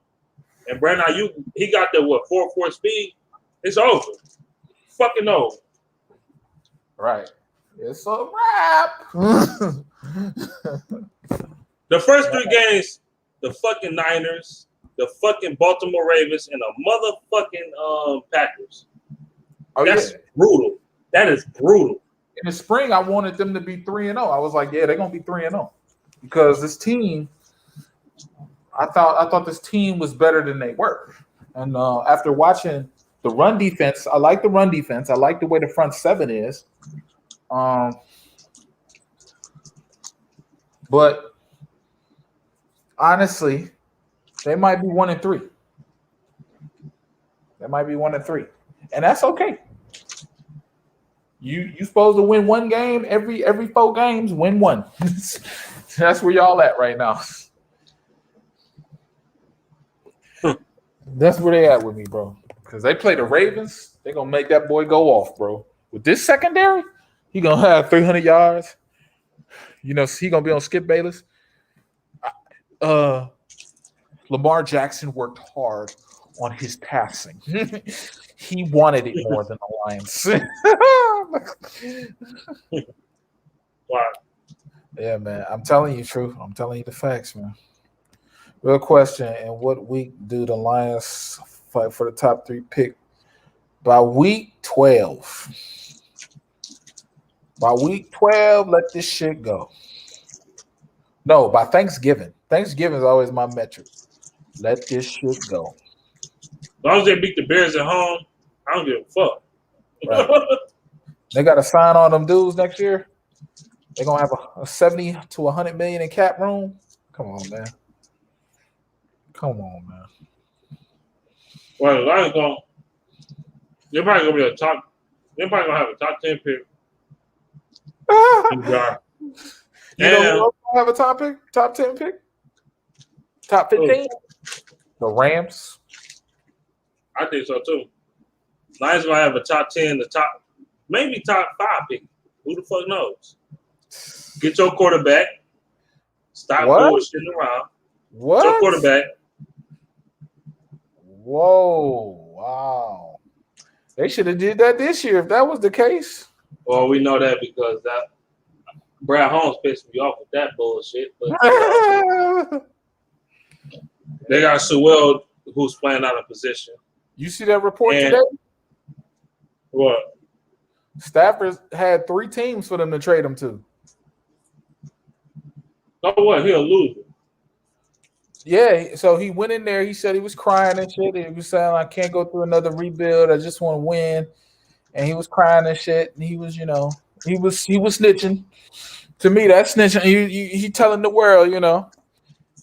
And Brandon Ayuk, he got the 4.4 speed. It's over. Fucking over. Right. It's a wrap. The first 3 games, the fucking Niners, the fucking Baltimore Ravens, and the motherfucking Packers. That's brutal. That is brutal. In the spring, I wanted them to be 3-0. I was like, they're gonna be 3-0 because this team. I thought this team was better than they were, and after watching the run defense, I like the run defense. I like the way the front 7 is, but honestly, they might be 1-3. They might be 1-3, and that's okay. You supposed to win 1 game every 4 games. Win 1. That's where y'all at right now. That's where they at with me, bro. Because they play the Ravens, they're gonna make that boy go off, bro. With this secondary, he gonna have 300 yards. You know, he gonna be on Skip Bayless. Lamar Jackson worked hard on his passing. He wanted it more than the Lions. Wow. Yeah, man. I'm telling you the truth. I'm telling you the facts, man. Real question, in what week do the Lions fight for the top 3 pick? By week 12. By week 12, let this shit go. No, by Thanksgiving. Thanksgiving is always my metric. Let this shit go. As long as they beat the Bears at home, I don't give a fuck. Right. They got to sign on them dudes next year. They're going to have a 70 to 100 million in cap room. Come on, man. Come on, man. Well, the Lions going, they're probably going to be they're probably going to have a top 10 pick. You know who have a top 10 pick? Top 15? The Rams. I think so too. Lions going to have a top 10, maybe top 5 pick. Who the fuck knows? Get your quarterback. Stop bullshitting around. What? Get your quarterback. Whoa. Wow. They should have did that this year if that was the case. Well, we know that because that Brad Holmes pissed me off with that bullshit. But they got Sewell, who's playing out of position. You see that report today? What? Stafford had 3 teams for them to trade him to. So what? He'll lose it. Yeah, so he went in there. He said he was crying and shit. He was saying, "I can't go through another rebuild. I just want to win." And he was crying and shit. And he was, he was snitching. To me, that's snitching. He telling the world,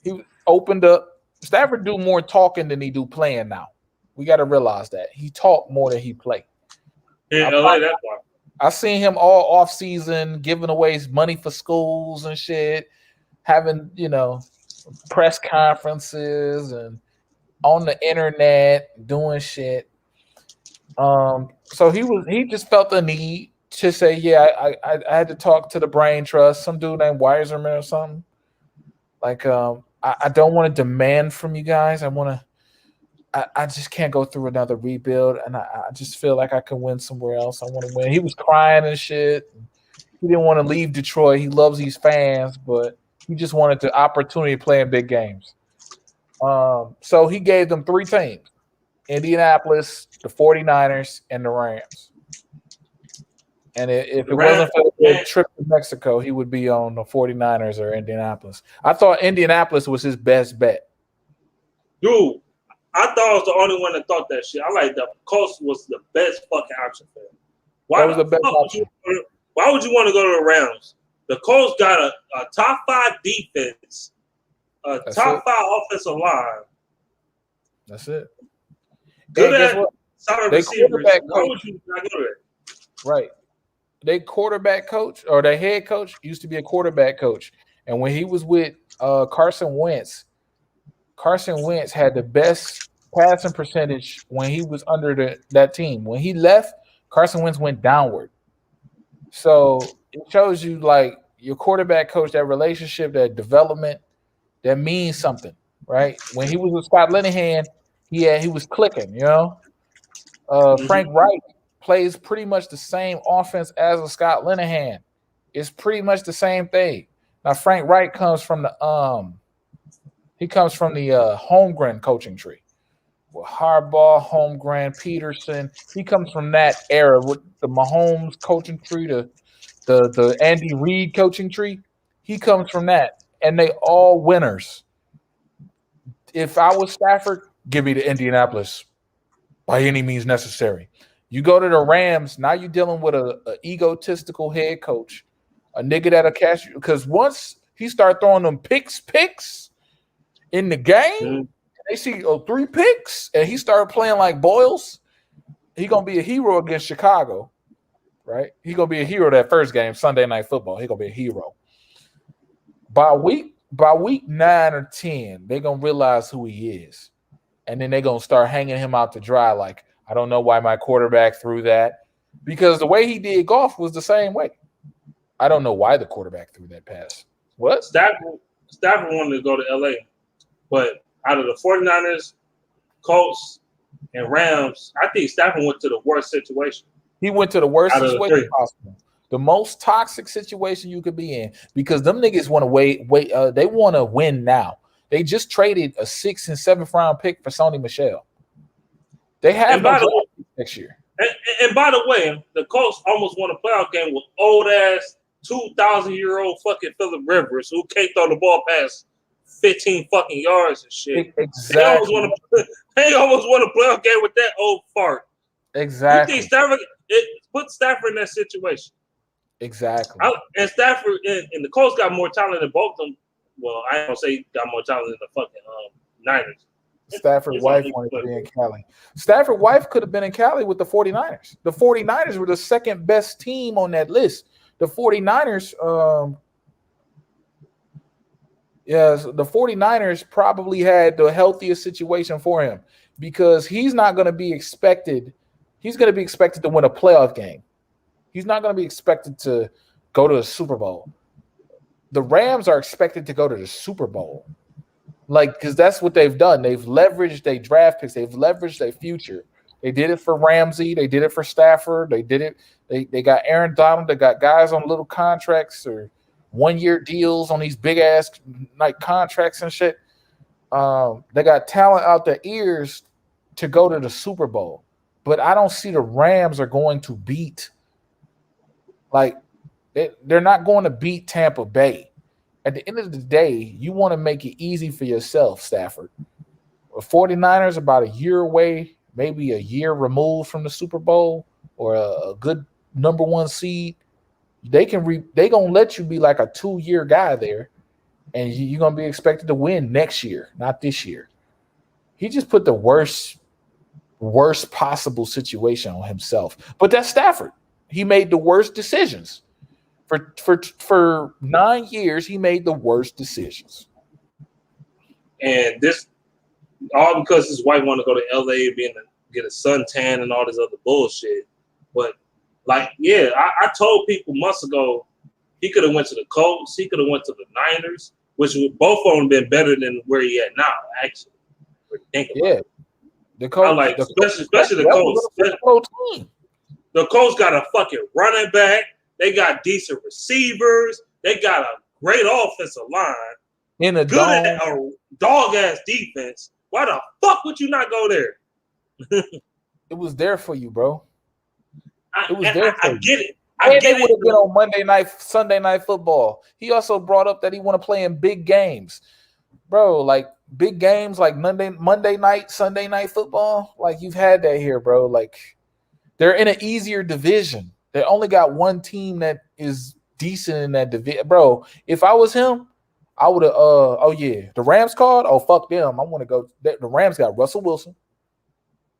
he opened up. Stafford do more talking than he do playing now. We got to realize that he talk more than he play. In LA, that's why. I seen him all off season giving away money for schools and shit, having press conferences and on the internet doing shit. So he just felt the need to say, yeah, I had to talk to the brain trust, some dude named Weiserman or something. Like, I don't want to demand from you guys. I just can't go through another rebuild, and I just feel like I can win somewhere else. I want to win. He was crying and shit. He didn't want to leave Detroit. He loves these fans, but he just wanted the opportunity to play in big games. So he gave them three teams: Indianapolis, the 49ers, and the Rams. And if it wasn't for the trip to Mexico, he would be on the 49ers or Indianapolis. I thought Indianapolis was his best bet. Dude, I thought I was the only one that thought that shit. I like the Colts was the best fucking option for him. Why was the best option? Why would you want to go to the Rams? The Colts got a top 5 defense, top 5 offensive line. That's it. Good at solid receivers. Why would you not go there? Right. They quarterback coach or their head coach used to be a quarterback coach. And when he was with Carson Wentz had the best passing percentage when he was under that team. When he left, Carson Wentz went downward. So it shows you like your quarterback coach, that relationship, that development, that means something, right? When he was with Scott Linehan, he was clicking, Frank Reich plays pretty much the same offense as a Scott Linehan. It's pretty much the same thing. Now Frank Reich comes from the Holmgren coaching tree. With Harbaugh, Holmgren, Peterson. He comes from that era with the Mahomes coaching tree, the Andy Reid coaching tree. He comes from that, and they all winners. If I was Stafford, give me to Indianapolis by any means necessary. You go to the Rams, now you're dealing with an egotistical head coach, a nigga that'll catch you. Because once he start throwing them picks in the game, they see 3 picks, and he started playing like Boyles, he going to be a hero against Chicago, right? He going to be a hero that first game, Sunday Night Football. He going to be a hero. By week 9 or 10, they're going to realize who he is. And then they're going to start hanging him out to dry like, I don't know why my quarterback threw that. Because the way he did golf was the same way. I don't know why the quarterback threw that pass. What? Stafford wanted to go to LA. But out of the 49ers, Colts, and Rams, I think Stafford went to the worst situation. He went to the worst situation possible. The most toxic situation you could be in. Because them niggas want to wait. They want to win now. They just traded a 6th and 7th round pick for Sony Michel. They have next year. And by the way, the Colts almost won a playoff game with old ass 2,000-year-old fucking Phillip Rivers who can't throw the ball past 15 fucking yards and shit. Exactly. They almost won a playoff game with that old fart. Exactly. You think Stafford put Stafford in that situation? Exactly. And Stafford and the Colts got more talent than both of them. Well, I don't say got more talent than the fucking Niners. Stafford's wife wanted to be in Cali. Stafford's wife could have been in Cali with the 49ers. The 49ers were the second best team on that list. The 49ers, the 49ers probably had the healthiest situation for him because he's not going to be expected. He's going to be expected to win a playoff game. He's not going to be expected to go to the Super Bowl. The Rams are expected to go to the Super Bowl. Because that's what they've done. They've leveraged their draft picks. They've leveraged their future. They did it for Ramsey. They did it for Stafford. They did it. They got Aaron Donald. They got guys on little contracts or 1-year deals on these big-ass contracts and shit. They got talent out their ears to go to the Super Bowl. But I don't see the Rams are going to beat. They're not going to beat Tampa Bay. at the end of the day, you want to make it easy for yourself, Stafford. The 49ers about a year away, maybe a year removed from the Super Bowl or a good number one seed. They gonna let you be like a 2-year guy there, and you're gonna be expected to win next year, not this year. He just put the worst possible situation on himself. But that's Stafford. He made the worst decisions. For 9 years, he made the worst decisions. And this all because his wife wanted to go to LA, get a suntan and all this other bullshit. But like, yeah, I told people months ago he could have went to the Colts, he could have went to the Niners, which would both of them been better than where he at now. Actually, think about it. The Colts, I like, especially the Colts. The Colts got a fucking running back. They got decent receivers. They got a great offensive line. In a good at a dog ass defense. Why the fuck would you not go there? It was there for you, bro. It was there for you. I get it. They would have been on Monday night, Sunday night football. He also brought up that he want to play in big games, bro. Like big games, like Monday night, Sunday night football. Like you've had that here, bro. Like they're in an easier division. They only got one team that is decent in that division, bro. If I was him, I would have. The Rams called. Oh fuck them. I want to go. The Rams got Russell Wilson.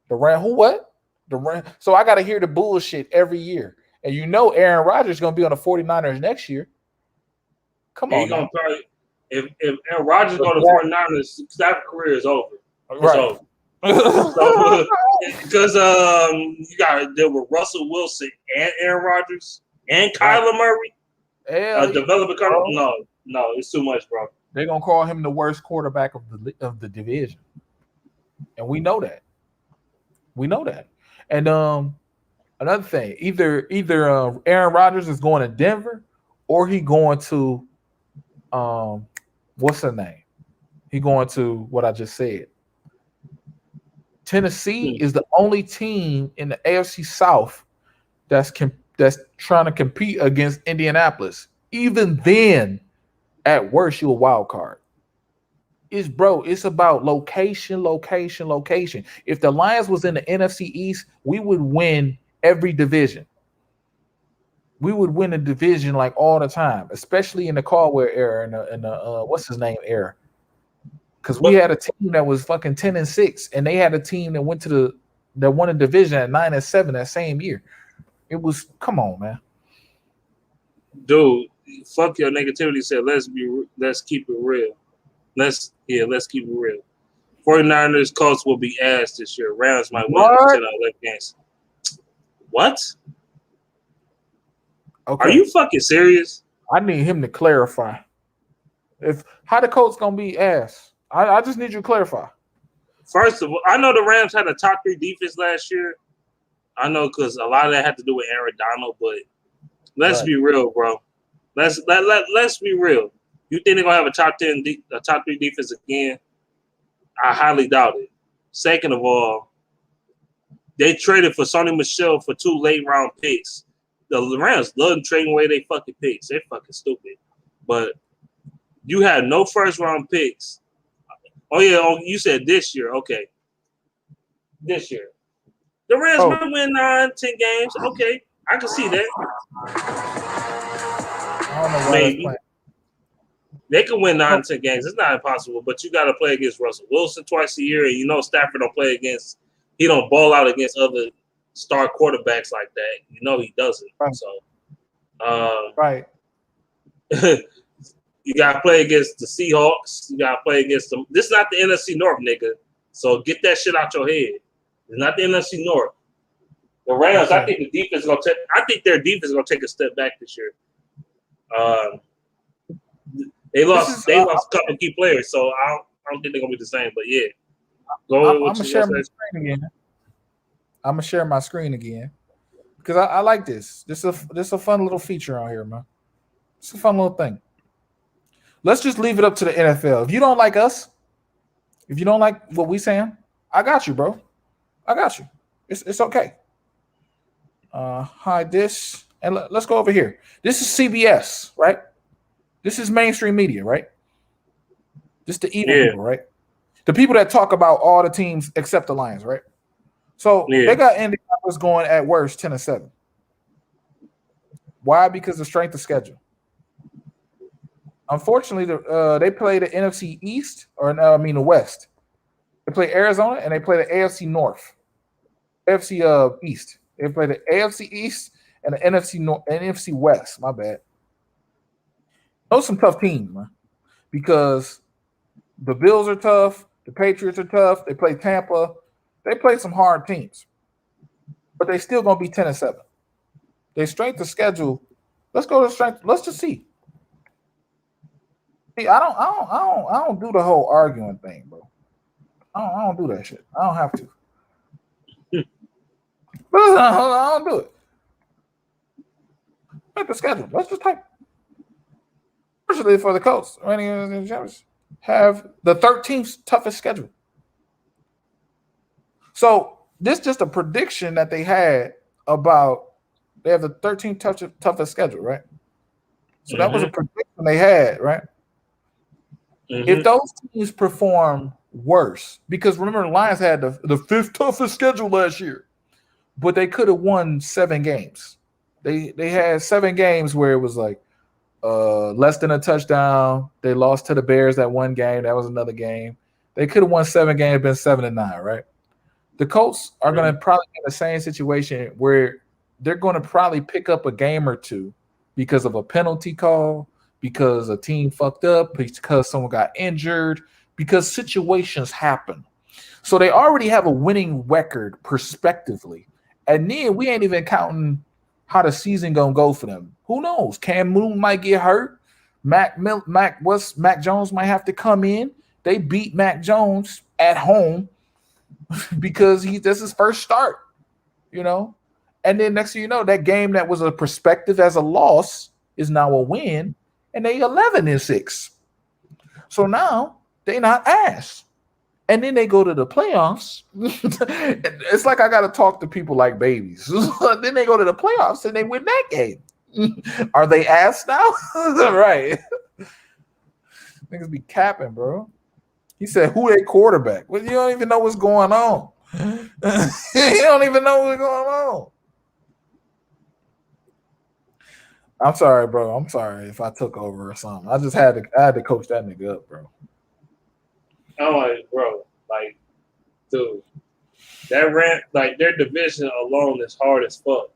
The Ram who what? The Ram. So I got to hear the bullshit every year. And you know Aaron Rodgers is going to be on the 49ers next year. Come on. Gonna probably, if Aaron Rodgers go to the 49ers, that career is over. It's over. Because you got there with Russell Wilson and Aaron Rodgers and Kyler Murray. Developing no, it's too much, bro. They're going to call him the worst quarterback of the division. And we know that. And another thing, either Aaron Rodgers is going to Denver or he going to what's the name? He going to what I just said. Tennessee is the only team in the AFC South that's trying to compete against Indianapolis. Even then, at worst, you're a wild card. It's about location. If the Lions was in the NFC East, we would win every division. We would win a division like all the time, especially in the Caldwell era and the what's his name era. Because we had a team that was fucking 10-6, and they had a team that won a division at 9-7 that same year. It was come on, man. Dude, fuck your negativity. Said let's keep it real. Let's keep it real. 49ers Colts will be ass this year. Rams might win 10 out of 11 games. What? Okay. Are you fucking serious? I need him to clarify. How the Colts gonna be ass? I just need you to clarify. First of all, I know the Rams had a top 3 defense last year. I know because a lot of that had to do with Aaron Donald, but let's be real, bro. Let's be real. You think they're gonna have a top 3 defense again? I highly doubt it. Second of all, they traded for Sonny Michel for 2 late round picks. The Rams love trading away their fucking picks. They're fucking stupid. But you had no first round picks. Oh yeah, you said this year. Okay. This year. The Rams might win 9-10 games. Okay. I can see that. I don't know why maybe. They can win 9-10 games. It's not impossible, but you got to play against Russell Wilson twice a year, and you know Stafford don't play against. He don't ball out against other star quarterbacks like that. You know he doesn't. Right. So, right. You got to play against the Seahawks. You got to play against them. This is not the NFC North, nigga. So get that shit out your head. It's not the NFC North. The Rams, I think the defense is gonna I think their defense is gonna take a step back this year. They lost a couple of key players, so I don't think they're gonna be the same. But yeah, I'm gonna share my screen again. I'm gonna share my screen again because I like this. This is a fun little feature on here, man. It's a fun little thing. Let's just leave it up to the NFL. If you don't like us, if you don't like what we saying, I got you, bro. I got you. It's okay. Hide this and let's go over here. This is CBS, right? This is mainstream media, right? Just the evil Yeah. people, right? The people that talk about all the teams except the Lions, right? So Yeah. they got Indianapolis going at worst 10-7. Why? Because of strength of schedule. Unfortunately, they play the NFC East, the West. They play Arizona and they play the AFC North, AFC East. They play the AFC East and the NFC West. My bad. Those are some tough teams, man. Because the Bills are tough, the Patriots are tough. They play Tampa. They play some hard teams, but they still gonna be 10-7. They strength of schedule. Let's go to strength. Let's just see. See, I don't do the whole arguing thing, bro. I don't do that shit. I don't have to. I don't do it. Look at the schedule. Let's just type. Fortunately for the Colts, have the 13th toughest schedule. So this is just a prediction that they had about they have the 13th toughest schedule, right? So that was a prediction they had, right? If those teams perform worse, because remember the Lions had the fifth toughest schedule last year, but they could have won 7 games. They had 7 games where it was like less than a touchdown. They lost to the Bears that one game. That was another game. They could have won 7 games, been 7-9, right? The Colts are going to probably be in the same situation where they're going to probably pick up a game or two because of a penalty call, because a team fucked up, because someone got injured, because situations happen. So they already have a winning record prospectively. And then we ain't even counting how the season gonna go for them. Who knows? Cam Newton might get hurt. Mac Jones might have to come in. They beat Mac Jones at home because that's his first start, you know. And then next thing you know, that game that was a perspective as a loss is now a win, and they 11-6. So now they not ass. And then they go to the playoffs. It's like I got to talk to people like babies. Then they go to the playoffs and they win that game. Are they ass now? Right. Niggas be capping, bro. He said, who they quarterback? Well, you don't even know what's going on. You don't even know what's going on. I'm sorry, bro. I'm sorry if I took over or something. I had to coach that nigga up, bro. I'm like, bro, like, dude, that rant, like, their division alone is hard as fuck.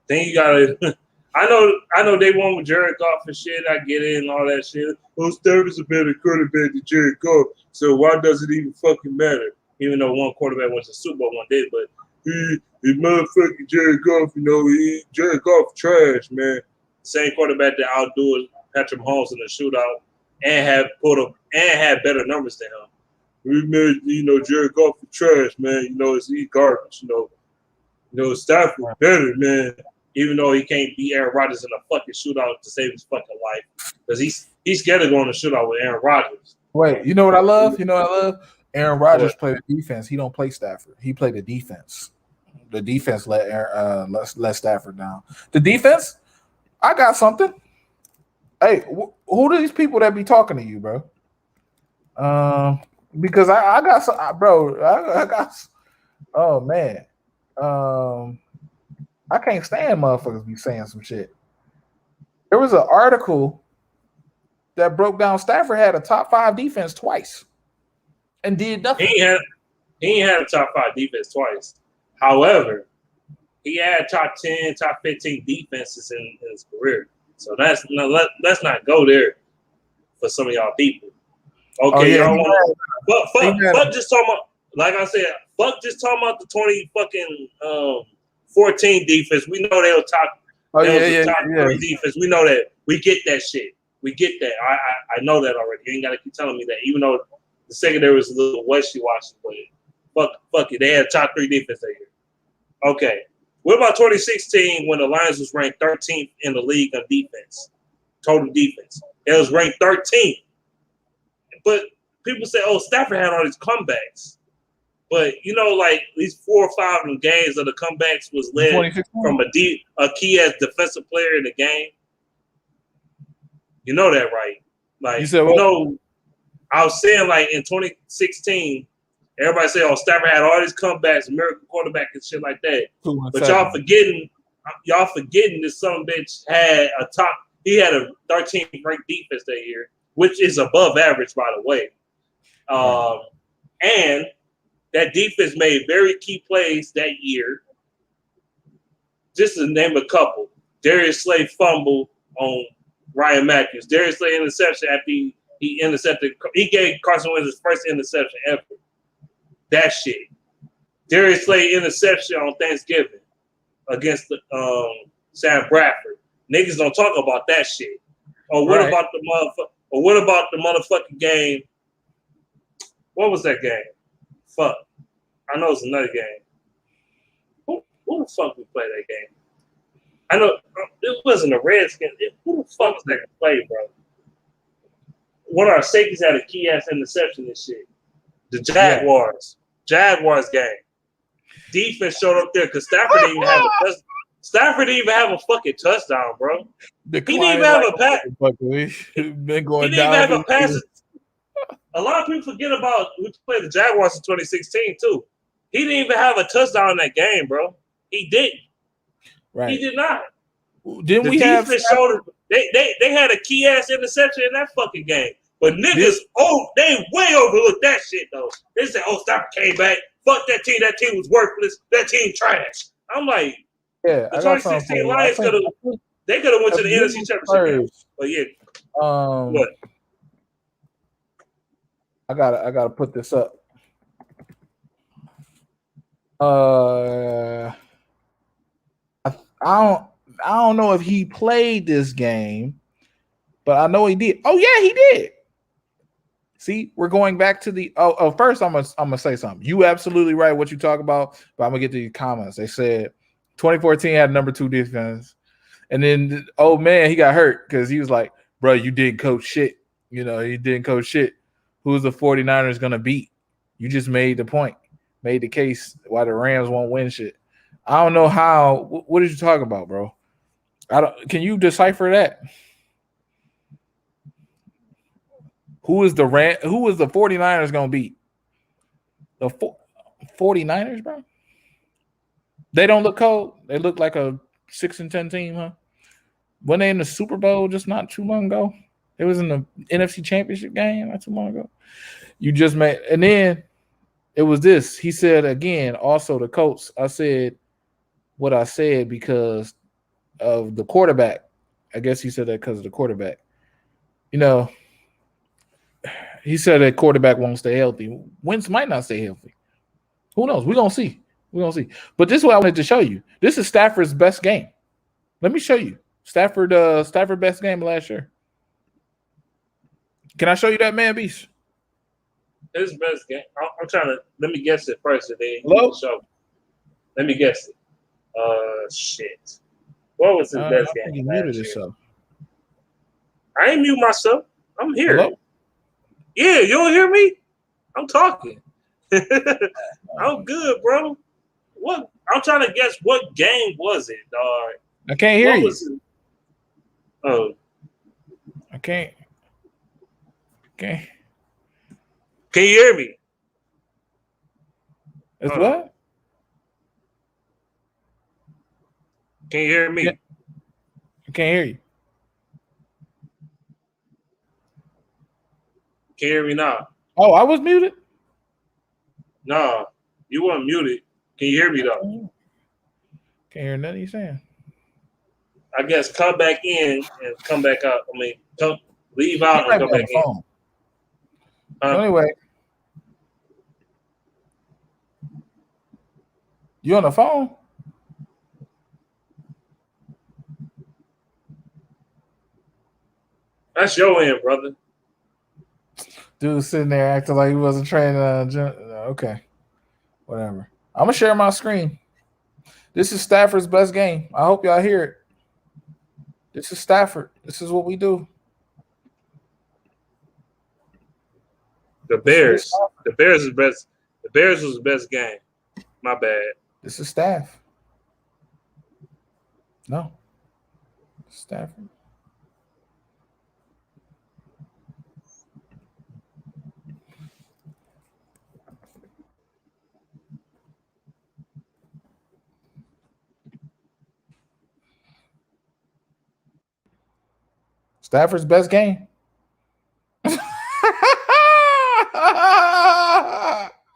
Then you gotta, I know they won with Jared Goff and shit. I get it and all that shit. Oh, Stafford's a better quarterback than Jared Goff, so why does it even fucking matter? Even though one quarterback went to the Super Bowl one day, but he motherfucking Jared Goff, Jared Goff trash, man. Same quarterback that outdoes Patrick Mahomes in the shootout and had better numbers than him. We made, Jared Goff is trash, man. He's garbage. Stafford better, man. Even though he can't beat Aaron Rodgers in a fucking shootout to save his fucking life, because he's scared of going to shootout with Aaron Rodgers. Wait, you know what I love? Aaron Rodgers played the defense. He don't play Stafford. He played the defense. The defense let Stafford down. The defense. I got something. Hey, who are these people that be talking to you, bro? Because I got some, bro. I got. Oh man. I can't stand motherfuckers be saying some shit. There was an article that broke down Stafford had a top 5 defense twice and did nothing. He ain't had a top 5 defense twice. However, he had top 10, top 15 defenses in his career. So let's not go there for some of y'all people. Okay, y'all want fuck just talking about, like I said, fuck just talking about the 20 fucking 14 defense. We know they were top. Top 3 defense. We know that. We get that shit. We get that. I know that already. You ain't gotta keep telling me that. Even though the secondary was a little wishy-washy, but fuck it. They had top 3 defense that year. Okay. What about 2016 when the Lions was ranked 13th in the league on defense, total defense? It was ranked 13th. But people say, oh, Stafford had all these comebacks. But, like these 4 or 5 games of the comebacks was led from a key-ass defensive player in the game. You know that, right? Like, You said what? I was saying, like, in 2016, everybody say, oh, Stafford had all these comebacks, miracle quarterback and shit like that. But y'all forgetting this son of a bitch he had a 13th ranked defense that year, which is above average, by the way. Right. And that defense made very key plays that year. Just to name a couple. Darius Slay fumble on Ryan Matthews. Darius Slay interception after he intercepted. He gave Carson Wentz his first interception ever. That shit. Darius Slay interception on Thanksgiving against Sam Bradford. Niggas don't talk about that shit. Or what about the motherfucking game? What was that game? Fuck. I know it's another game. Who the fuck we play that game? I know it wasn't a Redskins. Who the fuck was that play, bro? One of our safeties had a key ass interception and shit. The Jaguars. Yeah. Jaguars game. Defense showed up there because Stafford didn't even have a touchdown. Stafford didn't even have a fucking touchdown, bro. He didn't even have a pass. He didn't even have a pass. A lot of people forget about who played the Jaguars in 2016 too. He didn't even have a touchdown in that game, bro. He didn't. Right. He did not. Didn't we have they had a key ass interception in that fucking game. But niggas, they way overlooked that shit though. They said, "Oh, Stafford came back. Fuck that team. That team was worthless. That team trash." I'm like, yeah, the 2016 Lions could have went to the NFC Championship game. But yeah, what? I gotta put this up. I don't know if he played this game, but I know he did. Oh yeah, he did. See, we're going back to the first I'm gonna say something. You absolutely right what you talk about, but I'm gonna get to your comments. They said 2014 had number 2 defense, and then old man he got hurt because he was like, bro, you didn't coach shit. You know, you didn't coach shit. Who's the 49ers gonna beat? You just made the point, made the case why the Rams won't win shit. I don't know how. What did you talk about, bro? Can you decipher that? Who is the 49ers gonna beat? The 49ers, bro. They don't look cold. They look like a 6-10 team, huh? When they in the Super Bowl just not too long ago. It was in the NFC Championship game not too long ago. You just made, and then it was this. He said again, also the Colts. I said what I said because of the quarterback. I guess he said that because of the quarterback. You know, he said that quarterback won't stay healthy. Wentz might not stay healthy. Who knows? We're gonna see. But this is what I wanted to show you. This is Stafford's best game. Let me show you. Stafford best game last year. Can I show you that, man, Beast? His best game. I'm trying to let me guess it first, and then Hello? Let me guess it. Shit. What was his best game? He muted himself. I ain't mute myself. I'm here. Hello? Yeah, you don't hear me? I'm talking. I'm good, bro. What? I'm trying to guess what game was it, dog? I can't hear you. Oh. I can't. Okay. Can you hear me? It's what? Can you hear me? I can't hear you. Can you hear me now? Oh, I was muted? No, you weren't muted. Can you hear me though? Can't hear nothing you're saying. I guess come back in and come back out. I mean, leave out and come back in. So anyway, you on the phone? That's your end, brother. Dude sitting there acting like he wasn't training. Okay, whatever. I'm gonna share my screen. This is Stafford's best game. I hope y'all hear it. This is Stafford. This is what we do. The Bears. The Bears is best. The Bears was the best game. My bad. This is Staff. No. Stafford. Stafford's best game. Oh,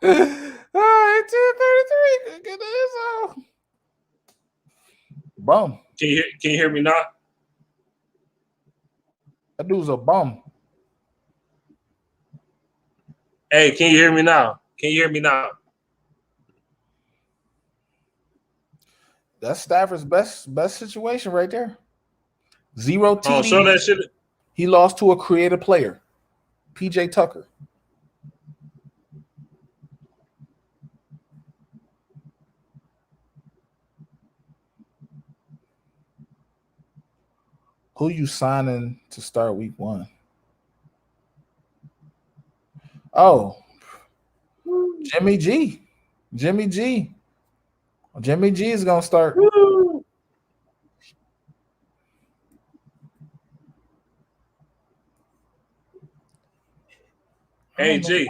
1833. Get this off. Bum. Can you hear me now? That dude's a bum. Hey, can you hear me now? Can you hear me now? That's Stafford's best situation right there. 0 TDs. Oh, show that shit. He lost to a creative player, PJ Tucker. Who you signing to start week 1? Oh, Jimmy G. Jimmy G. Jimmy G is gonna start. Woo. Hey G.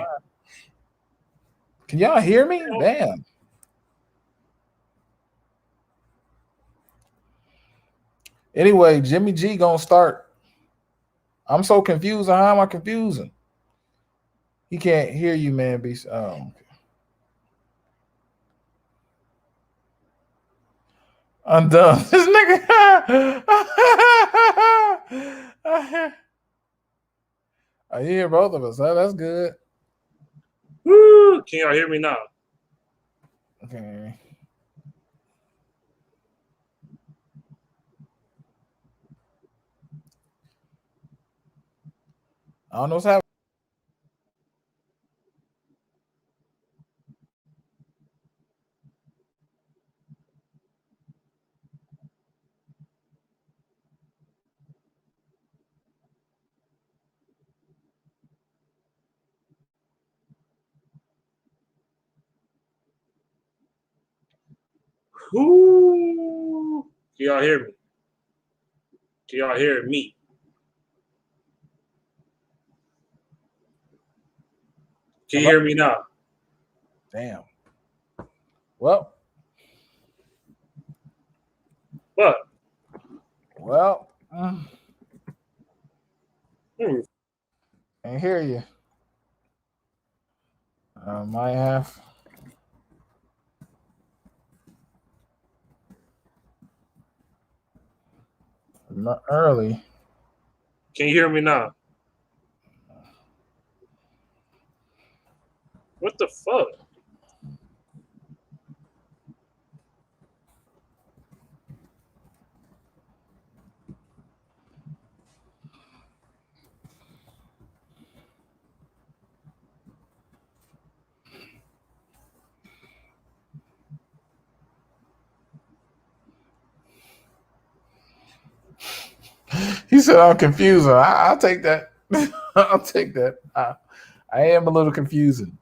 Can y'all hear me? Damn. Anyway, Jimmy G gonna start. I'm so confused. How am I confusing? He can't hear you, man. I'm done. This nigga. I hear both of us. That's good. Woo. Can y'all hear me now? Okay. I don't know what's happening. Woo. Can y'all hear me? Can y'all hear me? Can you hear me now? Damn. Well. What? Well. Can't hear you. I might have. Not early. Can you hear me now? What the fuck? He said I'm confusing. I'll take that. I'll take that. I am a little confusing.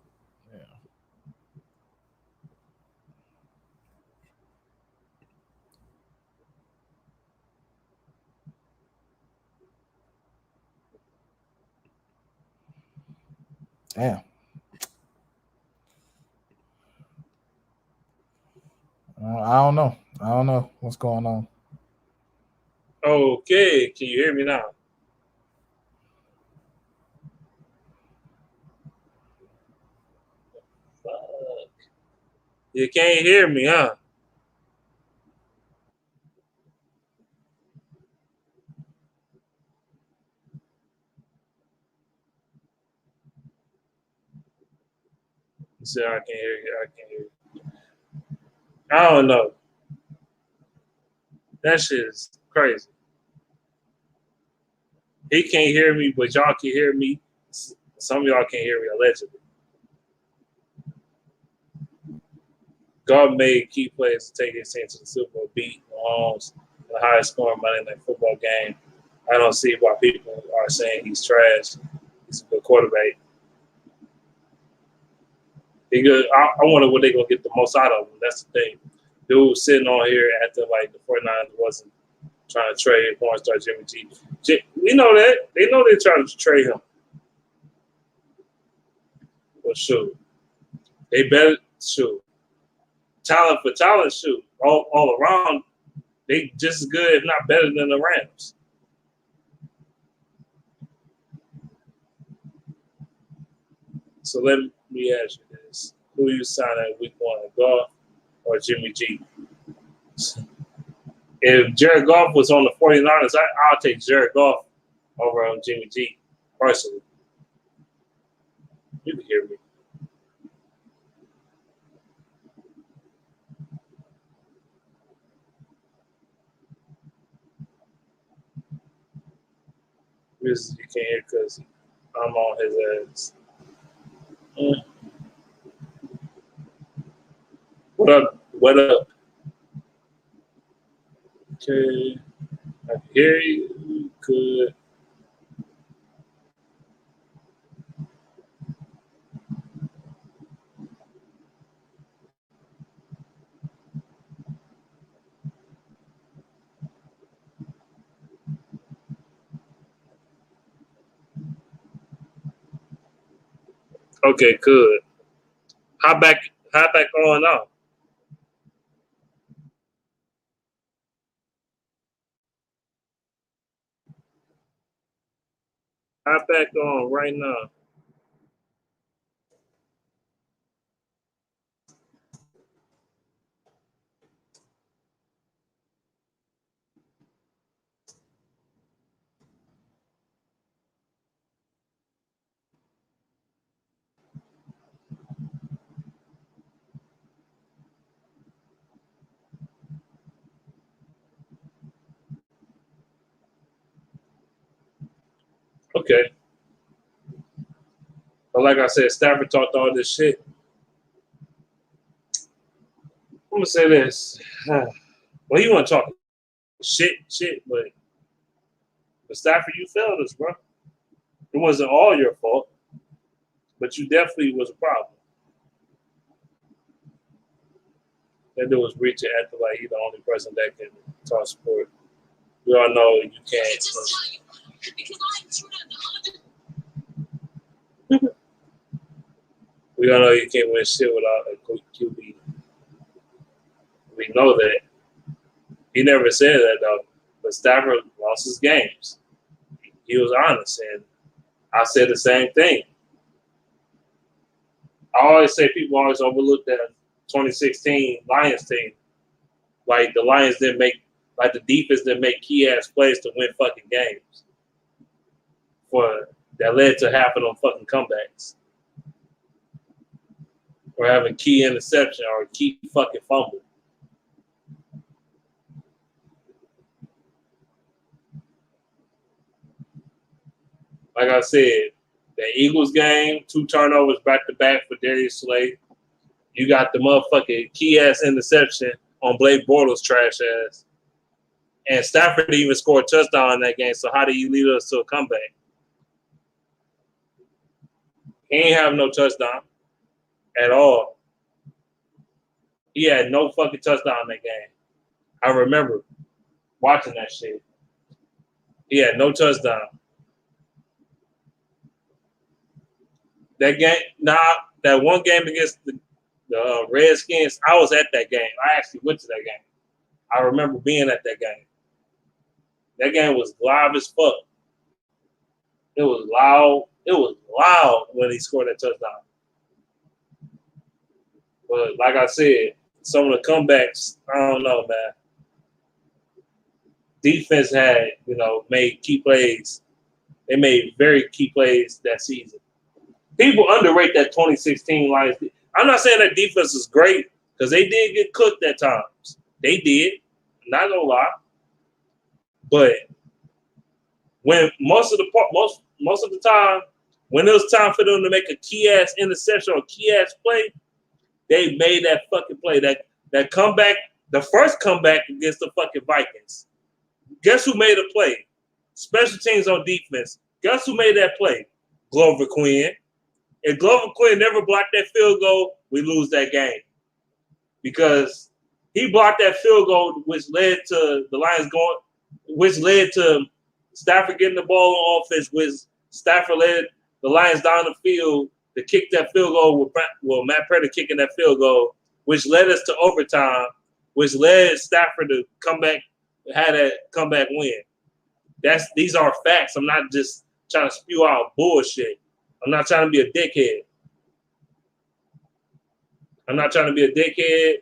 Yeah. Damn. I don't know. I don't know what's going on. Okay, can you hear me now? Fuck. You can't hear me, huh? You said I can't hear you. I can't hear you. I don't know. That shit is crazy. He can't hear me, but y'all can hear me. Some of y'all can't hear me, allegedly. God made key players to take his team to the Super Bowl, beat Mahomes, the highest scoring Monday Night Football game. I don't see why people are saying he's trash. He's a good quarterback. He good. I wonder what they're going to get the most out of him. That's the thing. Dude sitting on here acting like the 49ers wasn't trying to trade porn star Jimmy G. We know that. They know they're trying to trade him. Well, shoot. They better, shoot. Talent for talent, shoot. All around, they just as good, if not better than the Rams. So let me ask you this: who you sign at week 1, Goff or Jimmy G? If Jared Goff was on the 49ers, I'll take Jared Goff over on Jimmy G, personally. You can hear me. You can't hear because I'm on his ass. What up? What up? Okay. I can hear you. Good. Okay, good. How back on now? How back on right now? Okay. But like I said, Stafford talked all this shit. I'm gonna say this. Well, you want to talk shit, but Stafford, you failed us, bro. It wasn't all your fault, but you definitely was a problem. That dude was reaching acting like he's the only person that can talk sport. We all know you can't. We all know you can't win shit without a good QB. We know that. He never said that though. But Stafford lost his games. He was honest, and I said the same thing. I always say people always overlook that 2016 Lions team. Like the Lions didn't make, like the defense didn't make key ass plays to win fucking games. For that led to half of them fucking comebacks. Or having key interception or key fucking fumble. Like I said, the Eagles game, 2 turnovers back to back for Darius Slay. You got the motherfucking key ass interception on Blake Bortles' trash ass. And Stafford even scored a touchdown in that game. So how do you lead us to a comeback? He ain't have no touchdown at all. He had no fucking touchdown in that game. I remember watching that shit. He had no touchdown. That game, that one game against the Redskins, I was at that game. I actually went to that game. I remember being at that game. That game was live as fuck. It was loud. It was loud when he scored that touchdown. But like I said, some of the comebacks, I don't know, man. Defense had, made key plays. They made very key plays that season. People underrate that 2016 Lions. I'm not saying that defense is great because they did get cooked at times. They did. Not gonna lie. But when most of the time, when it was time for them to make a key ass interception or key ass play, they made that fucking play. That comeback, the first comeback against the fucking Vikings. Guess who made a play? Special teams on defense. Guess who made that play? Glover Quinn. If Glover Quinn never blocked that field goal, we lose that game. Because he blocked that field goal, which led to the Lions going, which led to Stafford getting the ball on offense, which Stafford led the Lions down the field to kick that field goal with Matt Prater kicking that field goal, which led us to overtime, which led Stafford to come back, had a comeback win. These are facts. I'm not just trying to spew out bullshit. I'm not trying to be a dickhead. I'm not trying to be a dickhead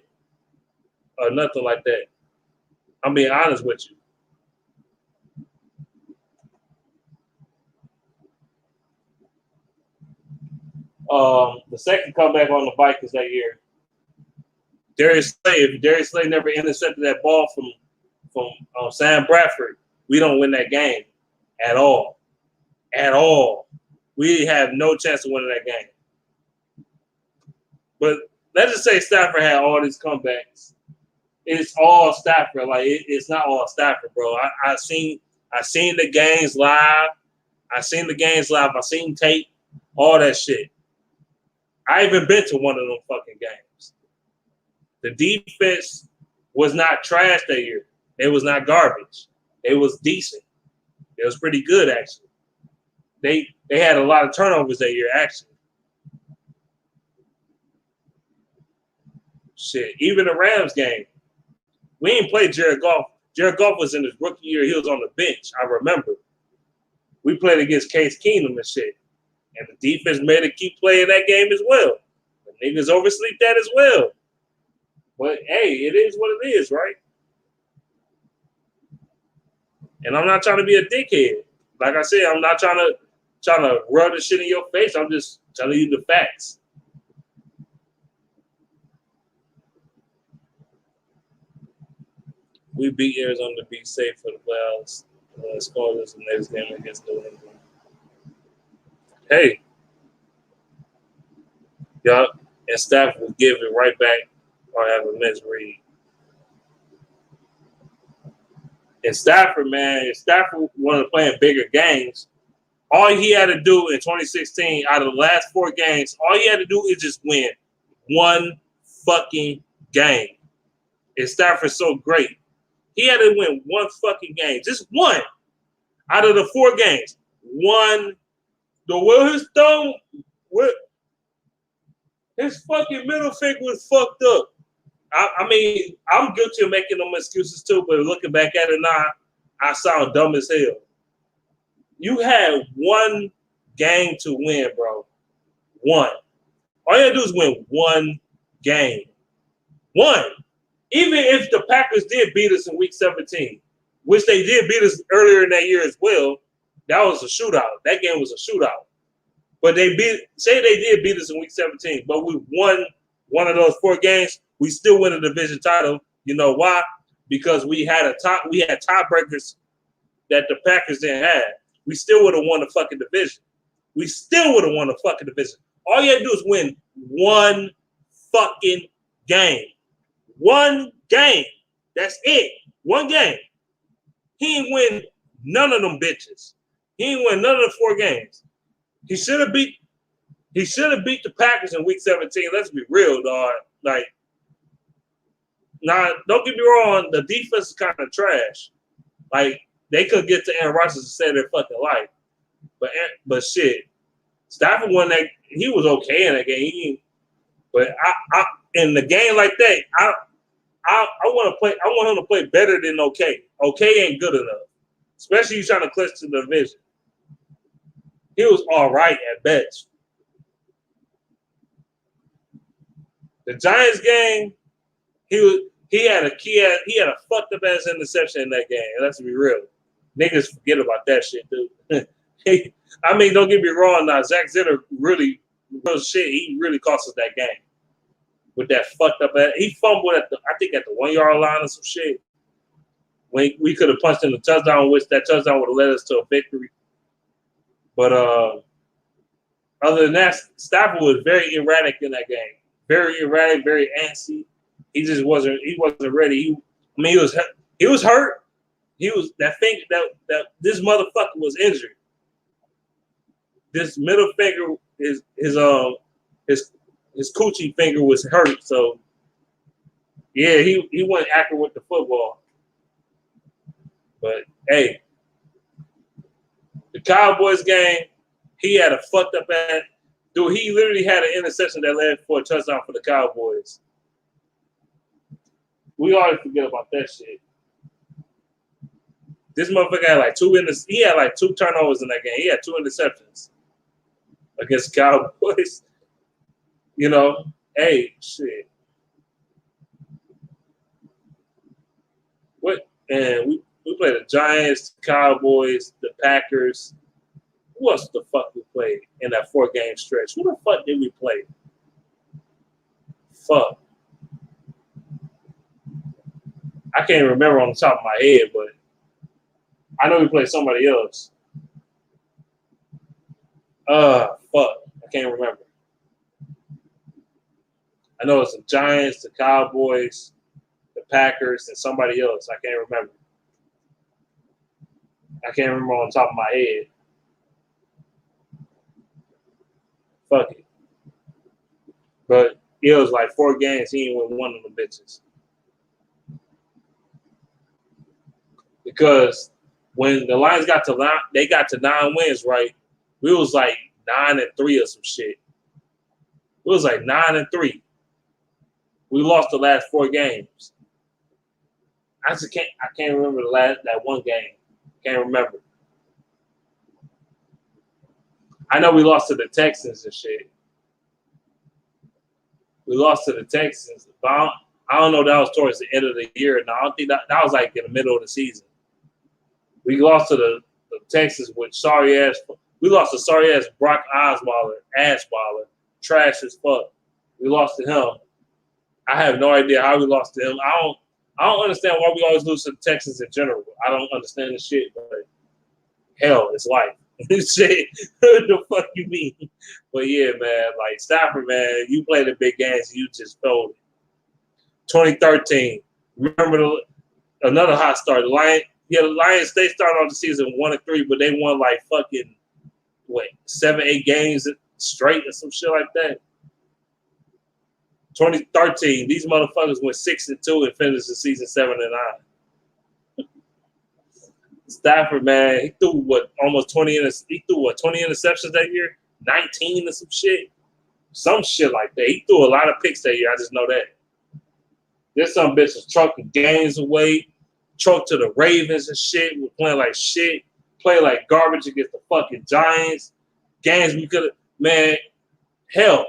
or nothing like that. I'm being honest with you. The second comeback on the Vikings that year, Darius Slay. If Darius Slay never intercepted that ball from Sam Bradford, we don't win that game at all. At all. We have no chance of winning that game. But let's just say Stafford had all these comebacks. It's all Stafford. Like it's not all Stafford, bro. I seen the games live. I seen tape, all that shit. I even been to one of them fucking games. The defense was not trash that year. It was not garbage. It was decent. It was pretty good actually. They had a lot of turnovers that year actually. Shit, even the Rams game, we ain't played Jared Goff. Jared Goff was in his rookie year. He was on the bench. I remember. We played against Case Keenum and shit. And the defense made it keep playing that game as well. The niggas oversleep that as well. But, hey, it is what it is, right? And I'm not trying to be a dickhead. Like I said, I'm not trying to rub the shit in your face. I'm just telling you the facts. We beat Arizona to be safe for the playoffs. Scoreless the next game against New England. Hey, y'all, and Stafford will give it right back or have a misread. And Stafford, man, if Stafford wanted to play in bigger games, all he had to do in 2016, out of the last 4 games, all he had to do is just win one fucking game. And Stafford's so great. He had to win one fucking game. Just one out of the 4 games. One. The way his thumb, his fucking middle finger was fucked up. I mean, I'm guilty of making them excuses too, but looking back at it now, I sound dumb as hell. You had one game to win, bro. One. All you gotta do is win one game. One. Even if the Packers did beat us in week 17, which they did beat us earlier in that year as well, that was a shootout. That game was a shootout. But they did beat us in week 17, but we won one of those 4 games, we still win a division title. You know why? Because we had tiebreakers that the Packers didn't have. We still would have won the fucking division. We still would have won the fucking division. All you had to do is win one fucking game. One game. That's it. One game. He ain't win none of them bitches. He ain't win none of the 4 games. He should have beat the Packers in week 17. Let's be real, dog. Like, now, don't get me wrong, the defense is kind of trash. Like, they could get to Aaron Rodgers and save their fucking life. But shit, Stafford won that. He was okay in that game. But I in the game like that, I want to play. I want him to play better than okay. Okay ain't good enough, especially you trying to clinch the division. He was all right at best. The Giants game, he had a fucked up ass interception in that game. Let's be real. Niggas forget about that shit, dude. I mean, don't get me wrong. Now, Zach Zitter really shit. He really cost us that game with that fucked up ass. He fumbled at the 1 yard line or some shit. When we could have punched in the touchdown, which that touchdown would have led us to a victory. But other than that, Stafford was very erratic in that game. Very erratic, very antsy. He just wasn't ready. He was hurt. He was that this motherfucker was injured. This middle finger, his coochie finger was hurt. So yeah, he wasn't accurate with the football. But hey, the Cowboys game, he had a fucked up ass. Dude, he literally had an interception that led for a touchdown for the Cowboys. We always forget about that shit. This motherfucker had like 2 turnovers in that game. He had 2 interceptions against the Cowboys. You know, Hey, shit. What? And we played the Giants, the Cowboys, the Packers. Who else the fuck we played in that 4-game stretch? Who the fuck did we play? Fuck. I can't remember on the top of my head, but I know we played somebody else. Fuck. I can't remember. I know it's the Giants, the Cowboys, the Packers, and somebody else. I can't remember. I can't remember on the top of my head. Fuck it. But it was like 4 games. He didn't win one of them bitches. Because when the Lions got to 9 wins, right? We was like 9-3 or some shit. It was like 9-3. We lost the last 4 games. I can't remember that one game. Can't remember. I know we lost to the Texans and shit. We lost to the Texans, but I don't know if that was towards the end of the year. No, I don't think that was like in the middle of the season. We lost to the Texans with we lost to sorry ass Brock Osweiler, trash as fuck. We lost to him. I have no idea how we lost to him. I don't understand why we always lose to the Texans in general. I don't understand the shit, but hell, it's life. Shit, what the fuck you mean? But yeah, man, like Stafford, man, you played the big games, you just folded. 2013, remember another hot start. The Lions, they started off the season 1-3, but they won like fucking 7-8 games straight or some shit like that. 2013, these motherfuckers went 6-2 and finished the season 7-9. Stafford, man, he threw almost 20 interceptions that year, 19 or some shit like that. He threw a lot of picks that year. I just know that. This some bitch was trucking games away, trucked to the Ravens and shit. We're playing like shit, play like garbage against the fucking Giants. Games we could have, man, hell.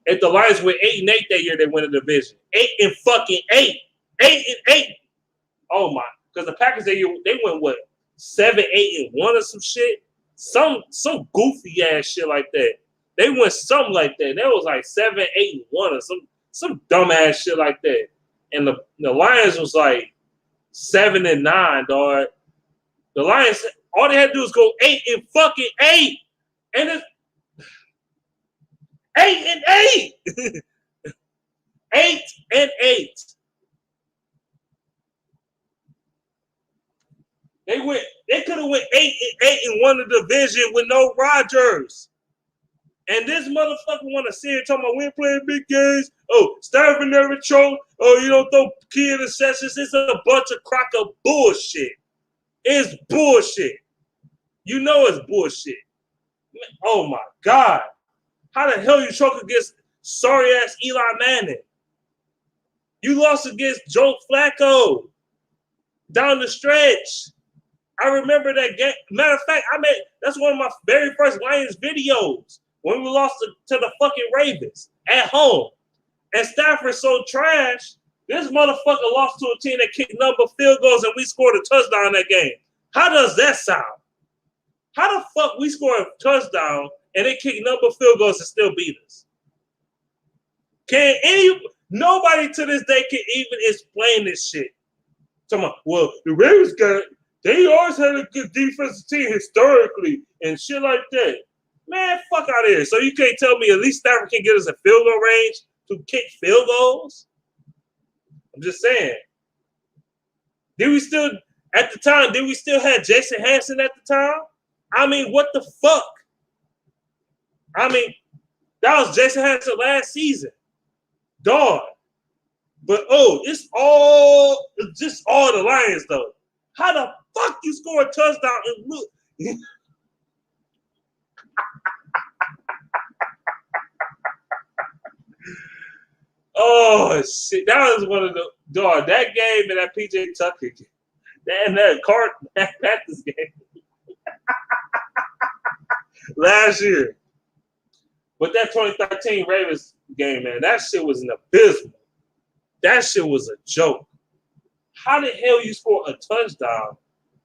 If the Lions went 8-8 that year, they win the division. 8-8. 8-8. Oh my, because the Packers that year, they went what? 7-8-1 or some shit. Some goofy ass shit like that. They went something like that. That was like 7-8-1 or some dumb ass shit like that. And the Lions was like 7-9, dog. The Lions, all they had to do was go 8-8. And it's 8-8. 8-8. They could have went 8-8 and won the division with no Rodgers. And this motherfucker want to sit here talking about we ain't playing big games. Oh, Stafford never choked. Oh, you don't throw key interceptions. It's a bunch of crock of bullshit. It's bullshit. You know it's bullshit. Oh my God. How the hell you choke against sorry ass Eli Manning? You lost against Joe Flacco down the stretch. I remember that game. Matter of fact, that's one of my very first Lions videos when we lost to the fucking Ravens at home. And Stafford's so trash, this motherfucker lost to a team that kicked number field goals and we scored a touchdown in that game. How does that sound? How the fuck we score a touchdown and they kick number field goals and still beat us? Nobody to this day can even explain this shit. Talking about, well, the Ravens they always had a good defensive team historically and shit like that. Man, fuck out of here. So you can't tell me at least Stafford can get us a field goal range to kick field goals? I'm just saying. Did we still have Jason Hanson at the time? I mean, what the fuck? I mean, that was Jason Hanson last season. Dog. But, it's just all the Lions, though. How the fuck you score a touchdown and look? Oh, shit. That was one of the, dog, that game and that PJ Tucker game. And that Panthers game last year. But that 2013 Ravens game, man, that shit was an abysmal. That shit was a joke. How the hell you score a touchdown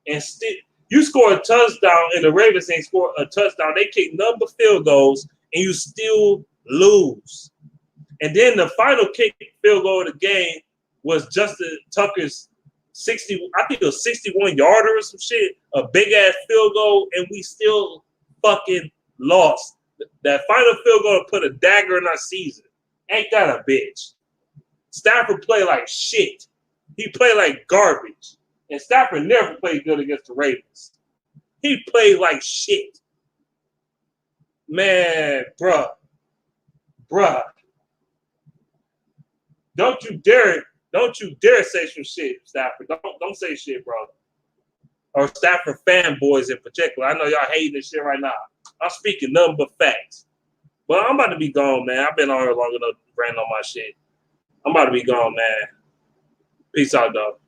and still you score a touchdown and the Ravens ain't score a touchdown? They kick number field goals and you still lose. And then the final kick field goal of the game was Justin Tucker's 60, I think it was 61-yarder or some shit, a big ass field goal, and we still fucking lost. That final field goal put a dagger in our season. Ain't that a bitch? Stafford played like shit. He played like garbage. And Stafford never played good against the Ravens. He played like shit. Man, bruh. Don't you dare say some shit, Stafford. Don't say shit, bro. Or Stafford fanboys in particular. I know y'all hating this shit right now. I'm speaking nothing but facts. But I'm about to be gone, man. I've been on here long enough to brand on my shit. I'm about to be gone, man. Peace out, dog.